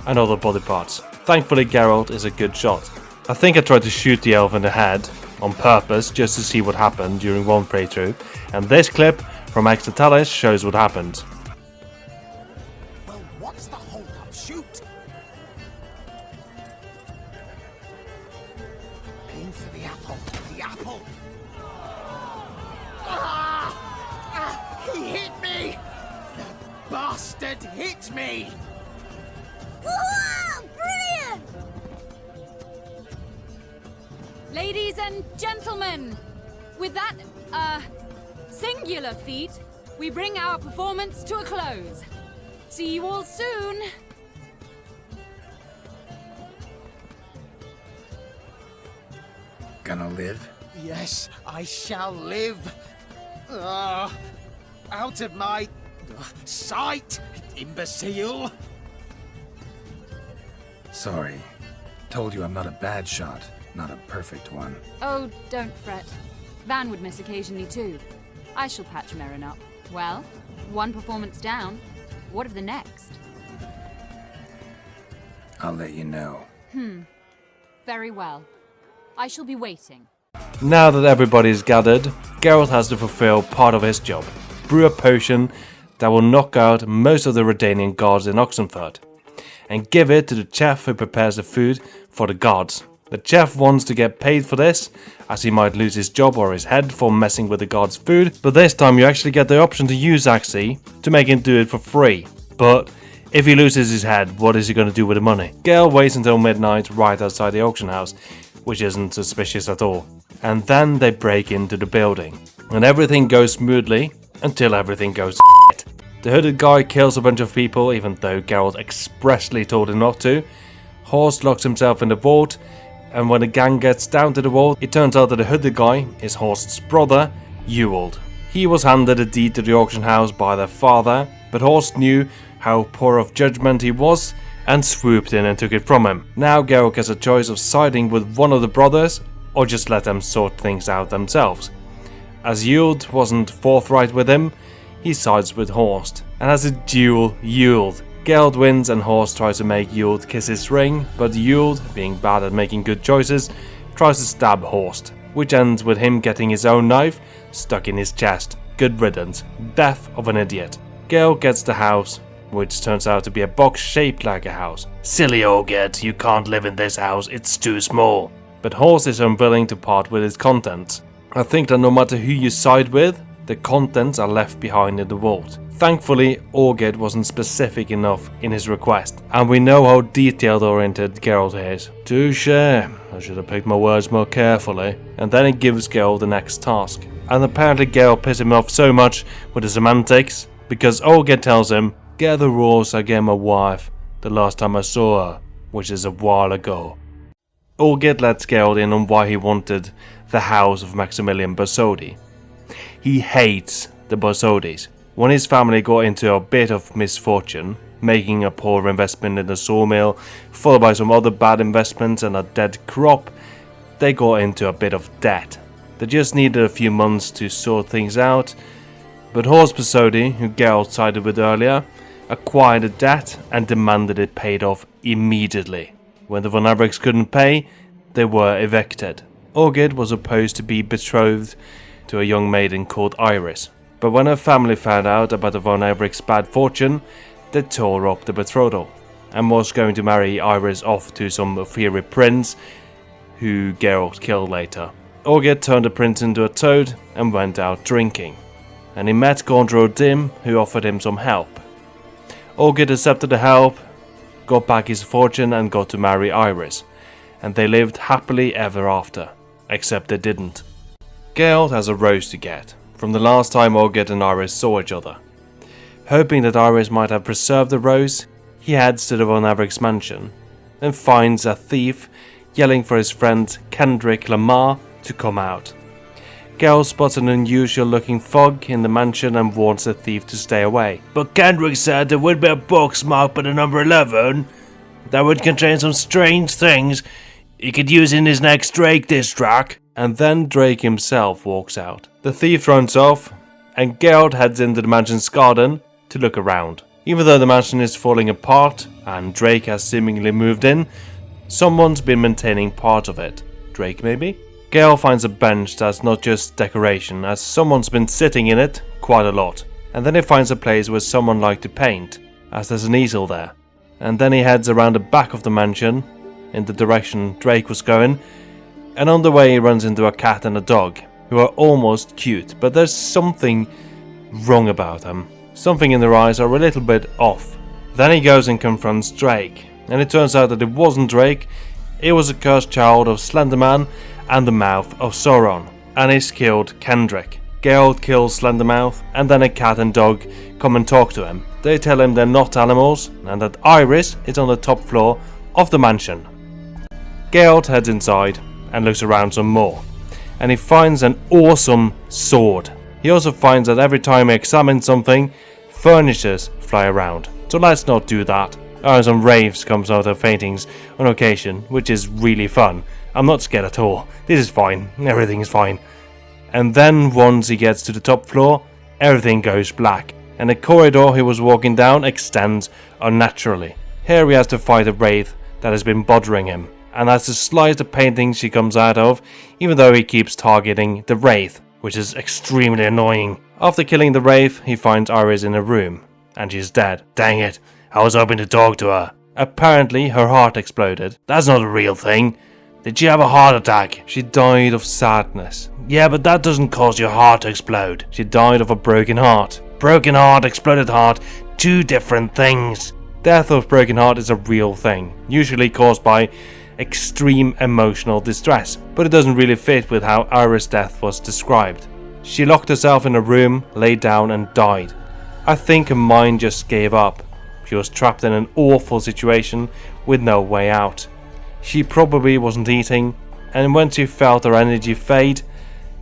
and other body parts. Thankfully, Geralt is a good shot. I think I tried to shoot the elf in the head on purpose just to see what happened during one playthrough, and this clip from Extra Talis shows what happened. Well, what's the hold up? Shoot! Aim for the apple. The apple! He hit me! The bastard hit me! Whoa! Brilliant! Ladies and gentlemen, with that, singular feat, we bring our performance to a close. See you all soon. Gonna live? Yes, I shall live. Out of my sight, imbecile. Sorry. Told you I'm not a bad shot. Not a perfect one. Oh, don't fret. Van would miss occasionally too. I shall patch Merrin up. Well, one performance down. What of the next? I'll let you know. Very well. I shall be waiting. Now that everybody's gathered, Geralt has to fulfill part of his job. Brew a potion that will knock out most of the Redanian gods in Oxenford, and give it to the chef who prepares the food for the gods. The chef wants to get paid for this, as he might lose his job or his head for messing with the god's food, but this time you actually get the option to use Axii to make him do it for free. But if he loses his head, what is he going to do with the money? Geralt waits until midnight right outside the auction house, which isn't suspicious at all. And then they break into the building. And everything goes smoothly, until everything goes to shit. The hooded guy kills a bunch of people, even though Geralt expressly told him not to. Horst locks himself in the vault, and when the gang gets down to the vault, it turns out that the hooded guy is Horst's brother, Ewald. He was handed a deed to the auction house by their father, but Horst knew how poor of judgment he was and swooped in and took it from him. Now Geralt has a choice of siding with one of the brothers or just let them sort things out themselves. As Yuld wasn't forthright with him, he sides with Horst, and as a duel, Yuld. Geralt wins and Horst tries to make Yuld kiss his ring, but Yuld, being bad at making good choices, tries to stab Horst, which ends with him getting his own knife stuck in his chest. Good riddance. Death of an idiot. Geralt gets the house, which turns out to be a box shaped like a house. Silly Olgerd, you can't live in this house, it's too small. But Horst is unwilling to part with its contents. I think that no matter who you side with, the contents are left behind in the vault. Thankfully, Olgerd wasn't specific enough in his request, and we know how detail-oriented Geralt is. Touché, I should have picked my words more carefully. And then he gives Geralt the next task. And apparently Geralt pissed him off so much with the semantics, because Olgerd tells him, "Get the rules I gave my wife the last time I saw her, which is a while ago." Olgerd lets Geralt in on why he wanted the house of Maximilian Bersodi. He hates the Bersodis. When his family got into a bit of misfortune, making a poor investment in the sawmill, followed by some other bad investments and a dead crop, they got into a bit of debt. They just needed a few months to sort things out, but Horst Bersodi, who Geralt sided with earlier, acquired the debt and demanded it paid off immediately. When the Von Evericks couldn't pay, they were evicted. Olgerd was supposed to be betrothed to a young maiden called Iris, but when her family found out about the Von Evericks' bad fortune, they tore up the betrothal, and was going to marry Iris off to some fiery prince, who Geralt killed later. Olgerd turned the prince into a toad and went out drinking, and he met Gondro Dim, who offered him some help. Olgerd accepted the help, got back his fortune and got to marry Iris, and they lived happily ever after, except they didn't. Geralt has a rose to get, from the last time Olgerd and Iris saw each other. Hoping that Iris might have preserved the rose, he heads to the Von Evericks mansion, and finds a thief yelling for his friend Kendrick Lamar to come out. Geralt spots an unusual looking fog in the mansion and warns the thief to stay away. But Kendrick said there would be a box marked by the number 11 that would contain some strange things he could use in his next Drake diss track. And then Drake himself walks out. The thief runs off, and Geralt heads into the mansion's garden to look around. Even though the mansion is falling apart, and Drake has seemingly moved in, someone's been maintaining part of it. Drake maybe? Geralt finds a bench that's not just decoration, as someone's been sitting in it quite a lot. And then he finds a place where someone liked to paint, as there's an easel there. And then he heads around the back of the mansion, in the direction Drake was going, and on the way he runs into a cat and a dog, who are almost cute, but there's something wrong about them. Something in their eyes are a little bit off. Then he goes and confronts Drake, and it turns out that it wasn't Drake, it was a cursed child of Slenderman and the Mouth of Sauron, and he's killed Kendrick. Geralt kills Slendermouth, and then a cat and dog come and talk to him. They tell him they're not animals, and that Iris is on the top floor of the mansion. Geralt heads inside and looks around some more, and he finds an awesome sword. He also finds that every time he examines something, furniture fly around. So let's not do that. Some raves comes out of paintings on occasion, which is really fun. I'm not scared at all. This is fine. Everything is fine. And then once he gets to the top floor, everything goes black, and the corridor he was walking down extends unnaturally. Here he has to fight a wraith that has been bothering him, and has to slice the painting she comes out of, even though he keeps targeting the wraith, which is extremely annoying. After killing the wraith, he finds Iris in a room, and she's dead. Dang it, I was hoping to talk to her. Apparently her heart exploded. That's not a real thing. Did she have a heart attack? She died of sadness. Yeah, but that doesn't cause your heart to explode. She died of a broken heart. Broken heart, exploded heart, two different things. Death of broken heart is a real thing, usually caused by extreme emotional distress, but it doesn't really fit with how Iris' death was described. She locked herself in a room, laid down and died. I think her mind just gave up. She was trapped in an awful situation with no way out. She probably wasn't eating, and when she felt her energy fade,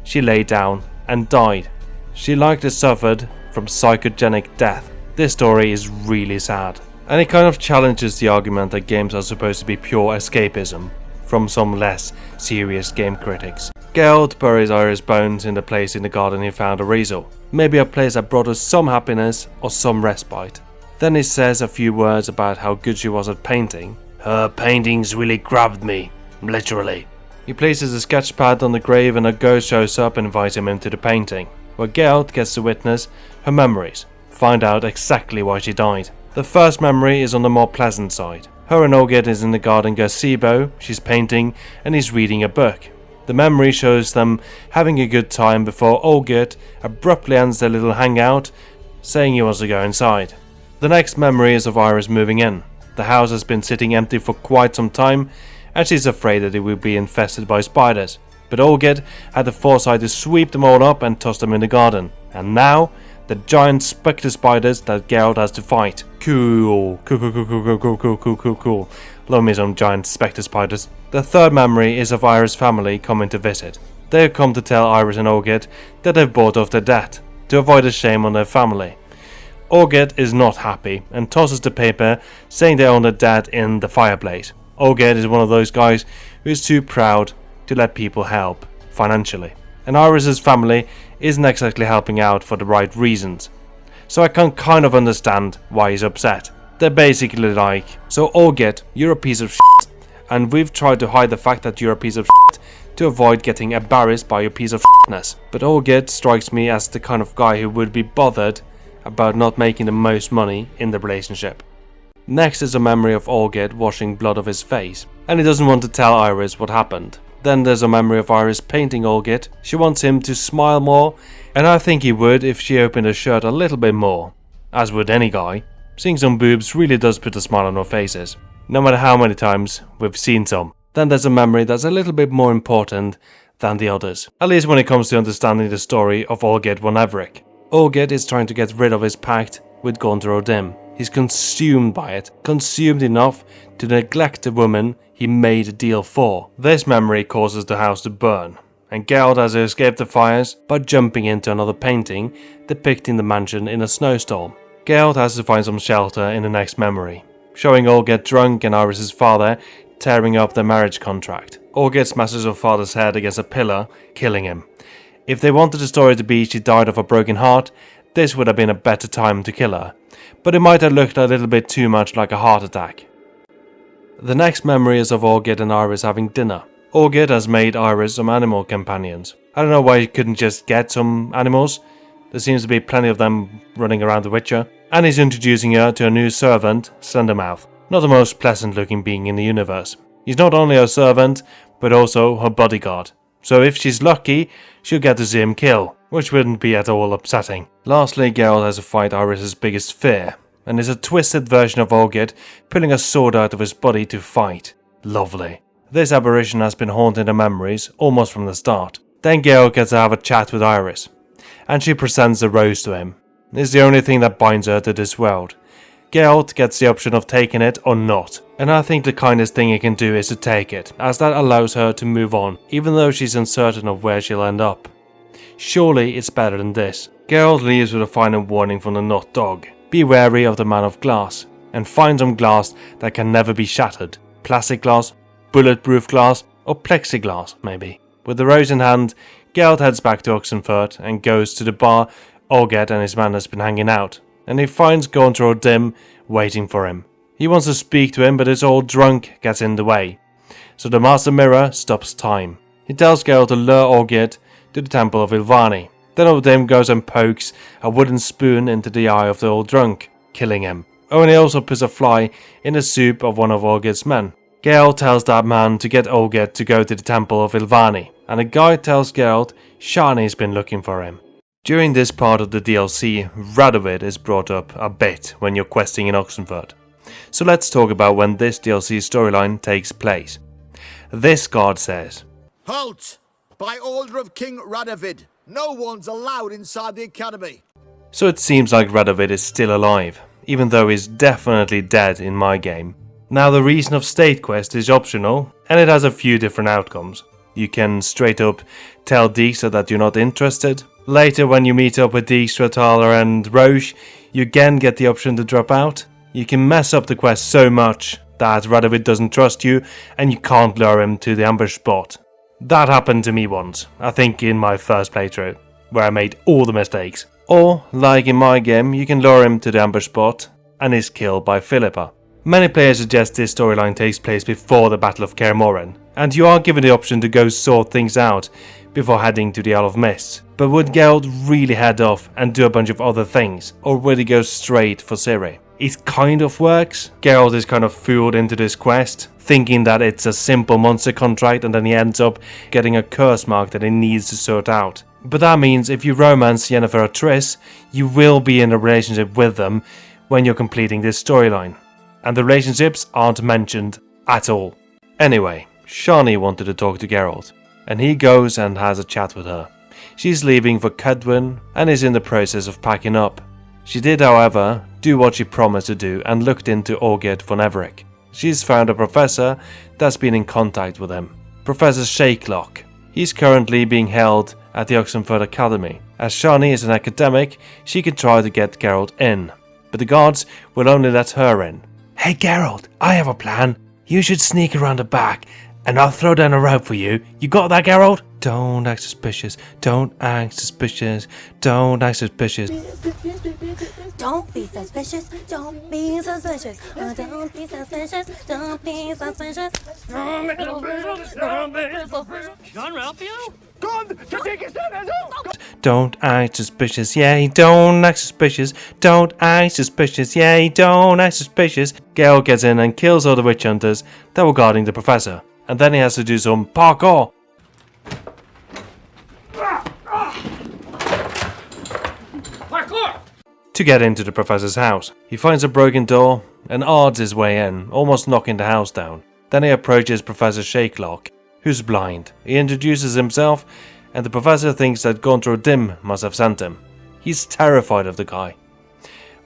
she lay down and died. She likely suffered from psychogenic death. This story is really sad. And it kind of challenges the argument that games are supposed to be pure escapism from some less serious game critics. Geralt buries Iris' bones in the place in the garden he found Arizel. Maybe a place that brought us some happiness or some respite. Then he says a few words about how good she was at painting. Her paintings really grabbed me, literally. He places a sketch pad on the grave and a ghost shows up and invites him into the painting, where Geralt gets to witness her memories, find out exactly why she died. The first memory is on the more pleasant side. Her and Olgierd is in the garden gazebo, she's painting and he's reading a book. The memory shows them having a good time before Olgierd abruptly ends their little hangout, saying he wants to go inside. The next memory is of Iris moving in. The house has been sitting empty for quite some time and she's afraid that it will be infested by spiders. But Olgierd had the foresight to sweep them all up and toss them in the garden. And now, the giant spectre spiders that Geralt has to fight. Cool. Love me some giant spectre spiders. The third memory is of Iris' family coming to visit. They have come to tell Iris and Olgierd that they've bought off their debt, to avoid the shame on their family. Olgierd is not happy and tosses the paper saying they own their debt in the fireplace. Olgierd is one of those guys who is too proud to let people help financially. And Iris' family isn't exactly helping out for the right reasons. So I can kind of understand why he's upset. They're basically like, so Olgierd, you're a piece of shit, and we've tried to hide the fact that you're a piece of shit to avoid getting embarrassed by your piece of shitness. But Olgierd strikes me as the kind of guy who would be bothered about not making the most money in the relationship. Next is a memory of Olgierd washing blood off his face, and he doesn't want to tell Iris what happened. Then there's a memory of Iris painting Olgierd. She wants him to smile more, and I think he would if she opened her shirt a little bit more. As would any guy. Seeing some boobs really does put a smile on our faces, no matter how many times we've seen some. Then there's a memory that's a little bit more important than the others, at least when it comes to understanding the story of Olgierd von Everec. Olgierd is trying to get rid of his pact with Gunther O'Dim. He's consumed by it, consumed enough to neglect the woman he made a deal for. This memory causes the house to burn, and Geralt has to escape the fires by jumping into another painting depicting the mansion in a snowstorm. Geralt has to find some shelter in the next memory, showing Olgierd drunk and Iris' father tearing up their marriage contract. Olgierd smashes her father's head against a pillar, killing him. If they wanted the story to be she died of a broken heart, this would have been a better time to kill her, but it might have looked a little bit too much like a heart attack. The next memory is of Olgierd and Iris having dinner. Olgierd has made Iris some animal companions. I don't know why he couldn't just get some animals. There seems to be plenty of them running around The Witcher. And he's introducing her to a new servant, Slendermouth. Not the most pleasant looking being in the universe. He's not only her servant, but also her bodyguard. So if she's lucky, she'll get to see him kill, which wouldn't be at all upsetting. Lastly, Geralt has to fight Iris' biggest fear, and is a twisted version of Olgierd pulling a sword out of his body to fight. Lovely. This apparition has been haunting her memories almost from the start. Then Geralt gets to have a chat with Iris, and she presents the rose to him. It's the only thing that binds her to this world. Geralt gets the option of taking it or not, and I think the kindest thing he can do is to take it, as that allows her to move on, even though she's uncertain of where she'll end up. Surely it's better than this. Geralt leaves with a final warning from the Not Dog. Be wary of the Man of Glass, and find some glass that can never be shattered. Plastic glass, bulletproof glass, or plexiglass, maybe. With the rose in hand, Geralt heads back to Oxenfurt and goes to the bar Olgierd and his man has been hanging out, and he finds Gunther O'Dim waiting for him. He wants to speak to him, but his old drunk gets in the way, so the Master Mirror stops time. He tells Geralt to lure Olgierd to the Temple of Ylvani. Then O'Dim goes and pokes a wooden spoon into the eye of the old drunk, killing him. Oh, and he also puts a fly in the soup of one of Olgierd's men. Geralt tells that man to get Olgierd to go to the Temple of Ylvani, and a guy tells Geralt Shani's been looking for him. During this part of the DLC, Radovid is brought up a bit when you're questing in Oxenfurt. So let's talk about when this DLC storyline takes place. This guard says, Halt! By order of King Radovid, no one's allowed inside the academy. So it seems like Radovid is still alive, even though he's definitely dead in my game. Now the reason of state quest is optional, and it has a few different outcomes. You can straight up tell Dijkstra that you're not interested, Later, when you meet up with Dijkstra, Thaler and Roche, you again get the option to drop out. You can mess up the quest so much that Radovid doesn't trust you and you can't lure him to the ambush spot. That happened to me once, I think in my first playthrough, where I made all the mistakes. Or, like in my game, you can lure him to the ambush spot and is killed by Philippa. Many players suggest this storyline takes place before the Battle of Kaer Morhen, and you are given the option to go sort things out before heading to the Isle of Mist. But would Geralt really head off and do a bunch of other things, or would he go straight for Ciri? It kind of works. Geralt is kind of fooled into this quest, thinking that it's a simple monster contract, and then he ends up getting a curse mark that he needs to sort out. But that means if you romance Yennefer or Triss, you will be in a relationship with them when you're completing this storyline. And the relationships aren't mentioned at all. Anyway, Shani wanted to talk to Geralt, and he goes and has a chat with her. She's leaving for Cedwyn and is in the process of packing up. She did, however, do what she promised to do and looked into Olgierd von Everec. She's found a professor that's been in contact with him, Professor Shakelock. He's currently being held at the Oxenford Academy. As Shani is an academic, she can try to get Geralt in, but the guards will only let her in. Hey Geralt, I have a plan. You should sneak around the back, and I'll throw down a rope for you. You got that, Geralt? Don't act suspicious. Don't act suspicious. Don't act suspicious. Don't be suspicious. Don't be suspicious. Don't be suspicious. Don't be suspicious. John Ralphio? Don't act suspicious, yay, don't act suspicious. Don't act suspicious, yay, don't act suspicious. Geralt gets in and kills all the witch hunters that were guarding the professor. And then he has to do some parkour. Parkour! To get into the professor's house. He finds a broken door and odds his way in, almost knocking the house down. Then he approaches Professor Shakelock, who's blind. He introduces himself, and the professor thinks that Gontrod Dim must have sent him. He's terrified of the guy.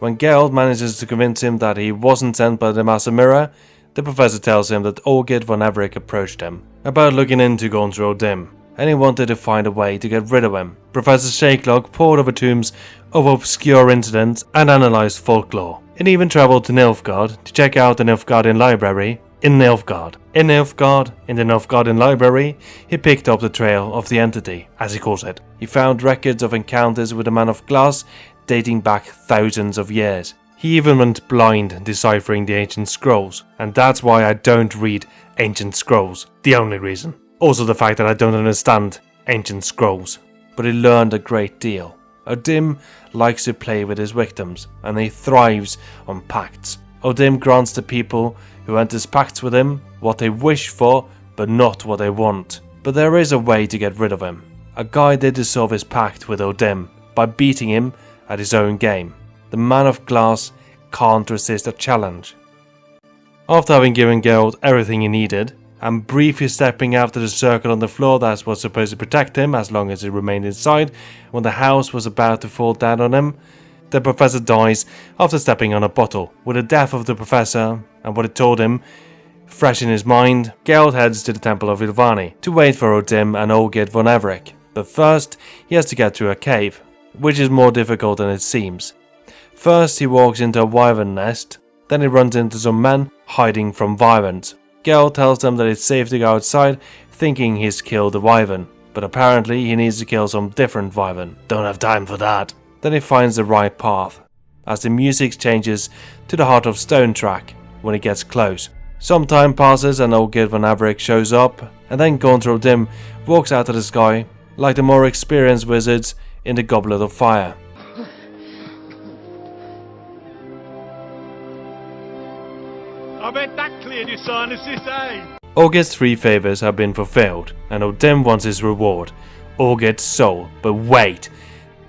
When Geralt manages to convince him that he wasn't sent by the Master Mirror, the professor tells him that Olgierd von Everec approached him about looking into Gontrod Dim, and he wanted to find a way to get rid of him. Professor Shakelock pored over tombs of obscure incidents and analysed folklore. It even travelled to Nilfgaard to check out the Nilfgaardian library in Nilfgaard. In the Nilfgaardian library, he picked up the trail of the entity, as he calls it. He found records of encounters with a man of glass dating back thousands of years. He even went blind deciphering the ancient scrolls, and that's why I don't read ancient scrolls. The only reason. Also the fact that I don't understand ancient scrolls. But he learned a great deal. Odim likes to play with his victims, and he thrives on pacts. Odim grants the people who enters pacts with him what they wish for, but not what they want. But there is a way to get rid of him. A guy did dissolve his pact with Odim by beating him at his own game. The man of glass can't resist a challenge. After having given Geralt everything he needed, and briefly stepping after the circle on the floor that was supposed to protect him as long as he remained inside, when the house was about to fall down on him, the professor dies after stepping on a bottle. With the death of the professor and what it told him fresh in his mind, Geralt heads to the Temple of Ilvani to wait for Odim and Olgierd von Everec. But first, he has to get through a cave, which is more difficult than it seems. First, he walks into a wyvern nest, then he runs into some men hiding from wyverns. Geralt tells them that it's safe to go outside, thinking he's killed the wyvern, but apparently he needs to kill some different wyvern. Don't have time for that. Then he finds the right path, as the music changes to the Heart of Stone track when he gets close. Some time passes and Olgierd von Everec shows up, and then Gontrod Dim walks out of the sky like the more experienced wizards in the Goblet of Fire. I bet that cleared your sinuses, eh? Olgierd's 3 favours have been fulfilled, and Odim wants his reward, Olgierd's soul. But wait,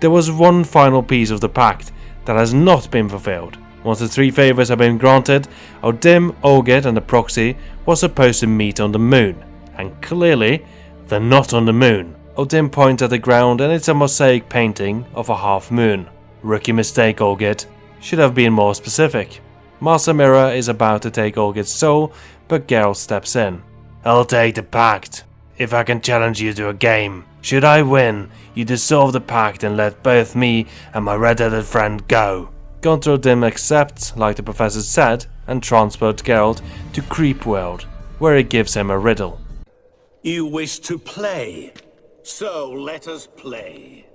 there was one final piece of the pact that has not been fulfilled. Once the 3 favours have been granted, Odim, Olgierd and the proxy were supposed to meet on the moon, and clearly they're not on the moon. Odim points at the ground and it's a mosaic painting of a half moon. Rookie mistake, Olgierd. Should have been more specific. Master Mirror is about to take Olgierd's soul, but Geralt steps in. I'll take the pact. if I can challenge you to a game. Should I win, you dissolve the pact and let both me and my red-headed friend go. Gontril Dim accepts, like the professor said, and transports Geralt to Creep World, where he gives him a riddle. You wish to play, so let us play.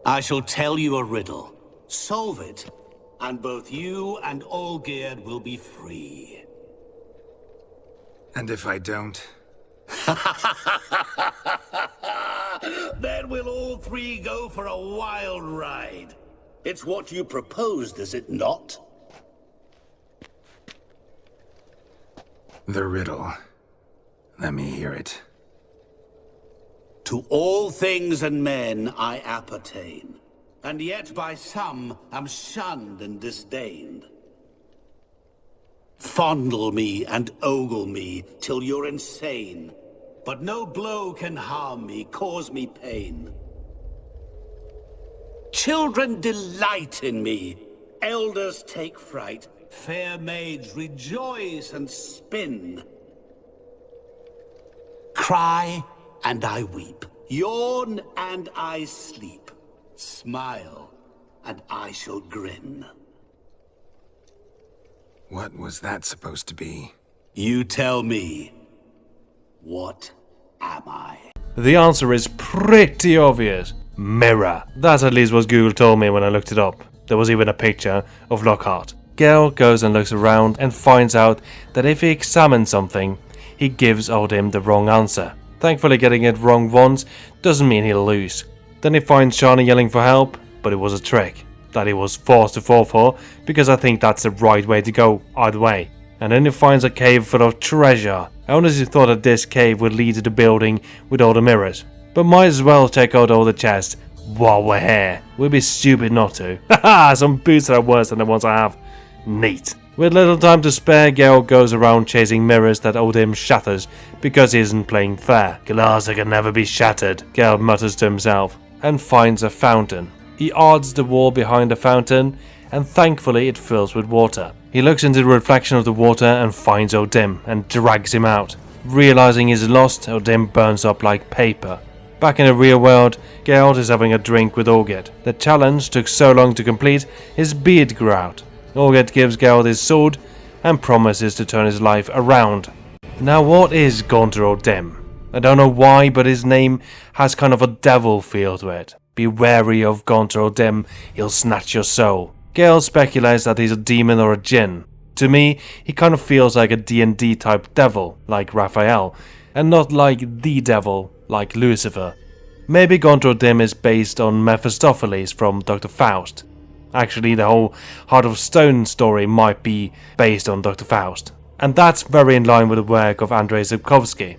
I shall tell you a riddle. Solve it, and both you and Olgierd will be free. And if I don't? Then we'll all three go for a wild ride. It's what you proposed, is it not? The riddle. Let me hear it. To all things and men I appertain, and yet by some am shunned and disdained. Fondle me and ogle me till you're insane, but no blow can harm me, cause me pain. Children delight in me, elders take fright, fair maids rejoice and spin. Cry and I weep, yawn and I sleep, smile and I shall grin. What was that supposed to be? You tell me. What am I? The answer is pretty obvious. Mirror. That's at least what Google told me when I looked it up. There was even a picture of Lockhart. Geralt goes and looks around and finds out that if he examines something, he gives Odim the wrong answer. Thankfully, getting it wrong once doesn't mean he'll lose. Then he finds Shani yelling for help, but it was a trick that he was forced to fall for, because I think that's the right way to go either way. And then he finds a cave full of treasure. I honestly thought that this cave would lead to the building with all the mirrors, but might as well check out all the chests while we're here. We'd be stupid not to. Haha, some boots that are worse than the ones I have. Neat. With little time to spare, Geralt goes around chasing mirrors that Odim shatters because he isn't playing fair. Glass that can never be shattered, Geralt mutters to himself, and finds a fountain. He odds the wall behind the fountain, and thankfully it fills with water. He looks into the reflection of the water and finds Odim and drags him out. Realizing he's lost, Odim burns up like paper. Back in the real world, Geralt is having a drink with Olgierd. The challenge took so long to complete, his beard grew out. Olgierd gives Geralt his sword and promises to turn his life around. Now what is Gontril Dim? I don't know why, but his name has kind of a devil feel to it. Be wary of Gontril Dim, he'll snatch your soul. Geralt speculates that he's a demon or a djinn. To me, he kind of feels like a D&D type devil, like Raphael, and not like the devil, like Lucifer. Maybe Gontril Dim is based on Mephistopheles from Dr. Faust. Actually, the whole Heart of Stone story might be based on Dr. Faust. And that's very in line with the work of Andrzej Sapkowski,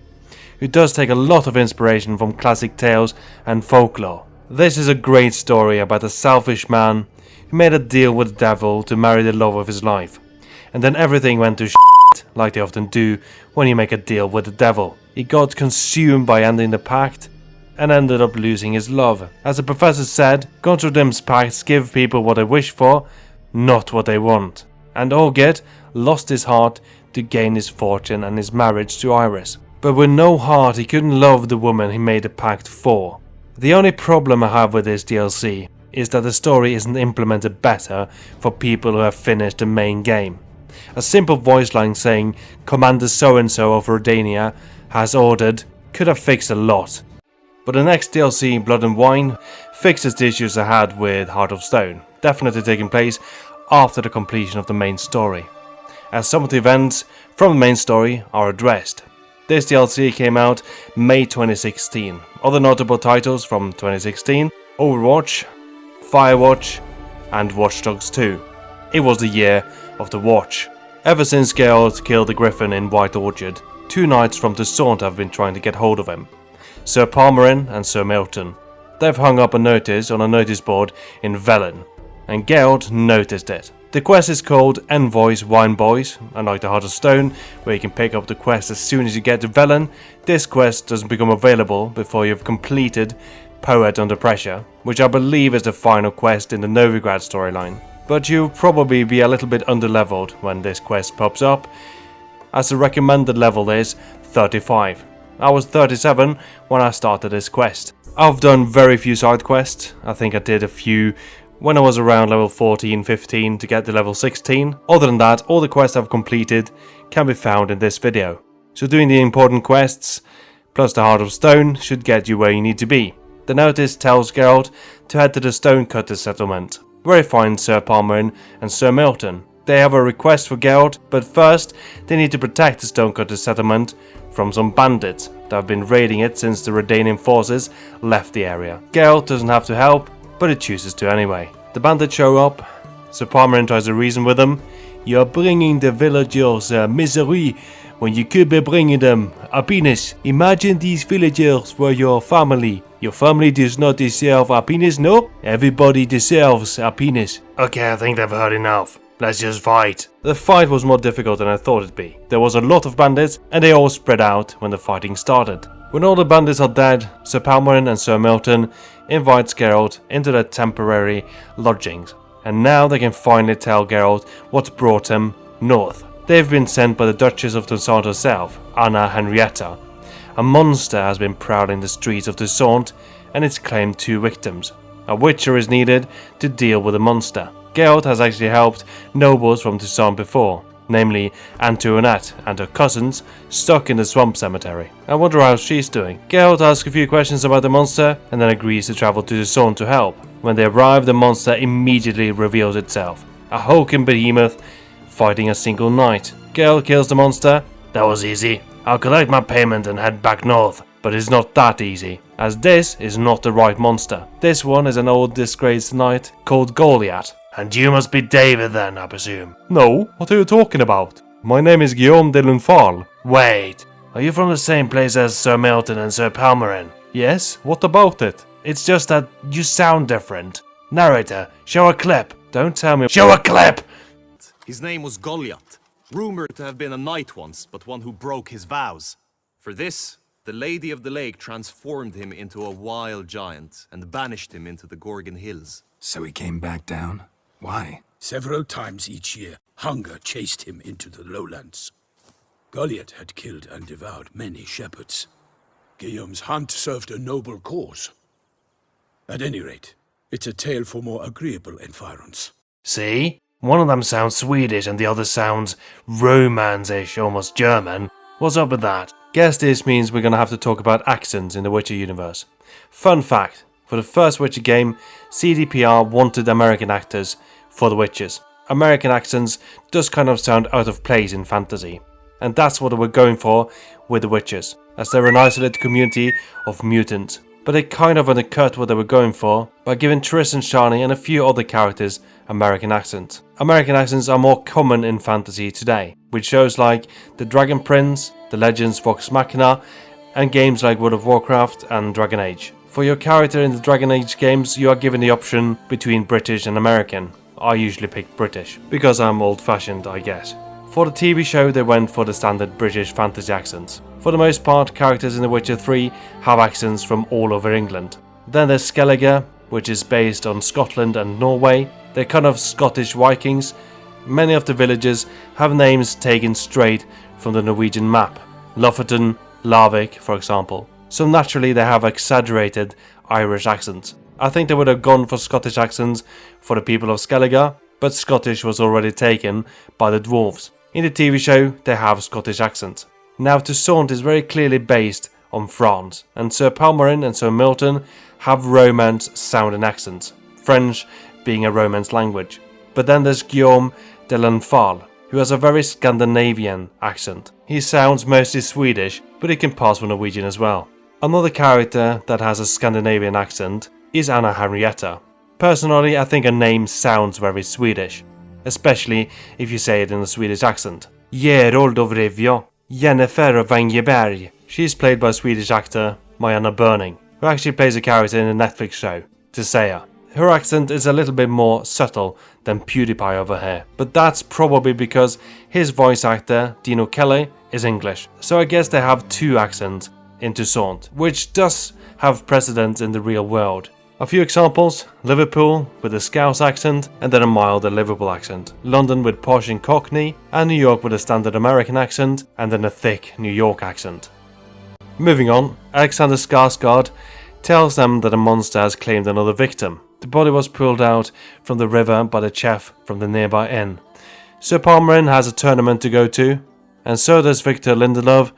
who does take a lot of inspiration from classic tales and folklore. This is a great story about a selfish man who made a deal with the devil to marry the love of his life. And then everything went to shit, like they often do when you make a deal with the devil. He got consumed by ending the pact and ended up losing his love. As the professor said, Gontril Dim's pacts give people what they wish for, not what they want. And Olgierd lost his heart to gain his fortune and his marriage to Iris. But with no heart, he couldn't love the woman he made a pact for. The only problem I have with this DLC is that the story isn't implemented better for people who have finished the main game. A simple voice line saying Commander so-and-so of Redania has ordered could have fixed a lot. But the next DLC, Blood and Wine, fixes the issues I had with Heart of Stone, definitely taking place after the completion of the main story, as some of the events from the main story are addressed. This DLC came out May 2016. Other notable titles from 2016, Overwatch, Firewatch, and Watch Dogs 2. It was the year of the Watch. Ever since Geralt killed the Griffin in White Orchard, two knights from Toussaint have been trying to get hold of him. Sir Palmerin and Sir Milton. They've hung up a notice on a notice board in Velen, and Geralt noticed it. The quest is called Envoys Wine Boys, and like the Heart of Stone, where you can pick up the quest as soon as you get to Velen, this quest doesn't become available before you've completed Poet Under Pressure, which I believe is the final quest in the Novigrad storyline. But you'll probably be a little bit underleveled when this quest pops up, as the recommended level is 35. I was 37 when I started this quest. I've done very few side quests. I think I did a few when I was around level 14, 15 to get to level 16. Other than that, all the quests I've completed can be found in this video. So doing the important quests plus the Heart of Stone should get you where you need to be. The notice tells Geralt to head to the Stonecutter settlement, where he finds Sir Palmerin and Sir Milton. They have a request for Geralt, but first they need to protect the Stonecutter settlement from some bandits that have been raiding it since the Redanian forces left the area. Geralt doesn't have to help, but he chooses to anyway. The bandits show up. Sir Palmerin tries to reason with them. "You're bringing the villagers misery when you could be bringing them happiness. Imagine these villagers were your family. Your family does not deserve happiness, no? Everybody deserves happiness." Okay, I think they've heard enough. Let's just fight. The fight was more difficult than I thought it'd be. There was a lot of bandits, and they all spread out when the fighting started. When all the bandits are dead, Sir Palmerin and Sir Milton invites Geralt into their temporary lodgings, and now they can finally tell Geralt what's brought him north. They've been sent by the Duchess of Toussaint herself, Anna Henrietta. A monster has been prowling the streets of Toussaint, and it's claimed 2 victims. A witcher is needed to deal with the monster. Geralt has actually helped nobles from Toussaint before, namely Antoinette and her cousins stuck in the swamp cemetery. I wonder how she's doing. Geralt asks a few questions about the monster and then agrees to travel to Toussaint to help. When they arrive, the monster immediately reveals itself. A hulking behemoth fighting a single knight. Geralt kills the monster. That was easy. I'll collect my payment and head back north. But it's not that easy, as this is not the right monster. This one is an old disgraced knight called Goliath. And you must be David then, I presume. No, what are you talking about? My name is Guillaume de Lunfal. Wait, are you from the same place as Sir Milton and Sir Palmerin? Yes, what about it? It's just that you sound different. Narrator, show a clip. Don't tell me. Show a clip! His name was Goliath, rumored to have been a knight once, but one who broke his vows. For this, the Lady of the Lake transformed him into a wild giant and banished him into the Gorgon Hills. So he came back down? Why? Several times each year, hunger chased him into the lowlands. Goliath had killed and devoured many shepherds. Guillaume's hunt served a noble cause. At any rate, it's a tale for more agreeable environs. See? One of them sounds Swedish and the other sounds Romance-ish, almost German. What's up with that? Guess this means we're gonna have to talk about accents in the Witcher universe. Fun fact, for the first Witcher game, CDPR wanted American actors for the Witchers. American accents does kind of sound out of place in fantasy, and that's what they were going for with the Witchers, as they're an isolated community of mutants. But they kind of undercut what they were going for by giving Triss and Shani and a few other characters American accents. American accents are more common in fantasy today, with shows like The Dragon Prince, The Legends Vox Machina, and games like World of Warcraft and Dragon Age. For your character in the Dragon Age games, you are given the option between British and American. I usually pick British, because I'm old-fashioned, I guess. For the TV show, they went for the standard British fantasy accents. For the most part, characters in The Witcher 3 have accents from all over England. Then there's Skellige, which is based on Scotland and Norway. They're kind of Scottish Vikings. Many of the villages have names taken straight from the Norwegian map. Lofoten, Larvik, for example. So naturally they have exaggerated Irish accents. I think they would have gone for Scottish accents for the people of Skellige, but Scottish was already taken by the dwarves. In the TV show, they have Scottish accents. Now Toussaint is very clearly based on France, and Sir Palmerin and Sir Milton have Romance-sounding accents, French being a Romance language. But then there's Guillaume de Lunfal, who has a very Scandinavian accent. He sounds mostly Swedish, but he can pass for Norwegian as well. Another character that has a Scandinavian accent is Anna Henrietta. Personally, I think her name sounds very Swedish, especially if you say it in a Swedish accent. Gerold of Rivia, Jennifer of Vangeberg. She's played by Swedish actor Marianne Burning, who actually plays a character in the Netflix show, Tisea. Her accent is a little bit more subtle than PewDiePie over here, but that's probably because his voice actor, Dino Kelly, is English. So I guess they have 2 accents in Toussaint, which does have precedence in the real world. A few examples: Liverpool with a Scouse accent and then a milder Liverpool accent, London with posh and Cockney, and New York with a standard American accent and then a thick New York accent. Moving on, Alexander Skarsgård tells them that a monster has claimed another victim. The body was pulled out from the river by the chef from the nearby inn. Sir Palmerin has a tournament to go to, and so does Victor Lindelof.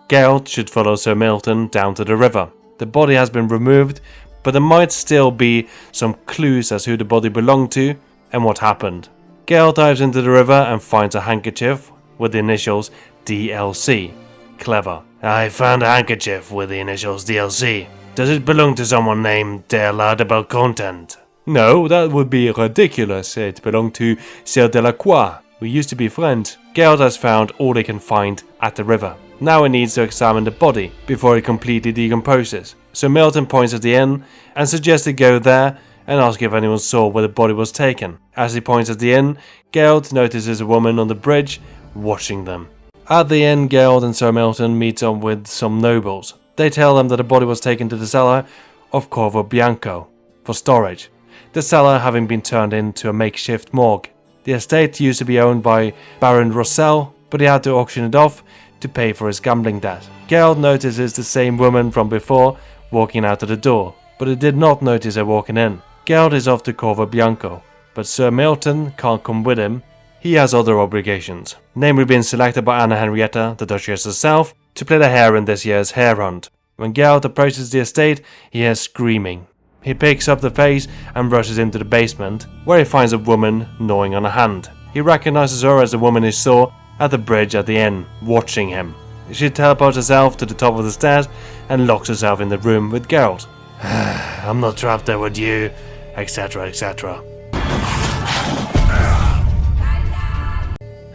Geralt should follow Sir Milton down to the river. The body has been removed, but there might still be some clues as who the body belonged to and what happened. Geralt dives into the river and finds a handkerchief with the initials DLC. Clever. I found a handkerchief with the initials DLC. Does it belong to someone named De la de Belcontent? No, that would be ridiculous. It belonged to Sir Delacroix. We used to be friends. Geralt has found all he can find at the river. Now he needs to examine the body before it completely decomposes. So Milton points at the inn and suggests they go there and ask if anyone saw where the body was taken. As he points at the inn, Geralt notices a woman on the bridge watching them. At the inn, Geralt and Sir Milton meet up with some nobles. They tell them that the body was taken to the cellar of Corvo Bianco for storage, the cellar having been turned into a makeshift morgue. The estate used to be owned by Baron Rossell, but he had to auction it off to pay for his gambling debt. Geralt notices the same woman from before walking out of the door, but he did not notice her walking in. Geralt is off to Corvo Bianco, but Sir Milton can't come with him. He has other obligations, namely being selected by Anna Henrietta, the Duchess herself, to play the hare in this year's hare hunt. When Geralt approaches the estate, he hears screaming. He picks up the pace and rushes into the basement, where he finds a woman gnawing on a hand. He recognizes her as the woman he saw at the bridge at the inn, watching him. She teleports herself to the top of the stairs and locks herself in the room with Geralt. I'm not trapped there with you, etc, etc.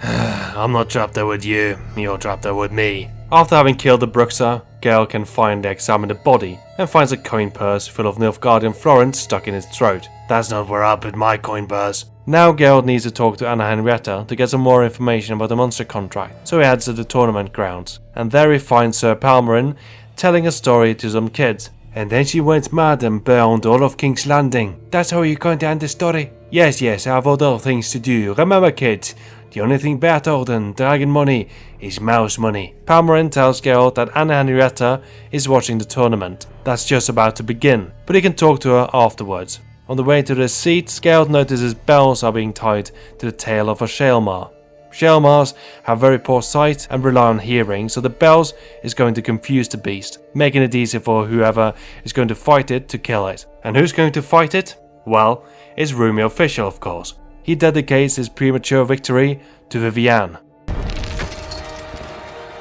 I'm not trapped there with you, you're trapped there with me. After having killed the Bruxa, Geralt can finally examine the body and finds a coin purse full of Nilfgaardian florins stuck in its throat. That's not where I put my coin purse. Now Geralt needs to talk to Anna Henrietta to get some more information about the monster contract, so he heads to the tournament grounds. And there he finds Sir Palmerin telling a story to some kids. And then she went mad and burned all of King's Landing. That's how you're going to end the story? Yes, I have other things to do. Remember kids, the only thing better than dragon money is mouse money. Palmerin tells Geralt that Anna Henrietta is watching the tournament. That's just about to begin, but he can talk to her afterwards. On the way to the seat, Geralt notices bells are being tied to the tail of a Shaelmar. Shaelmars have very poor sight and rely on hearing, so the bells is going to confuse the beast, making it easy for whoever is going to fight it to kill it. And who's going to fight it? Well, it's Romeo Official, of course. He dedicates his premature victory to Vivienne.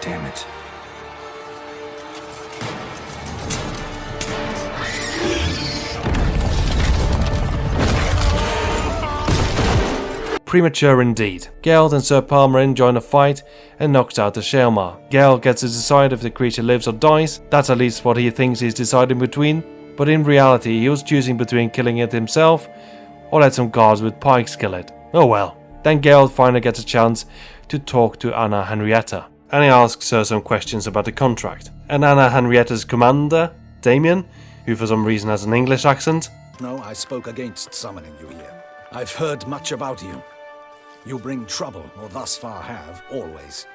Damn it. Premature indeed. Geralt and Sir Palmerin join a fight and knocks out the Shaelmar. Geralt gets to decide if the creature lives or dies. That's at least what he thinks he's deciding between, but in reality he was choosing between killing it himself or let some guards with pikes kill it. Oh well. Then Geralt finally gets a chance to talk to Anna Henrietta, and he asks her some questions about the contract. And Anna Henrietta's commander, Damien, who for some reason has an English accent. No, I spoke against summoning you here. I've heard much about you. You bring trouble, or thus far have, always.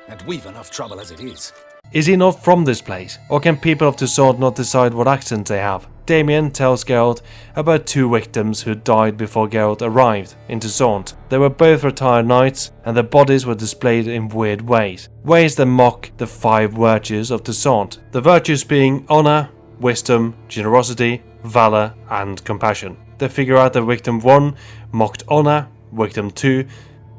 And we've enough trouble as it is. Is he not from this place, or can people of Toussaint not decide what accent they have? Damien tells Geralt about two victims who died before Geralt arrived in Toussaint. They were both retired knights, and their bodies were displayed in weird ways. Ways that mock the 5 virtues of Toussaint. The virtues being honor, wisdom, generosity, valor, and compassion. They figure out that victim 1 mocked honor, victim 2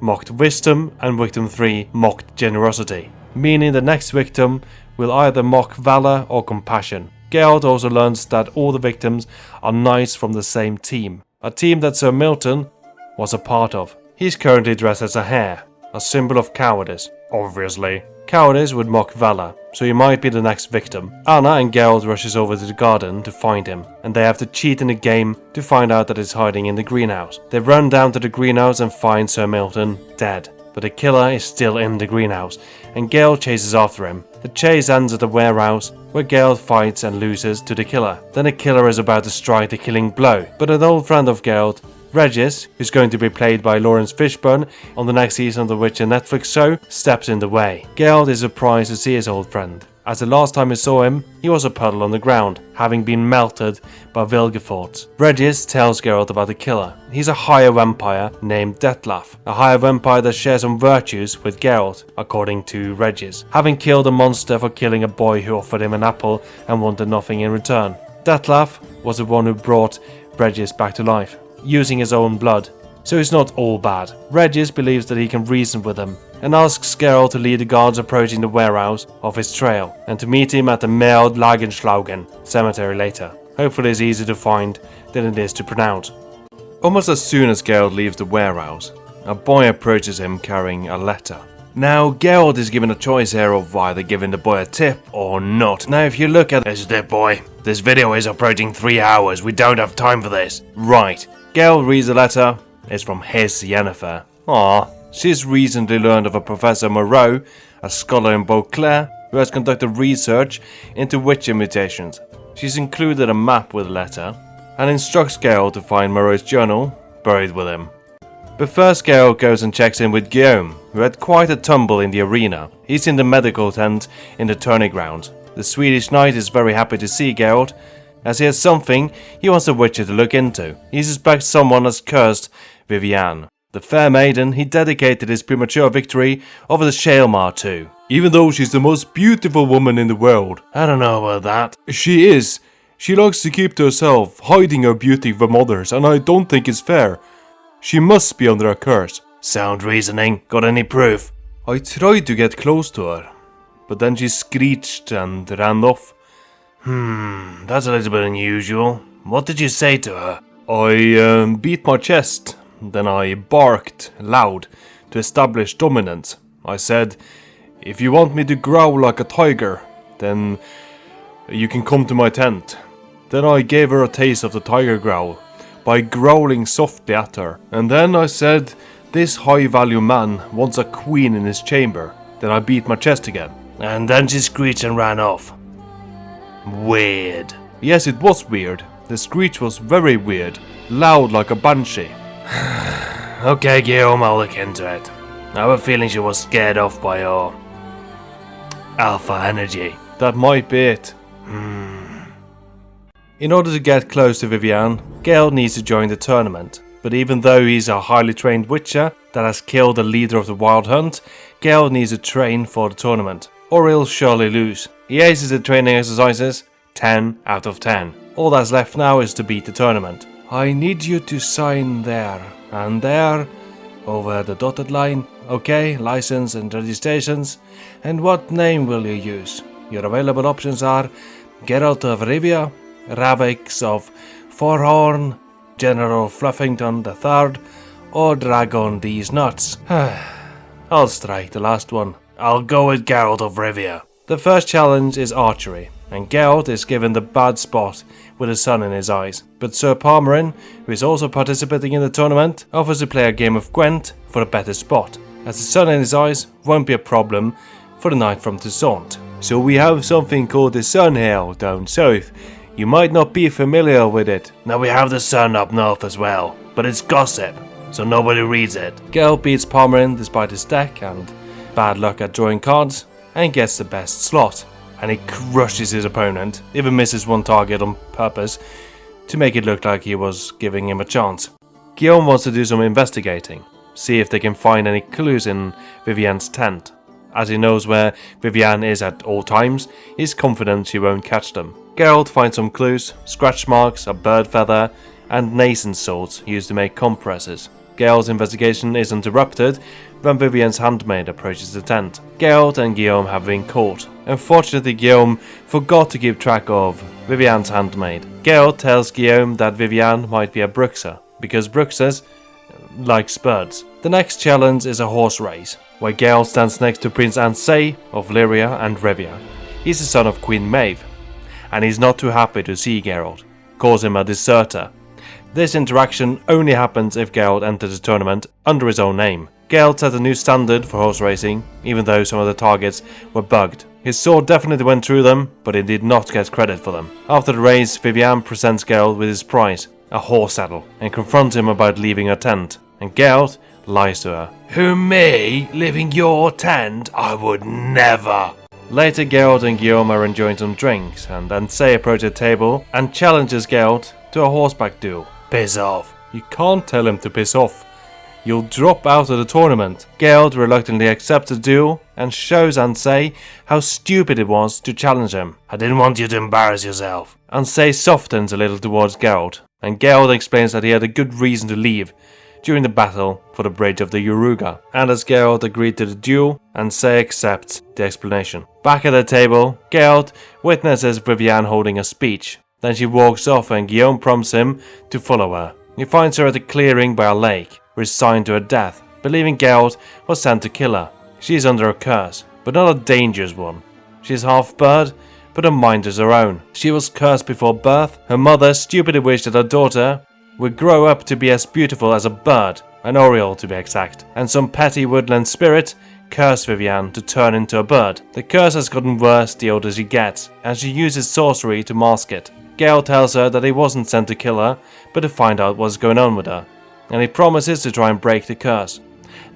mocked wisdom, and victim 3 mocked generosity, meaning the next victim will either mock valor or compassion. Geralt also learns that all the victims are knights from the same team, a team that Sir Milton was a part of. He's currently dressed as a hare, a symbol of cowardice, obviously. Cowardice would mock valor, so he might be the next victim. Anna and Geralt rushes over to the garden to find him, and they have to cheat in the game to find out that he's hiding in the greenhouse. They run down to the greenhouse and find Sir Milton dead. but the killer is still in the greenhouse, and Geralt chases after him. The chase ends at the warehouse, where Geralt fights and loses to the killer. Then the killer is about to strike the killing blow, but an old friend of Geralt, Regis, who's going to be played by Lawrence Fishburne on the next season of the Witcher Netflix show, steps in the way. Geralt is surprised to see his old friend, as the last time he saw him, he was a puddle on the ground, having been melted by Vilgefortz. Regis tells Geralt about the killer. He's a higher vampire named Detlaf, a higher vampire that shares some virtues with Geralt, according to Regis, having killed a monster for killing a boy who offered him an apple and wanted nothing in return. Detlaf was the one who brought Regis back to life, using his own blood, so he's not all bad. Regis believes that he can reason with him, and asks Geralt to lead the guards approaching the warehouse of his trail, and to meet him at the Meld Lagenschlagen cemetery later. Hopefully it's easier to find than it is to pronounce. Almost as soon as Geralt leaves the warehouse, a boy approaches him carrying a letter. Now, Geralt is given a choice here of either giving the boy a tip or not. Now, if you look at this tip, boy, this video is approaching 3 hours, we don't have time for this. Right, Geralt reads the letter. It's from his Yennefer. Aww. She's recently learned of a Professor Moreau, a scholar in Beauclair, who has conducted research into witcher mutations. She's included a map with the letter, and instructs Geralt to find Moreau's journal, buried with him. But first Geralt goes and checks in with Guillaume, who had quite a tumble in the arena. He's in the medical tent in the tourney ground. The Swedish knight is very happy to see Geralt, as he has something he wants the witcher to look into. He suspects someone has cursed Vivienne, the fair maiden he dedicated his premature victory over the Shaelmar to. Even though she's the most beautiful woman in the world. I don't know about that. She is. She likes to keep to herself, hiding her beauty from others, and I don't think it's fair. She must be under a curse. Sound reasoning. Got any proof? I tried to get close to her, but then she screeched and ran off. That's a little bit unusual. What did you say to her? I beat my chest. Then I barked loud to establish dominance. I said, if you want me to growl like a tiger, then you can come to my tent. Then I gave her a taste of the tiger growl by growling softly at her. And then I said, this high-value man wants a queen in his chamber. Then I beat my chest again. And then she screeched and ran off. Weird. Yes, it was weird. The screech was very weird. Loud like a banshee. Okay, Guillaume, I'll look into it. I have a feeling she was scared off by your alpha energy. That might be it. In order to get close to Vivienne, Geralt needs to join the tournament. But even though he's a highly trained witcher that has killed the leader of the Wild Hunt, Geralt needs to train for the tournament, or he'll surely lose. He aces the training exercises, 10 out of 10. All that's left now is to beat the tournament. I need you to sign there and there, over the dotted line. Okay, license and registrations. And what name will you use? Your available options are Geralt of Rivia, Ravix of Forhorn, General Fluffington III, or Dragon these nuts. I'll strike the last one. I'll go with Geralt of Rivia. The first challenge is archery, and Geralt is given the bad spot with the sun in his eyes. But Sir Palmerin, who is also participating in the tournament, offers to play a game of Gwent for a better spot, as the sun in his eyes won't be a problem for the knight from Toussaint. So we have something called the sun here down south. You might not be familiar with it. Now we have the sun up north as well, but it's gossip, so nobody reads it. Geralt beats Palmerin despite his deck and bad luck at drawing cards, and gets the best slot. And he crushes his opponent, even misses one target on purpose to make it look like he was giving him a chance. Guillaume wants to do some investigating, see if they can find any clues in Vivienne's tent. As he knows where Vivienne is at all times, he's confident she won't catch them. Geralt finds some clues, scratch marks, a bird feather, and nascent swords used to make compresses. Geralt's investigation is interrupted when Vivienne's handmaid approaches the tent. Geralt and Guillaume have been caught. Unfortunately, Guillaume forgot to keep track of Vivienne's handmaid. Geralt tells Guillaume that Vivienne might be a Bruxer, because Bruxers like birds. The next challenge is a horse race, where Geralt stands next to Prince Ansei of Lyria and Revia. He's the son of Queen Maeve, and he's not too happy to see Geralt, calls him a deserter. This interaction only happens if Geralt enters the tournament under his own name. Geralt set a new standard for horse racing, even though some of the targets were bugged. His sword definitely went through them, but he did not get credit for them. After the race, Vivienne presents Geralt with his prize, a horse saddle, and confronts him about leaving her tent. And Geralt lies to her. Who, me? Leaving your tent? I would never! Later, Geralt and Guillaume are enjoying some drinks, and Ansei approaches the table and challenges Geralt to a horseback duel. Piss off. You can't tell him to piss off. You'll drop out of the tournament. Geralt reluctantly accepts the duel and shows Ansei how stupid it was to challenge him. I didn't want you to embarrass yourself. Ansei softens a little towards Geralt, and Geralt explains that he had a good reason to leave during the battle for the bridge of the Yaruga. And as Geralt agreed to the duel, Ansei accepts the explanation. Back at the table, Geralt witnesses Vivienne holding a speech. Then she walks off and Guillaume prompts him to follow her. He finds her at a clearing by a lake, resigned to her death, believing Geralt was sent to kill her. She is under a curse, but not a dangerous one. She is half bird, but her mind is her own. She was cursed before birth. Her mother stupidly wished that her daughter would grow up to be as beautiful as a bird, an oriole to be exact, and some petty woodland spirit cursed Vivienne to turn into a bird. The curse has gotten worse the older she gets, and she uses sorcery to mask it. Geralt tells her that he wasn't sent to kill her, but to find out what's going on with her, and he promises to try and break the curse.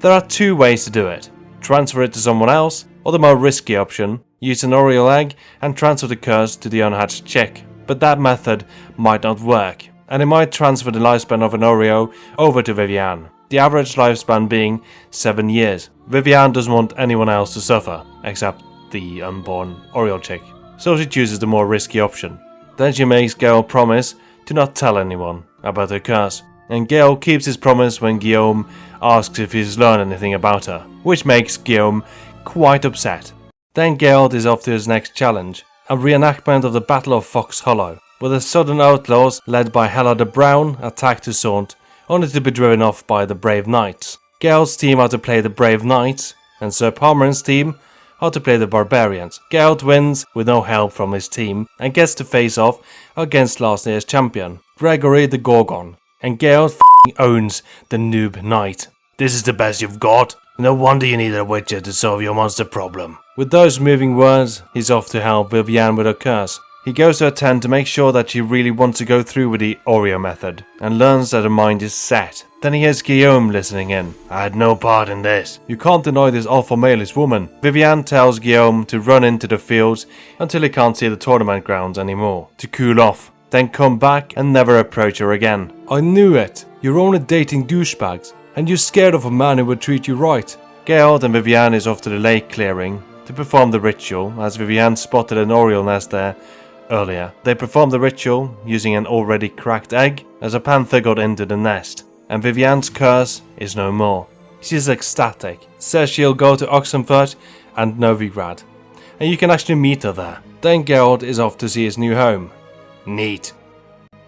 There are two ways to do it: transfer it to someone else, or the more risky option, use an oriole egg and transfer the curse to the unhatched chick. But that method might not work, and it might transfer the lifespan of an oriole over to Vivienne, the average lifespan being 7 years. Vivienne doesn't want anyone else to suffer, except the unborn oriole chick, so she chooses the more risky option. Then she makes Geralt promise to not tell anyone about her curse, and Geralt keeps his promise when Guillaume asks if he's learned anything about her, which makes Guillaume quite upset. Then Geralt is off to his next challenge, a reenactment of the Battle of Fox Hollow, where the southern outlaws led by Hela the Brown attack Toussaint, only to be driven off by the Brave Knights. Geralt's team are to play the Brave Knights, and Sir Palmerin's team are to play the Barbarians. Geralt wins with no help from his team and gets to face off against last year's champion, Gregory the Gorgon, and Geralt owns the Noob Knight. This is the best you've got? No wonder you need a witcher to solve your monster problem. With those moving words, he's off to help Vivienne with her curse. He goes to her tent to make sure that she really wants to go through with the Oreo method, and learns that her mind is set. Then he hears Guillaume listening in. I had no part in this. You can't deny this alpha male is woman. Vivienne tells Guillaume to run into the fields until he can't see the tournament grounds anymore, to cool off, then come back and never approach her again. I knew it. You're only dating douchebags, and you're scared of a man who would treat you right. Geralt and Vivienne is off to the lake clearing to perform the ritual, as Vivienne spotted an oriole nest there earlier. They perform the ritual using an already cracked egg as a panther got into the nest, and Vivienne's curse is no more. She's ecstatic, says she'll go to Oxenfurt and Novigrad, and you can actually meet her there. Then Geralt is off to see his new home. Neat.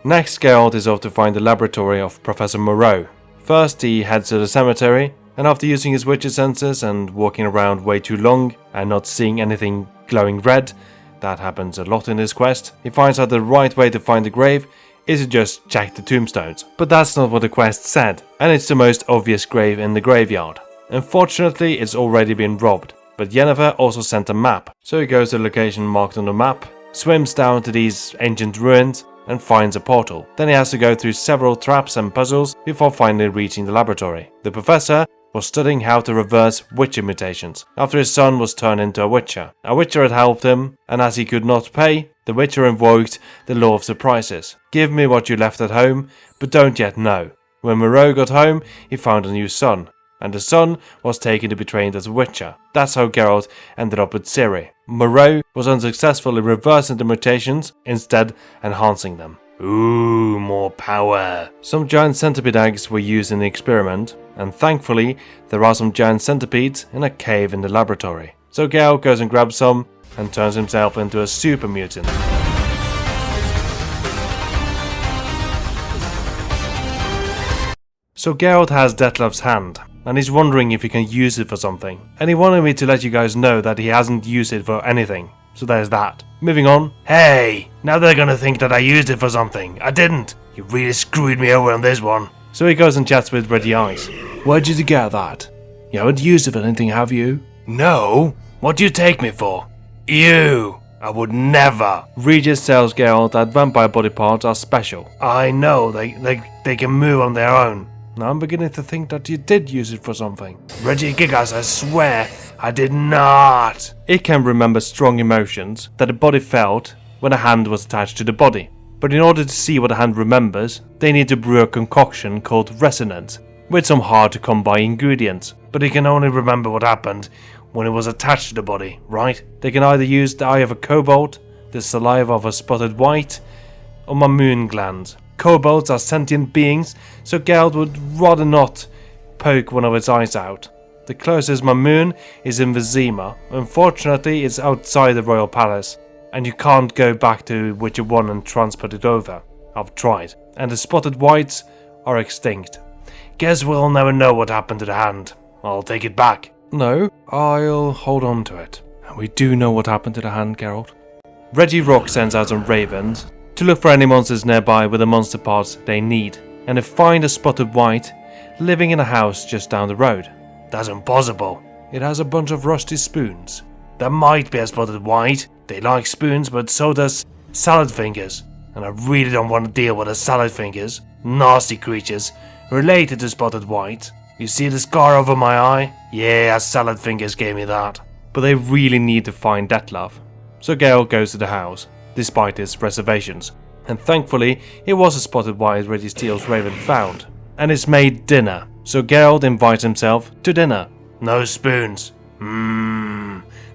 Next, Geralt is off to find the laboratory of Professor Moreau. First, he heads to the cemetery, and after using his witcher senses and walking around way too long and not seeing anything glowing red, that happens a lot in this quest, he finds out the right way to find the grave is to just check the tombstones. But that's not what the quest said, and it's the most obvious grave in the graveyard. Unfortunately, it's already been robbed, but Yennefer also sent a map, so he goes to the location marked on the map, swims down to these ancient ruins, and finds a portal. Then he has to go through several traps and puzzles before finally reaching the laboratory. The professor was studying how to reverse witcher mutations after his son was turned into a witcher. A witcher had helped him, and as he could not pay, the witcher invoked the law of surprises. Give me what you left at home, but don't yet know. When Moreau got home, he found a new son, and the son was taken to be trained as a witcher. That's how Geralt ended up with Ciri. Moreau was unsuccessful in reversing the mutations, instead enhancing them. Ooh, more power. Some giant centipede eggs were used in the experiment, and thankfully there are some giant centipedes in a cave in the laboratory. So Geralt goes and grabs some and turns himself into a super mutant. So Geralt has Detlef's hand, and he's wondering if he can use it for something. And he wanted me to let you guys know that he hasn't used it for anything. So there's that. Moving on. Hey, now they're gonna think that I used it for something. I didn't. You really screwed me over on this one. So he goes and chats with Reddy Eyes. Where'd you get that? You haven't used it for anything, have you? No? What do you take me for? You! I would never! Regis tells Geralt that vampire body parts are special. I know, they can move on their own. Now I'm beginning to think that you did use it for something. Reggie Gigas, I swear, I did not! It can remember strong emotions that the body felt when a hand was attached to the body. But in order to see what the hand remembers, they need to brew a concoction called resonance, with some hard to come by ingredients. But it can only remember what happened when it was attached to the body, right? They can either use the eye of a kobold, the saliva of a spotted white, or mammon glands. Kobolds are sentient beings, so Geralt would rather not poke one of its eyes out. The closest mammon is in Vizima. Unfortunately, it's outside the royal palace, and you can't go back to Witcher 1 and transport it over. I've tried, and the spotted whites are extinct. Guess we'll never know what happened to the hand. I'll take it back. No, I'll hold on to it. And we do know what happened to the hand, Geralt. Reggie Rock sends out some ravens to look for any monsters nearby with the monster parts they need, and they find a spotted white living in a house just down the road. That's impossible. It has a bunch of rusty spoons. There might be a spotted white. They like spoons, but so does salad fingers. And I really don't want to deal with the salad fingers. Nasty creatures, related to spotted white. You see the scar over my eye? Yeah, salad fingers gave me that. But they really need to find Detlef. So Geralt goes to the house, despite his reservations. And thankfully, it was a spotted white Reggie Steele's raven found. And it's made dinner. So Geralt invites himself to dinner. No spoons.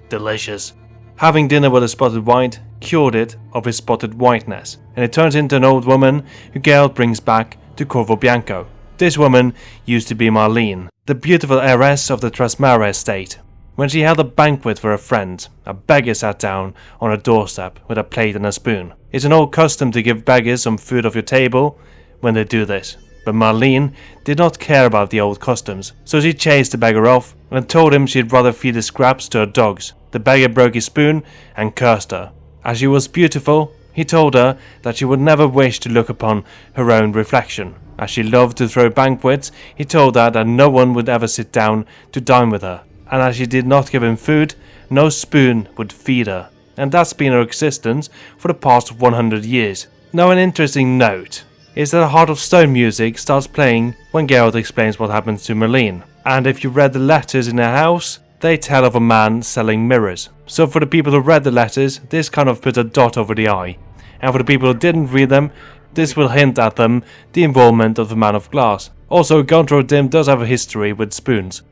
Delicious. Having dinner with a spotted white cured it of his spotted whiteness, and it turns into an old woman who Geralt brings back to Corvo Bianco. This woman used to be Marlene, the beautiful heiress of the Trasmara estate. When she held a banquet for a friend, a beggar sat down on her doorstep with a plate and a spoon. It's an old custom to give beggars some food off your table when they do this. But Marlene did not care about the old customs, so she chased the beggar off and told him she'd rather feed the scraps to her dogs. The beggar broke his spoon and cursed her. As she was beautiful, he told her that she would never wish to look upon her own reflection. As she loved to throw banquets, he told her that no one would ever sit down to dine with her. And as she did not give him food, no spoon would feed her. And that's been her existence for the past 100 years. Now an interesting note is that Heart of Stone music starts playing when Geralt explains what happens to Marlene. And if you read the letters in her house, they tell of a man selling mirrors. So for the people who read the letters, this kind of puts a dot over the I. And for the people who didn't read them, this will hint at them the involvement of the Man of Glass. Also, Gontrod Dim does have a history with spoons.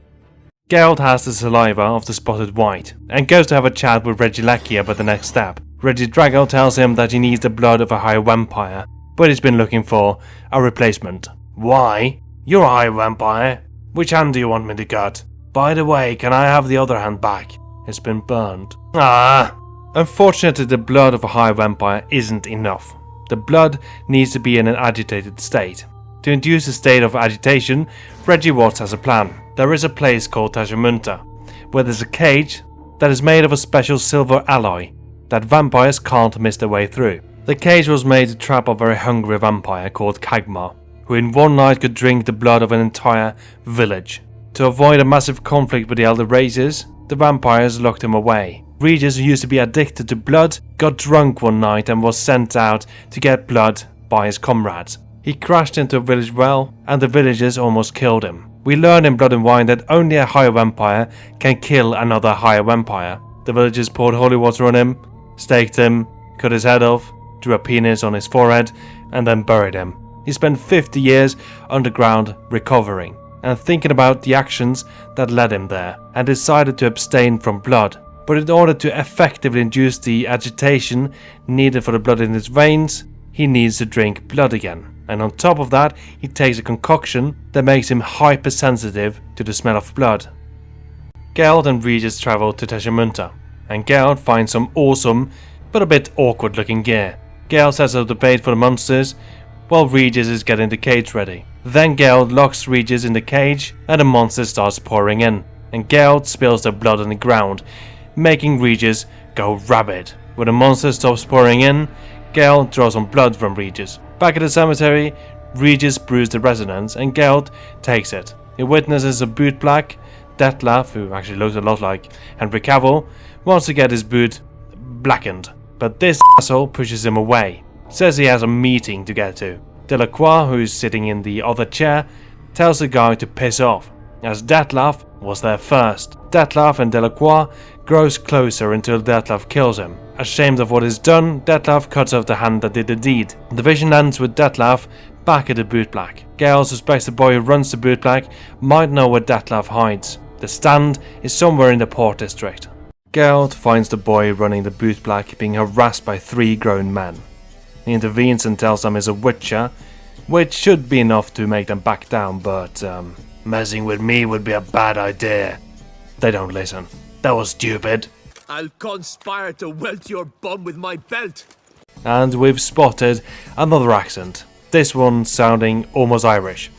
Geralt has the saliva of the spotted white, and goes to have a chat with Regilecki about the next step. Regidrago tells him that he needs the blood of a high vampire, but he's been looking for a replacement. Why? You're a high vampire. Which hand do you want me to cut? By the way, can I have the other hand back? It's been burned. Ah! Unfortunately, the blood of a high vampire isn't enough. The blood needs to be in an agitated state. To induce a state of agitation, Reggie Watts has a plan. There is a place called Tashamunta, where there's a cage that is made of a special silver alloy that vampires can't miss their way through. The cage was made to trap a very hungry vampire called Kagmar, who in one night could drink the blood of an entire village. To avoid a massive conflict with the elder races, the vampires locked him away. Regis, who used to be addicted to blood, got drunk one night and was sent out to get blood by his comrades. He crashed into a village well, and the villagers almost killed him. We learn in Blood and Wine that only a higher vampire can kill another higher vampire. The villagers poured holy water on him, staked him, cut his head off, drew a penis on his forehead, and then buried him. He spent 50 years underground recovering and thinking about the actions that led him there, and decided to abstain from blood. But in order to effectively induce the agitation needed for the blood in his veins, he needs to drink blood again. And on top of that, he takes a concoction that makes him hypersensitive to the smell of blood. Geralt and Regis travel to Tashamunta, and Geralt finds some awesome but a bit awkward looking gear. Geralt sets up the bait for the monsters, while Regis is getting the cage ready. Then Geralt locks Regis in the cage, and the monster starts pouring in, and Geralt spills the blood on the ground, making Regis go rabid. When the monster stops pouring in, Geralt draws some blood from Regis. Back at the cemetery, Regis brews the resonance and Geralt takes it. He witnesses a bootblack Detlef, who actually looks a lot like Henry Cavill, wants to get his boot blackened, but this asshole pushes him away, says he has a meeting to get to. Delacroix, who's sitting in the other chair, tells the guy to piss off, as Detlef was there first. Detlef and Delacroix grows closer until Detlef kills him. Ashamed of what is done, Detlef cuts off the hand that did the deed. The vision ends with Detlef back at the bootblack. Geralt suspects the boy who runs the bootblack might know where Detlef hides. The stand is somewhere in the port district. Geralt finds the boy running the bootblack being harassed by 3 grown men. He intervenes and tells them he's a witcher, which should be enough to make them back down, but messing with me would be a bad idea. They don't listen. That was stupid. I'll conspire to welt your bum with my belt. And we've spotted another accent, this one sounding almost Irish.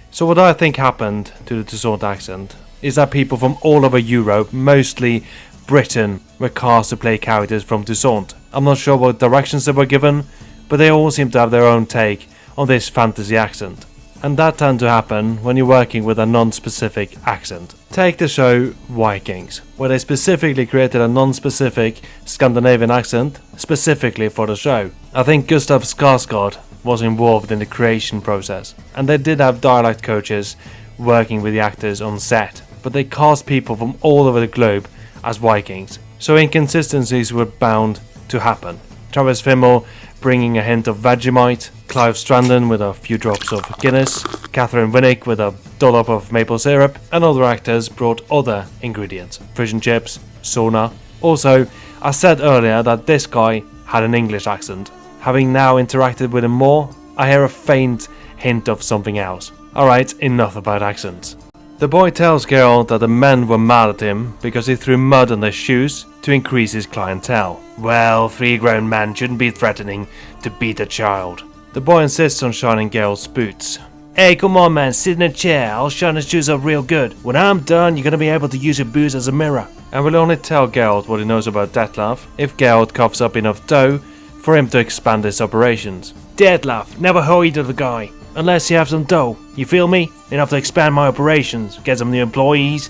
So what I think happened to the Toussaint accent is that people from all over Europe, mostly Britain, were cast to play characters from Toussaint. I'm not sure what directions they were given, but they all seem to have their own take on this fantasy accent. And that tends to happen when you're working with a non-specific accent. Take the show Vikings, where they specifically created a non-specific Scandinavian accent specifically for the show. I think Gustav Skarsgård was involved in the creation process, and they did have dialect coaches working with the actors on set, but they cast people from all over the globe as Vikings, so inconsistencies were bound to happen. Travis Fimmel bringing a hint of Vegemite, Clive Strandon with a few drops of Guinness, Catherine Winnick with a dollop of maple syrup, and other actors brought other ingredients, fish and chips, sauna. Also, I said earlier that this guy had an English accent. Having now interacted with him more, I hear a faint hint of something else. Alright, enough about accents. The boy tells Geralt that the men were mad at him because he threw mud on their shoes to increase his clientele. Well, 3 grown men shouldn't be threatening to beat a child. The boy insists on shining Geralt's boots. Hey, come on man, sit in a chair, I'll shine his shoes up real good. When I'm done, you're gonna be able to use your boots as a mirror. And will only tell Geralt what he knows about Detlef if Geralt coughs up enough dough for him to expand his operations. Detlef, never hurry to the guy, unless you have some dough, you feel me? Enough to expand my operations, get some new employees.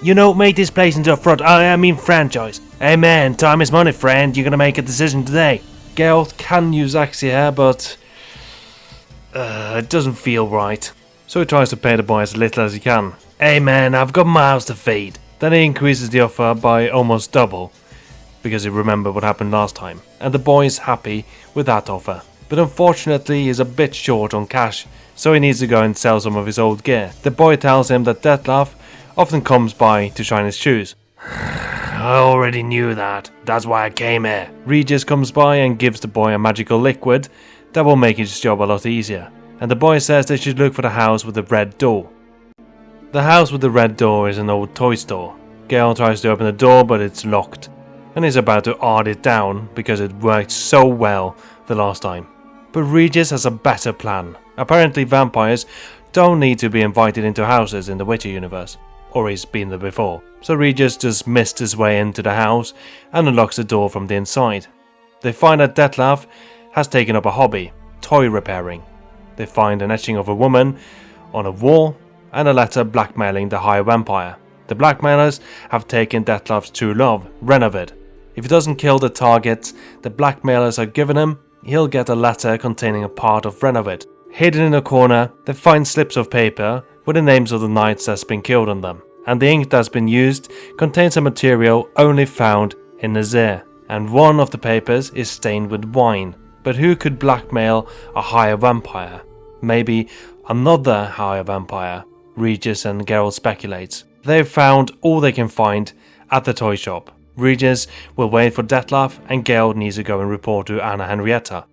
You know, make this place into a franchise. Hey man, time is money friend, you're gonna make a decision today. Geralt can use Axie here, but it doesn't feel right. So he tries to pay the boy as little as he can. Hey man, I've got mouths to feed. Then he increases the offer by almost double, because he remembered what happened last time, and the boy is happy with that offer. But unfortunately he's a bit short on cash, so he needs to go and sell some of his old gear. The boy tells him that Detlef often comes by to shine his shoes. I already knew that, that's why I came here. Regis comes by and gives the boy a magical liquid that will make his job a lot easier, and the boy says they should look for the house with the red door. The house with the red door is an old toy store. Geralt tries to open the door but it's locked, and is about to art it down because it worked so well the last time. But Regis has a better plan. Apparently vampires don't need to be invited into houses in the Witcher universe, or he's been there before. So Regis just missed his way into the house and unlocks the door from the inside. They find that Detlef has taken up a hobby, toy repairing. They find an etching of a woman on a wall and a letter blackmailing the High Vampire. The blackmailers have taken Detlef's true love, Renovid. If he doesn't kill the target the blackmailers have given him, he'll get a letter containing a part of Renovid. Hidden in a corner, they find slips of paper with the names of the knights that's been killed on them, and the ink that's been used contains a material only found in Nazir, and one of the papers is stained with wine. But who could blackmail a higher vampire? Maybe another higher vampire, Regis and Geralt speculates. They've found all they can find at the toy shop. Regis will wait for Detlef, and Geralt needs to go and report to Anna Henrietta.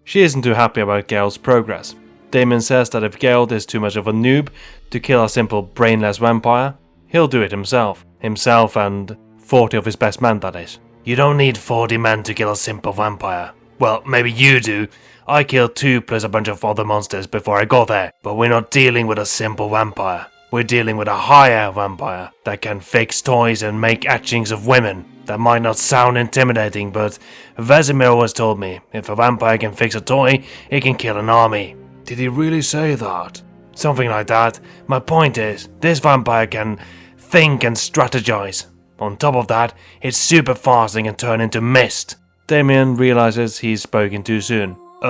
She isn't too happy about Geralt's progress. Damon says that if Geralt is too much of a noob to kill a simple brainless vampire, he'll do it himself. Himself and 40 of his best men, that is. You don't need 40 men to kill a simple vampire. Well, maybe you do. I killed 2 plus a bunch of other monsters before I got there. But we're not dealing with a simple vampire. We're dealing with a higher vampire that can fix toys and make etchings of women. That might not sound intimidating, but Vesemir always told me, if a vampire can fix a toy, it can kill an army. Did he really say that? Something like that. My point is, this vampire can think and strategize. On top of that, it's super fast and can turn into mist. Damien realizes he's spoken too soon. You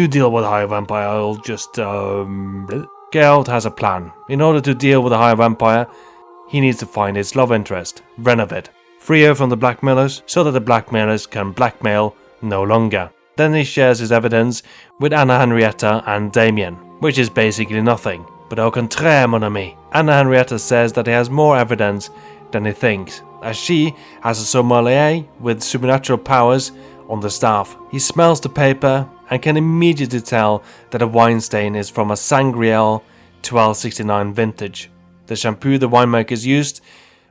deal with the High Vampire, I'll just, Geralt has a plan. In order to deal with the High Vampire, he needs to find his love interest, Renovid. Free her from the blackmailers, so that the blackmailers can blackmail no longer. Then he shares his evidence with Anna Henrietta and Damien, which is basically nothing. But au contraire, mon ami. Anna Henrietta says that he has more evidence than he thinks, as she has a sommelier with supernatural powers on the staff. He smells the paper and can immediately tell that a wine stain is from a Sangriel 1269 vintage. The shampoo the winemakers used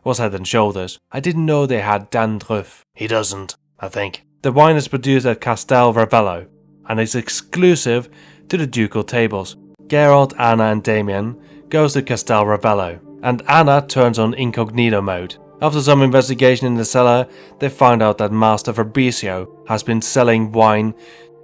was Head and Shoulders. I didn't know they had dandruff. He doesn't, I think. The wine is produced at Castel Ravello and is exclusive to the ducal tables. Geralt, Anna and Damien goes to Castel Ravello, and Anna turns on incognito mode. After some investigation in the cellar, they find out that Master Fabrizio has been selling wine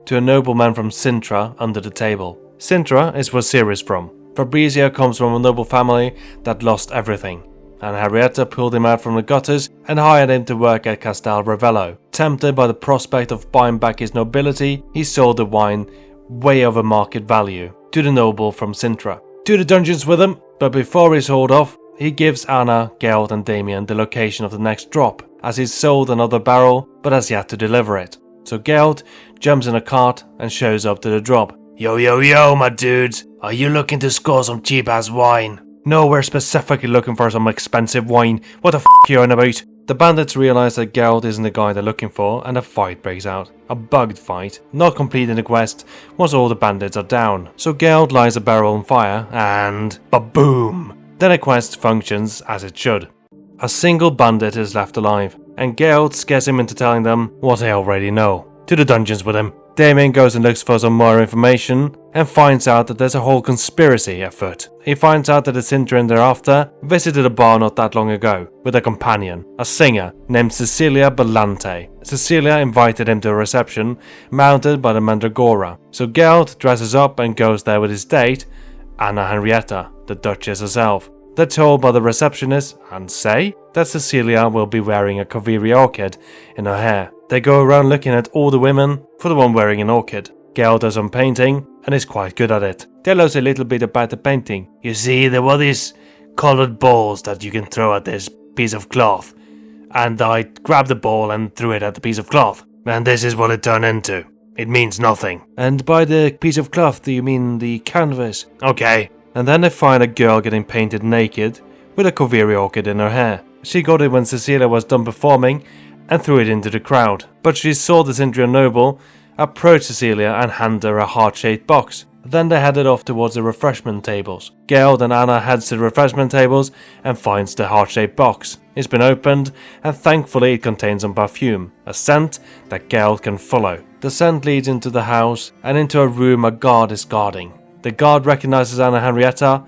to a nobleman from Sintra under the table. Sintra is where Ciri is from. Fabrizio comes from a noble family that lost everything, and Henrietta pulled him out from the gutters and hired him to work at Castel Ravello. Tempted by the prospect of buying back his nobility, he sold the wine way over market value to the noble from Sintra. To the dungeons with him, but before he's hauled off, he gives Anna, Geralt and Damien the location of the next drop, as he's sold another barrel but has yet to deliver it. So Geralt jumps in a cart and shows up to the drop. Yo yo yo my dudes, are you looking to score some cheap ass wine? No, we're specifically looking for some expensive wine. What the f*** are you on about? The bandits realize that Geralt isn't the guy they're looking for, and a fight breaks out. A bugged fight, not completing the quest once all the bandits are down. So Geralt lights a barrel on fire, and ba-boom! Then the quest functions as it should. A single bandit is left alive, and Geralt scares him into telling them what they already know. To the dungeons with him. Damien goes and looks for some more information and finds out that there's a whole conspiracy afoot. He finds out that the Sintrian thereafter visited a bar not that long ago with a companion, a singer named Cecilia Bellante. Cecilia invited him to a reception mounted by the Mandragora, so Geralt dresses up and goes there with his date, Anna Henrietta, the Duchess herself. They're told by the receptionist and say that Cecilia will be wearing a Kaviri orchid in her hair. They go around looking at all the women for the one wearing an orchid. Geralt does some painting and is quite good at it. Tell us a little bit about the painting. You see, there were these colored balls that you can throw at this piece of cloth. And I grabbed the ball and threw it at the piece of cloth. And this is what it turned into. It means nothing. And by the piece of cloth, do you mean the canvas? Okay. And then they find a girl getting painted naked with a Kaviri orchid in her hair. She got it when Cecilia was done performing and threw it into the crowd. But she saw the Sintrian noble approach Cecilia and hand her a heart-shaped box. Then they headed off towards the refreshment tables. Geralt and Anna heads to the refreshment tables and finds the heart-shaped box. It's been opened and thankfully it contains some perfume, a scent that Geralt can follow. The scent leads into the house and into a room a guard is guarding. The guard recognizes Anna Henrietta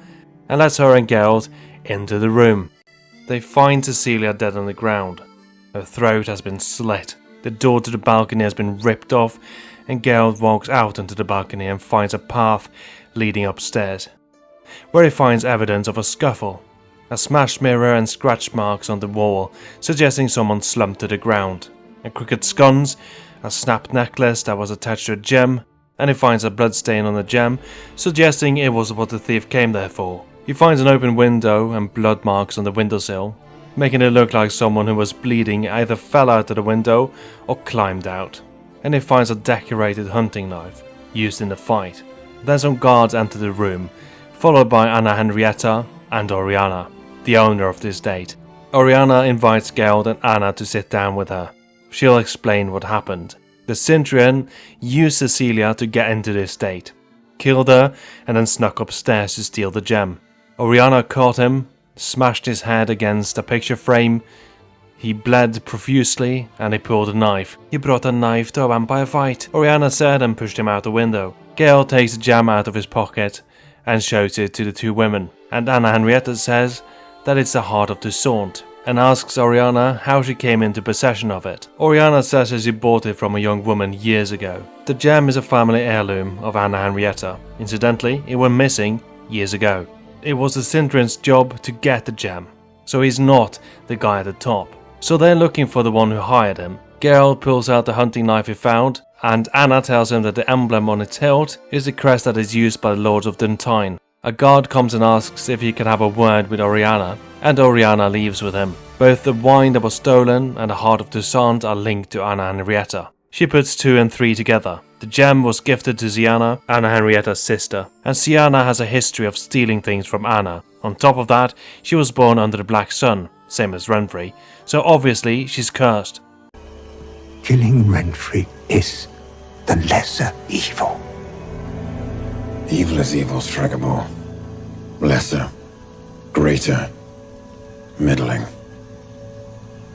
and lets her and Geralt into the room. They find Cecilia dead on the ground. Her throat has been slit. The door to the balcony has been ripped off, and Geralt walks out onto the balcony and finds a path leading upstairs, where he finds evidence of a scuffle. A smashed mirror and scratch marks on the wall, suggesting someone slumped to the ground. A crooked sconce, a snapped necklace that was attached to a gem, and he finds a bloodstain on the gem, suggesting it was what the thief came there for. He finds an open window and blood marks on the windowsill, making it look like someone who was bleeding either fell out of the window or climbed out. And he finds a decorated hunting knife used in the fight. Then some guards enter the room, followed by Anna Henrietta and Oriana, the owner of the estate. Oriana invites Geralt and Anna to sit down with her. She'll explain what happened. The Sintrian used Cecilia to get into the estate, killed her, and then snuck upstairs to steal the gem. Oriana caught him, smashed his head against a picture frame. He bled profusely, and he pulled a knife. "You brought a knife to a vampire fight," Oriana said and pushed him out the window. Geralt takes the gem out of his pocket and shows it to the two women, and Anna Henrietta says that it's the heart of Toussaint, and asks Oriana how she came into possession of it. Oriana says that she bought it from a young woman years ago. The gem is a family heirloom of Anna Henrietta. Incidentally, it went missing years ago. it was the Sindrian's job to get the gem, so he's not the guy at the top. So they're looking for the one who hired him. Geralt pulls out the hunting knife he found, and Anna tells him that the emblem on its hilt is the crest that is used by the Lords of Duntine. A guard comes and asks if he can have a word with Oriana, and Oriana leaves with him. Both the wine that was stolen and the heart of Toussaint are linked to Anna Henrietta. She puts 2 and 3 together. The gem was gifted to Ziana, Anna Henrietta's sister, and Ziana has a history of stealing things from Anna. On top of that, she was born under the Black Sun, same as Renfri, so obviously she's cursed. Killing Renfri is the lesser evil. Evil is evil, Stregobor. Lesser, greater, middling.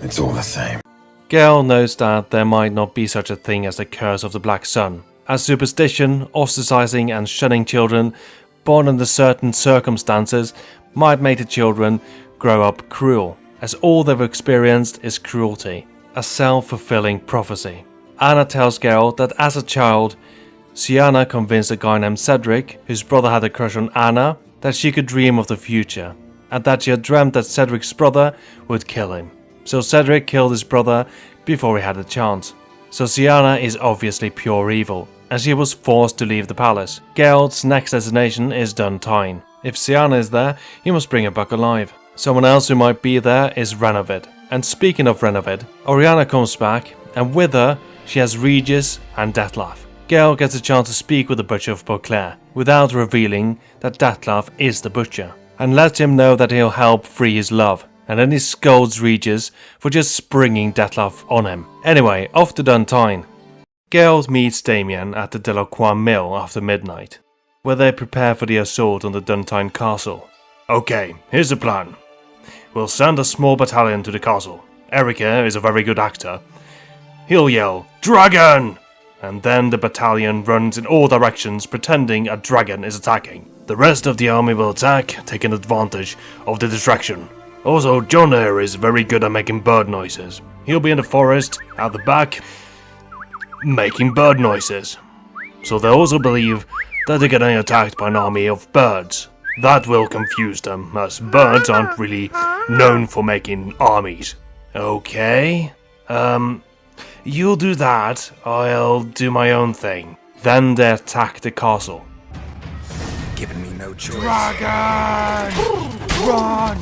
It's all the same. Geralt knows that there might not be such a thing as the curse of the Black Sun, as superstition, ostracizing and shunning children born under certain circumstances might make the children grow up cruel, as all they've experienced is cruelty, a self-fulfilling prophecy. Anna tells Geralt that as a child, Ziana convinced a guy named Cedric, whose brother had a crush on Anna, that she could dream of the future, and that she had dreamt that Cedric's brother would kill him. So Cedric killed his brother before he had a chance. So Ziana is obviously pure evil, and she was forced to leave the palace. Geralt's next destination is Duntine. If Ziana is there, he must bring her back alive. Someone else who might be there is Renovid. And speaking of Renovid, Oriana comes back, and with her, she has Regis and Dettlaff. Geralt gets a chance to speak with the Butcher of Beauclair, without revealing that Dettlaff is the Butcher, and lets him know that he'll help free his love. And then he scolds Regis for just springing Dettlaff on him. Anyway, off to Duntine. Geralt meets Damien at the Delacroix Mill after midnight, where they prepare for the assault on the Duntine castle. Okay, here's the plan. We'll send a small battalion to the castle. Erica is a very good actor. He'll yell, "Dragon!" And then the battalion runs in all directions pretending a dragon is attacking. The rest of the army will attack, taking advantage of the distraction. Also, John here is very good at making bird noises. He'll be in the forest, at the back, making bird noises. So they'll also believe that they're getting attacked by an army of birds. That will confuse them, as birds aren't really known for making armies. Okay, you'll do that, I'll do my own thing. Then they attack the castle. Giving me no choice. Dragon! Run!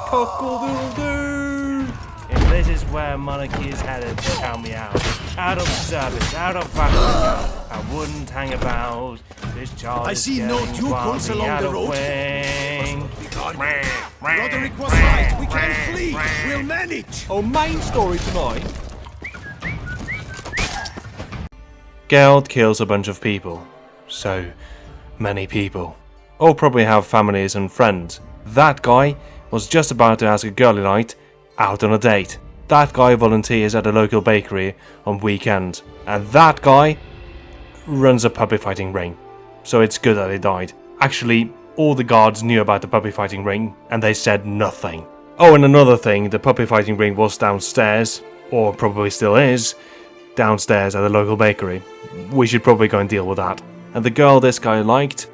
Cockle-doodle-doo! If this is where monarchy is headed, count me out. Out of service, out of battle. I wouldn't hang about. This child I is see no getting Duke along out the of road. wing. Roderick was right. We can flee. We'll manage. Oh, main story tonight. Geralt kills a bunch of people. So many people. All probably have families and friends. That guy was just about to ask a girly night out on a date. That guy volunteers at a local bakery on weekends. And that guy runs a puppy fighting ring. So it's good that he died. Actually, all the guards knew about the puppy fighting ring, and they said nothing. Oh, and another thing, the puppy fighting ring was downstairs, or probably still is, downstairs at the local bakery. We should probably go and deal with that. And the girl this guy liked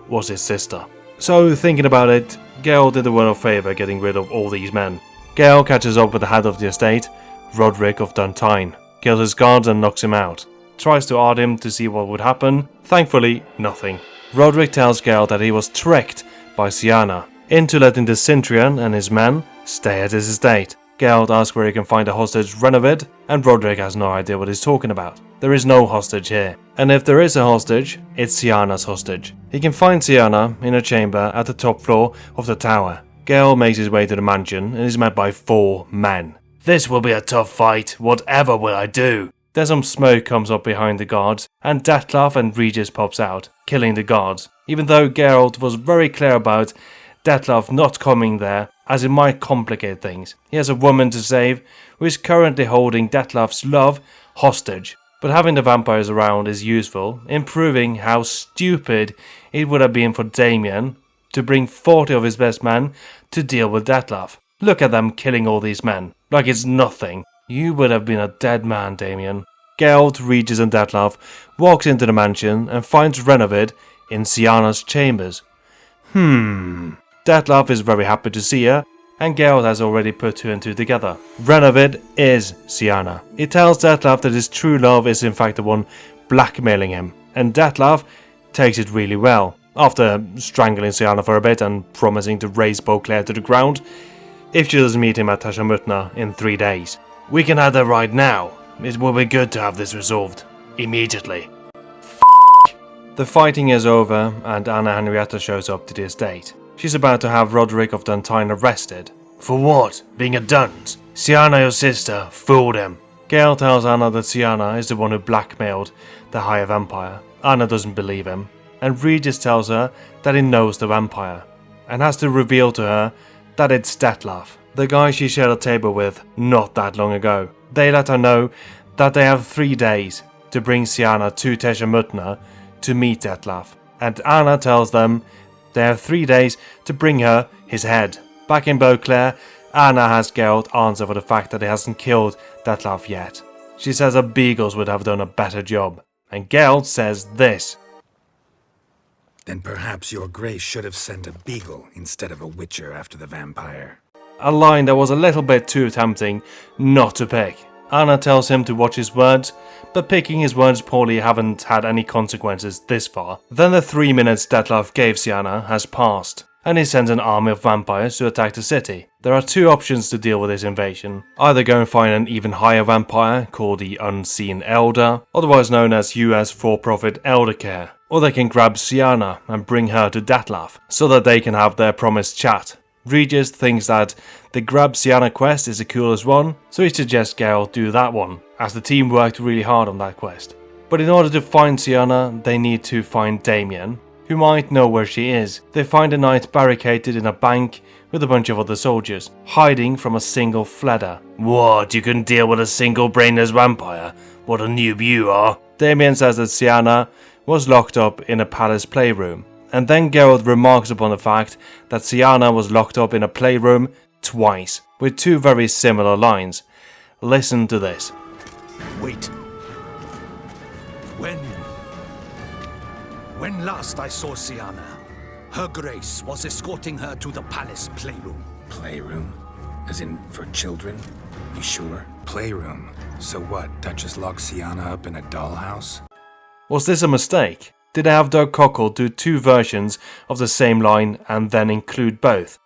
was his sister. So, thinking about it, Geralt did the world a favour getting rid of all these men. Geralt catches up with the head of the estate, Roderick of Duntine, kills his guards and knocks him out. Tries to art him to see what would happen. Thankfully, nothing. Roderick tells Geralt that he was tricked by Ziana into letting the Cintrian and his men stay at his estate. Geralt asks where he can find a hostage Renovid, and Roderick has no idea what he's talking about. There is no hostage here. And if there is a hostage, it's Ziana's hostage. He can find Ziana in a chamber at the top floor of the tower. Geralt makes his way to the mansion and is met by 4 men. This will be a tough fight, whatever will I do? Then some smoke comes up behind the guards, and Dettlaff and Regis pops out, killing the guards, even though Geralt was very clear about Dettlaff not coming there, as it might complicate things. He has a woman to save, who is currently holding Dettlaff's love hostage, but having the vampires around is useful in proving how stupid it would have been for Damien to bring 40 of his best men to deal with Dettlaff. Look at them killing all these men, like it's nothing. You would have been a dead man, Damien. Geralt, Regis and Dettlaff walks into the mansion and finds Renovid in Syanna's chambers. Dettlaff is very happy to see her, and Geralt has already put two and two together. Renovid is Syanna. He tells Dettlaff that his true love is in fact the one blackmailing him, and Dettlaff takes it really well. After strangling Syanna for a bit and promising to raze Beauclair to the ground if she doesn't meet him at Tasha Mutna in 3 days. We can have that right now. It will be good to have this resolved. Immediately. The fighting is over and Anna Henrietta shows up to the estate. She's about to have Roderick of Duntine arrested. For what? Being a dunt? Syanna, your sister, fooled him. Gale tells Anna that Syanna is the one who blackmailed the High of Empire. Anna doesn't believe him, and Regis tells her that he knows the vampire, and has to reveal to her that it's Dettlaff, the guy she shared a table with not that long ago. They let her know that they have 3 days to bring Syanna to Tasha Mutna to meet Dettlaff, and Anna tells them they have 3 days to bring her his head. Back in Beauclair, Anna has Geralt answer for the fact that he hasn't killed Dettlaff yet. She says her beagles would have done a better job, and Geralt says this. Then perhaps your grace should have sent a beagle instead of a witcher after the vampire. A line that was a little bit too tempting not to pick. Anna tells him to watch his words, but picking his words poorly haven't had any consequences this far. Then the 3 minutes Dettlaff gave Syanna has passed, and he sends an army of vampires to attack the city. There are 2 options to deal with this invasion. Either go and find an even higher vampire called the Unseen Elder, otherwise known as US for-profit Eldercare, or they can grab Syanna and bring her to Dettlaff, so that they can have their promised chat. Regis thinks that the grab Syanna quest is the coolest one, so he suggests Geralt do that one, as the team worked really hard on that quest. But in order to find Syanna, they need to find Damien, who might know where she is. They find a knight barricaded in a bank with a bunch of other soldiers, hiding from a single fledder. What, you couldn't deal with a single brainless vampire? What a noob you are. Damien says that Syanna was locked up in a palace playroom, and then Geralt remarks upon the fact that Syanna was locked up in a playroom twice, with 2 very similar lines. Listen to this. Wait. When last I saw Syanna, her grace was escorting her to the palace playroom. Playroom? As in for children? You sure? Playroom? So what, Duchess locked Syanna up in a dollhouse? Was this a mistake? Did they have Doug Cockle do 2 versions of the same line and then include both?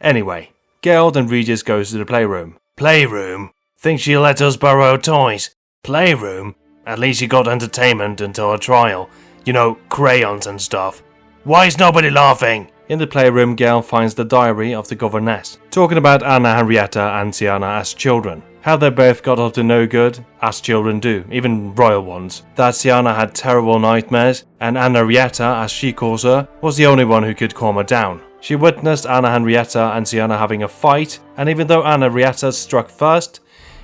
Anyway, Geralt and Regis goes to the playroom. Playroom? Think she'll let us borrow toys? Playroom? At least she got entertainment until her trial. You know, crayons and stuff. Why is nobody laughing? In the playroom, Geralt finds the diary of the governess, talking about Anna Henrietta and Syanna as children. How they both got up to no good, as children do, even royal ones. That Syanna had terrible nightmares, and Anna Henrietta, as she calls her, was the only one who could calm her down. She witnessed Anna Henrietta and Syanna having a fight, and even though Anna Henrietta struck first,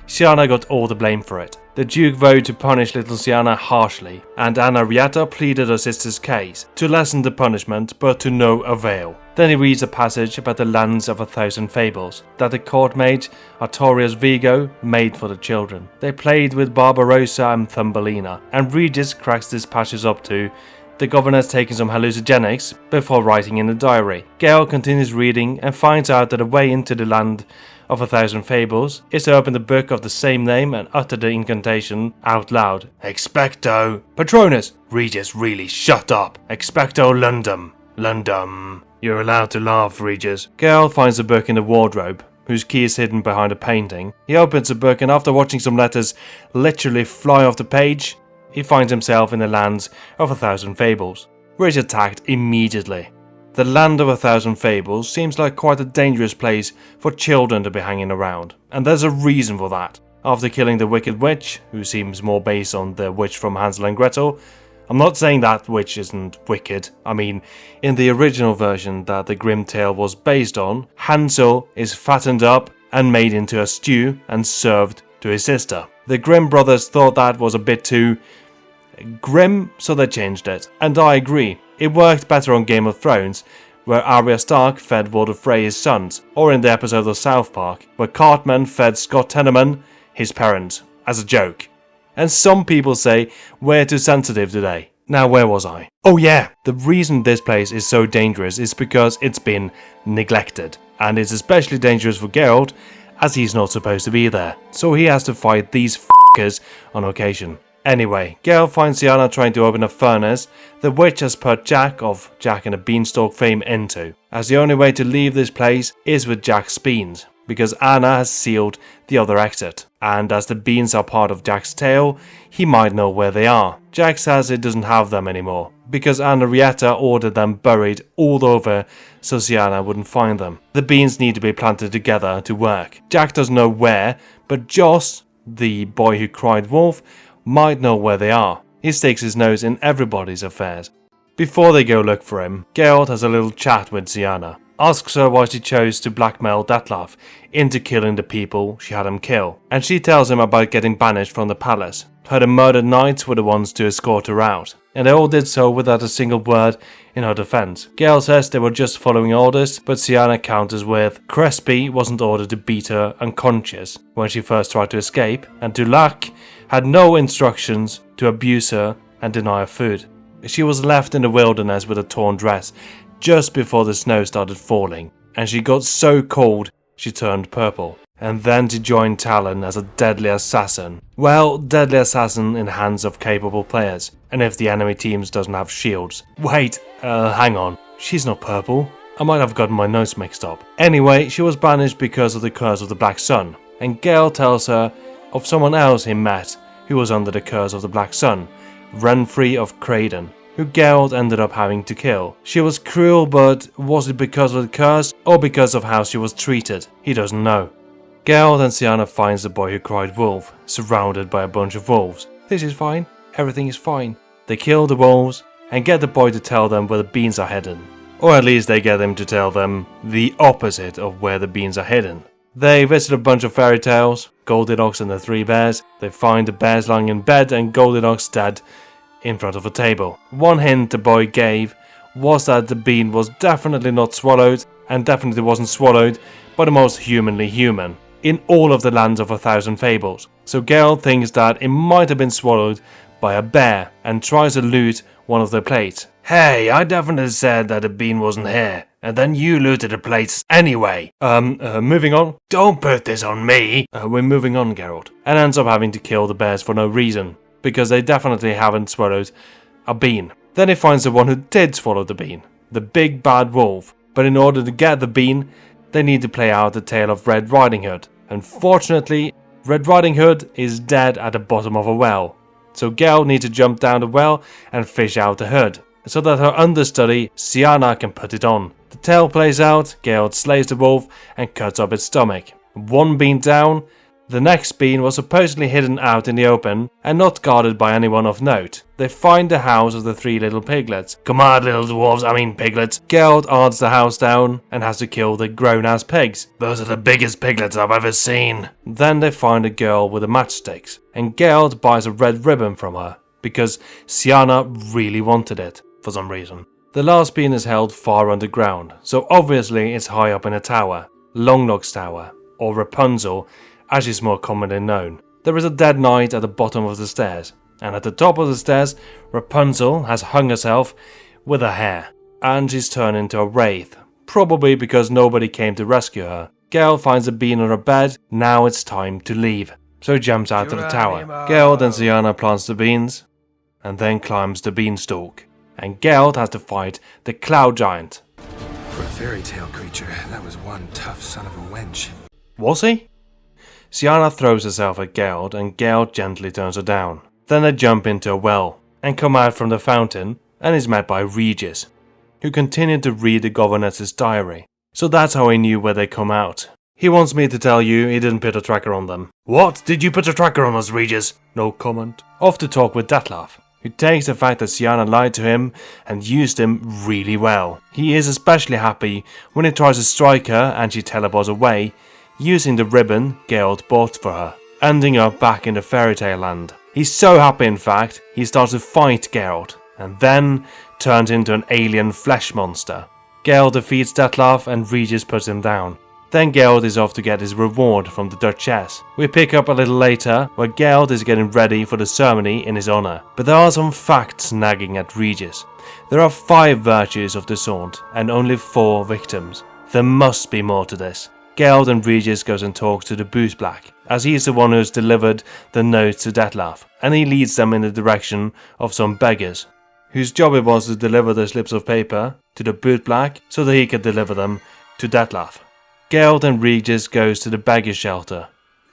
Syanna got all the blame for it. The Duke vowed to punish little Syanna harshly, and Anna Henrietta pleaded her sister's case to lessen the punishment, but to no avail. Then he reads a passage about the lands of 1,000 fables that the court mage Artorius Vigo made for the children. They played with Barbarossa and Thumbelina, and Regis cracks this passage up to the governess taking some hallucinogenics before writing in the diary. Geralt continues reading and finds out that a way into the land of 1,000 fables is to open the book of the same name and utter the incantation out loud. Expecto Patronus! Regis, really shut up! Expecto Lundum. Lundum. You're allowed to laugh, Regis. Geralt finds the book in the wardrobe, whose key is hidden behind a painting. He opens the book and after watching some letters literally fly off the page, he finds himself in the lands of 1,000 fables, where he's attacked immediately. The land of 1,000 fables seems like quite a dangerous place for children to be hanging around, and there's a reason for that. After killing the Wicked Witch, who seems more based on the witch from Hansel and Gretel, I'm not saying that witch isn't wicked. I mean, in the original version that the grim tale was based on, Hansel is fattened up and made into a stew and served to his sister. The Grimm brothers thought that was a bit too grim, so they changed it. And I agree, it worked better on Game of Thrones, where Arya Stark fed Walder Frey his sons, or in the episode of South Park, where Cartman fed Scott Tenorman his parents, as a joke. And some people say we're too sensitive today. Now, where was I? Oh yeah, the reason this place is so dangerous is because it's been neglected. And it's especially dangerous for Geralt, as he's not supposed to be there. So he has to fight these f***ers on occasion. Anyway, Geralt finds Syanna trying to open a furnace the witch has put Jack of Jack and the Beanstalk fame into, as the only way to leave this place is with Jack's beans, because Anna has sealed the other exit, and as the beans are part of Jack's tail, he might know where they are. Jack says he doesn't have them anymore, because Anna Rietta ordered them buried all over so Syanna wouldn't find them. The beans need to be planted together to work. Jack doesn't know where, but Joss, the boy who cried wolf, might know where they are. He sticks his nose in everybody's affairs. Before they go look for him, Geralt has a little chat with Syanna, asks her why she chose to blackmail Detlef into killing the people she had him kill, and she tells him about getting banished from the palace. Her murdered knights were the ones to escort her out, and they all did so without a single word in her defense. Geralt says they were just following orders, but Syanna counters with Crespi wasn't ordered to beat her unconscious when she first tried to escape, and Dulac had no instructions to abuse her and deny her food. She was left in the wilderness with a torn dress just before the snow started falling, and she got so cold she turned purple. And then to join Talon as a deadly assassin. Well, deadly assassin in the hands of capable players, and if the enemy teams doesn't have shields. Wait, hang on, she's not purple. I might have gotten my notes mixed up. Anyway, she was banished because of the curse of the Black Sun, and Geralt tells her of someone else he met who was under the curse of the Black Sun, Renfri of Craden, who Geralt ended up having to kill. She was cruel, but was it because of the curse or because of how she was treated? He doesn't know. Geralt and Syanna finds the boy who cried wolf, surrounded by a bunch of wolves. This is fine, everything is fine. They kill the wolves and get the boy to tell them where the beans are hidden. Or at least they get him to tell them the opposite of where the beans are hidden. They visit a bunch of fairy tales, Goldilocks and the Three Bears. They find the bears lying in bed and Goldilocks dead in front of a table. One hint the boy gave was that the bean was definitely not swallowed, and definitely wasn't swallowed by the most humanly human in all of the lands of 1,000 fables. So Geralt thinks that it might have been swallowed by a bear and tries to loot one of their plates. Hey, I definitely said that the bean wasn't here, and then you looted the plates anyway. Moving on. Don't put this on me. We're moving on, Geralt. And ends up having to kill the bears for no reason, because they definitely haven't swallowed a bean. Then he finds the one who did swallow the bean, the big bad wolf. But in order to get the bean, they need to play out the tale of Red Riding Hood. Unfortunately, Red Riding Hood is dead at the bottom of a well. So Geralt needs to jump down the well and fish out the hood, so that her understudy, Syanna, can put it on. The tale plays out, Geralt slays the wolf and cuts up its stomach. One bean down, the next bean was supposedly hidden out in the open and not guarded by anyone of note. They find the house of the three little piglets. Come on, little dwarves, piglets. Geralt odds the house down and has to kill the grown-ass pigs. Those are the biggest piglets I've ever seen. Then they find a girl with the matchsticks, and Geralt buys a red ribbon from her, because Syanna really wanted it, for some reason. The last bean is held far underground, so obviously it's high up in a tower, Longlock's tower, or Rapunzel, as she's more commonly known. There is a dead knight at the bottom of the stairs, and at the top of the stairs, Rapunzel has hung herself with her hair, and she's turned into a wraith, probably because nobody came to rescue her. Geralt finds a bean on her bed, now it's time to leave, so he jumps out of the tower. Geralt and Syanna plants the beans, and then climbs the beanstalk, and Geralt has to fight the Cloud Giant. For a fairy tale creature, that was one tough son of a wench. Was he? Syanna throws herself at Geralt, and Geralt gently turns her down. Then they jump into a well, and come out from the fountain, and is met by Regis, who continued to read the governess's diary. So that's how he knew where they come out. He wants me to tell you he didn't put a tracker on them. What? Did you put a tracker on us, Regis? No comment. Off to talk with Detlef, who takes the fact that Syanna lied to him and used him really well. He is especially happy when he tries to strike her and she teleports away, using the ribbon Geralt bought for her, ending up back in the fairy tale land. He's so happy, in fact, he starts to fight Geralt, and then turns into an alien flesh monster. Geralt defeats Detlef and Regis puts him down. Then Geralt is off to get his reward from the Duchess. We pick up a little later where Geralt is getting ready for the ceremony in his honor. But there are some facts nagging at Regis. There are 5 virtues of the sword and only 4 victims. There must be more to this. Geralt and Regis goes and talks to the bootblack, as he is the one who has delivered the notes to Detlef, and he leads them in the direction of some beggars, whose job it was to deliver the slips of paper to the bootblack so that he could deliver them to Detlef. Geralt and Regis goes to the beggar shelter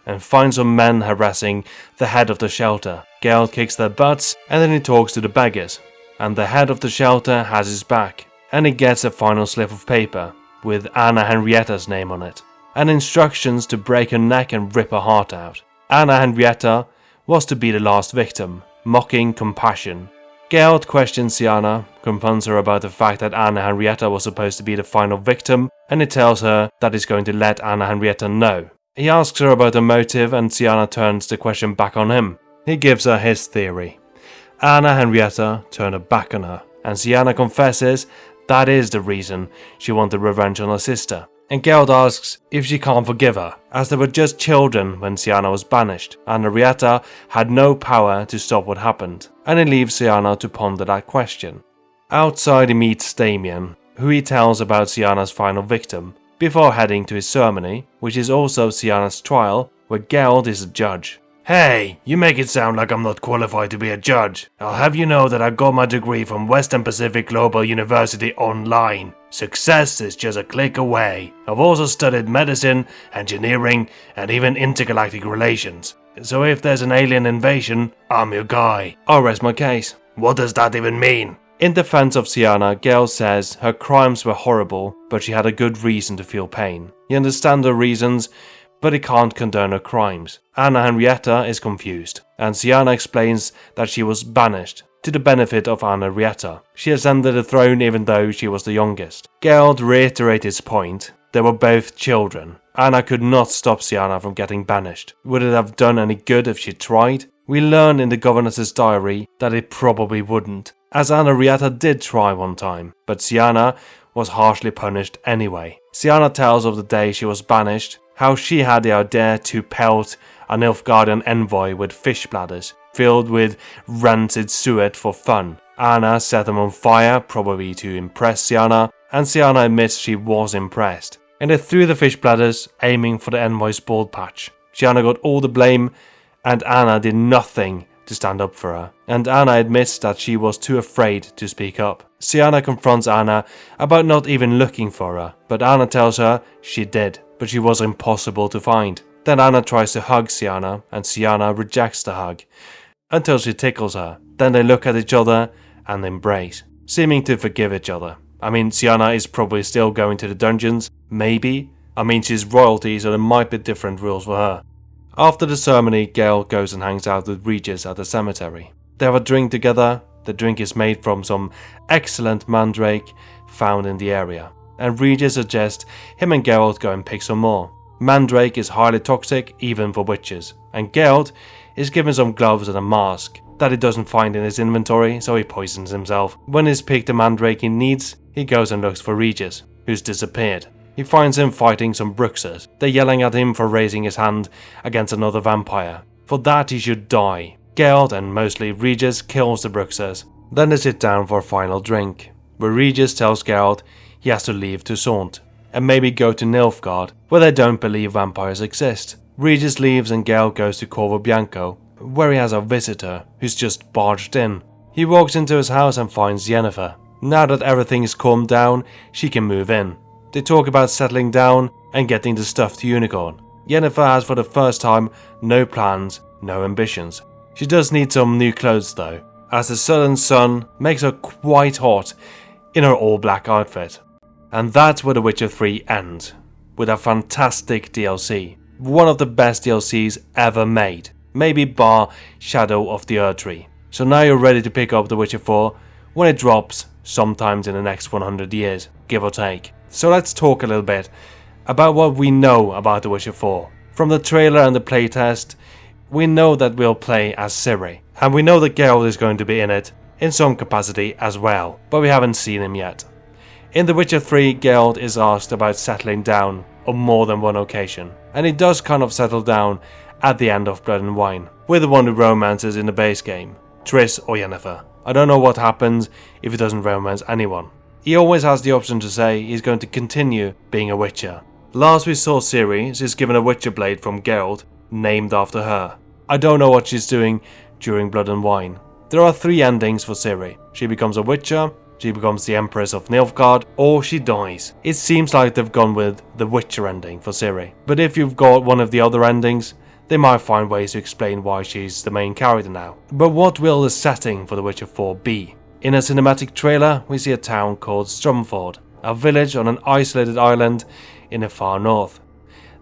and finds some men harassing the head of the shelter. Geralt kicks their butts and then he talks to the beggars, and the head of the shelter has his back, and he gets a final slip of paper with Anna Henrietta's name on it, and instructions to break her neck and rip her heart out. Anna Henrietta was to be the last victim, mocking compassion. Geralt questions Syanna, confronts her about the fact that Anna Henrietta was supposed to be the final victim, and he tells her that he's going to let Anna Henrietta know. He asks her about her motive, and Syanna turns the question back on him. He gives her his theory. Anna Henrietta turned her back on her, and Syanna confesses that is the reason she wanted revenge on her sister. And Geralt asks if she can't forgive her, as they were just children when Syanna was banished, and Henrietta had no power to stop what happened, and he leaves Syanna to ponder that question. Outside he meets Damien, who he tells about Syanna's final victim, before heading to his ceremony, which is also Syanna's trial, where Geralt is a judge. Hey, you make it sound like I'm not qualified to be a judge. I'll have you know that I got my degree from Western Pacific Global University online. Success is just a click away. I've also studied medicine, engineering, and even intergalactic relations. So if there's an alien invasion, I'm your guy. I'll rest my case. What does that even mean? In defense of Syanna, Geralt says her crimes were horrible, but she had a good reason to feel pain. He understands her reasons, but he can't condone her crimes. Anna Henrietta is confused, and Syanna explains that she was banished to the benefit of Anna Henrietta. She ascended the throne even though she was the youngest. Geralt reiterates his point. They were both children. Anna could not stop Syanna from getting banished. Would it have done any good if she tried? We learn in the governess's diary that it probably wouldn't, as Anna Henrietta did try one time, but Syanna was harshly punished anyway. Syanna tells of the day she was banished, how she had the idea to pelt a Nilfgaardian envoy with fish bladders filled with rancid suet for fun. Anna set them on fire, probably to impress Syanna, and Syanna admits she was impressed. And they threw the fish bladders, aiming for the envoy's bald patch. Syanna got all the blame, and Anna did nothing to stand up for her. And Anna admits that she was too afraid to speak up. Syanna confronts Anna about not even looking for her, but Anna tells her she did, but she was impossible to find. Then Anna tries to hug Syanna, and Syanna rejects the hug, until she tickles her. Then they look at each other and embrace, seeming to forgive each other. I mean, Syanna is probably still going to the dungeons, maybe. I mean, she's royalty, so there might be different rules for her. After the ceremony, Geralt goes and hangs out with Regis at the cemetery. They have a drink together. The drink is made from some excellent mandrake found in the area, and Regis suggests him and Geralt go and pick some more. Mandrake is highly toxic, even for witches, and Geralt is given some gloves and a mask that he doesn't find in his inventory, so he poisons himself. When he's picked the mandrake he needs, he goes and looks for Regis, who's disappeared. He finds him fighting some Bruxers. They're yelling at him for raising his hand against another vampire. For that he should die. Geralt, and mostly Regis, kills the Bruxers. Then they sit down for a final drink, where Regis tells Geralt he has to leave Toussaint, and maybe go to Nilfgaard, where they don't believe vampires exist. Regis leaves and Geralt goes to Corvo Bianco, where he has a visitor who's just barged in. He walks into his house and finds Yennefer. Now that everything is calmed down, she can move in. They talk about settling down and getting the stuffed unicorn. Yennefer has for the first time no plans, no ambitions. She does need some new clothes though, as the southern sun makes her quite hot in her all-black outfit. And that's where The Witcher 3 ends, with a fantastic DLC. One of the best DLCs ever made, maybe bar Shadow of the Erdtree. So now you're ready to pick up The Witcher 4 when it drops sometimes in the next 100 years, give or take. So let's talk a little bit about what we know about The Witcher 4. From the trailer and the playtest, we know that we'll play as Ciri, and we know that Geralt is going to be in it in some capacity as well, but we haven't seen him yet. In The Witcher 3, Geralt is asked about settling down, on more than one occasion. And it does kind of settle down at the end of Blood and Wine, with the one who romances in the base game, Triss or Yennefer. I don't know what happens if he doesn't romance anyone. He always has the option to say he's going to continue being a Witcher. Last we saw Ciri, she's given a Witcher blade from Geralt, named after her. I don't know what she's doing during Blood and Wine. There are 3 endings for Ciri. She becomes a Witcher, she becomes the Empress of Nilfgaard, or she dies. It seems like they've gone with the Witcher ending for Ciri. But if you've got one of the other endings, they might find ways to explain why she's the main character now. But what will the setting for The Witcher 4 be? In a cinematic trailer, we see a town called Stromford, a village on an isolated island in the far north.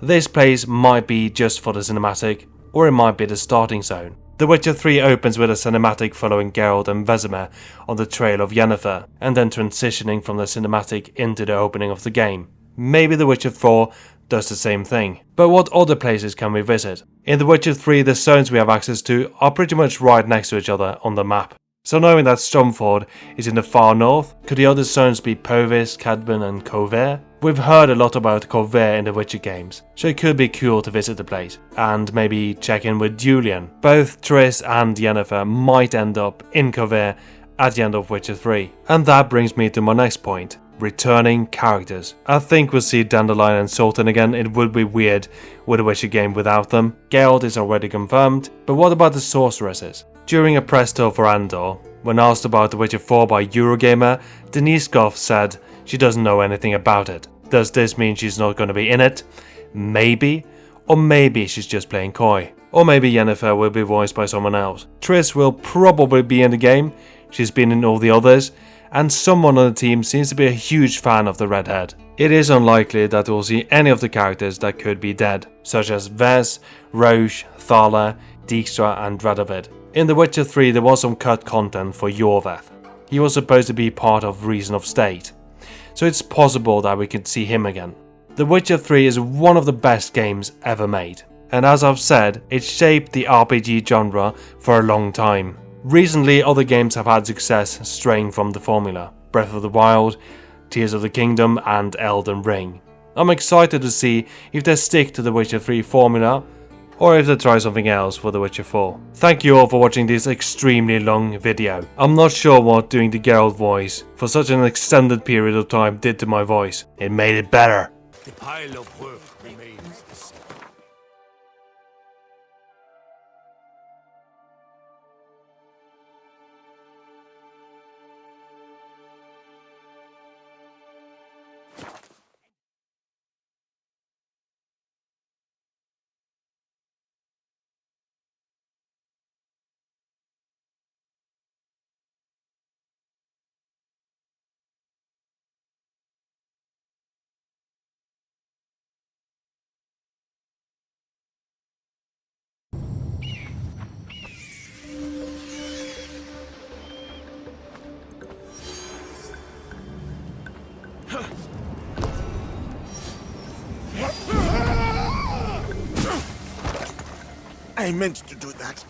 This place might be just for the cinematic, or it might be the starting zone. The Witcher 3 opens with a cinematic following Geralt and Vesemir on the trail of Yennefer, and then transitioning from the cinematic into the opening of the game. Maybe The Witcher 4 does the same thing. But what other places can we visit? In The Witcher 3, the zones we have access to are pretty much right next to each other on the map. So knowing that Stromford is in the far north, could the other zones be Povis, Cadban and Kovir? We've heard a lot about Kovir in the Witcher games, so it could be cool to visit the place, and maybe check in with Julian. Both Triss and Yennefer might end up in Kovir at the end of Witcher 3. And that brings me to my next point. Returning characters. I think we'll see Dandelion and Sultan again. It would be weird with a Witcher game without them. Geralt is already confirmed, but what about the sorceresses? During a press tour for Andor, when asked about The Witcher 4 by Eurogamer, Denise Goff said she doesn't know anything about it. Does this mean she's not going to be in it? Maybe. Or maybe she's just playing coy. Or maybe Yennefer will be voiced by someone else. Triss will probably be in the game. She's been in all the others. And someone on the team seems to be a huge fan of the redhead. It is unlikely that we'll see any of the characters that could be dead, such as Ves, Roche, Thala, Dijkstra and Radovid. In The Witcher 3 there was some cut content for Yorveth. He was supposed to be part of Reason of State, so it's possible that we could see him again. The Witcher 3 is one of the best games ever made, and as I've said, it shaped the RPG genre for a long time. Recently, other games have had success straying from the formula. Breath of the Wild, Tears of the Kingdom and Elden Ring. I'm excited to see if they stick to the Witcher 3 formula, or if they try something else for The Witcher 4. Thank you all for watching this extremely long video. I'm not sure what doing the Geralt voice for such an extended period of time did to my voice. It made it better. The pile of work remains the same. I meant to do that.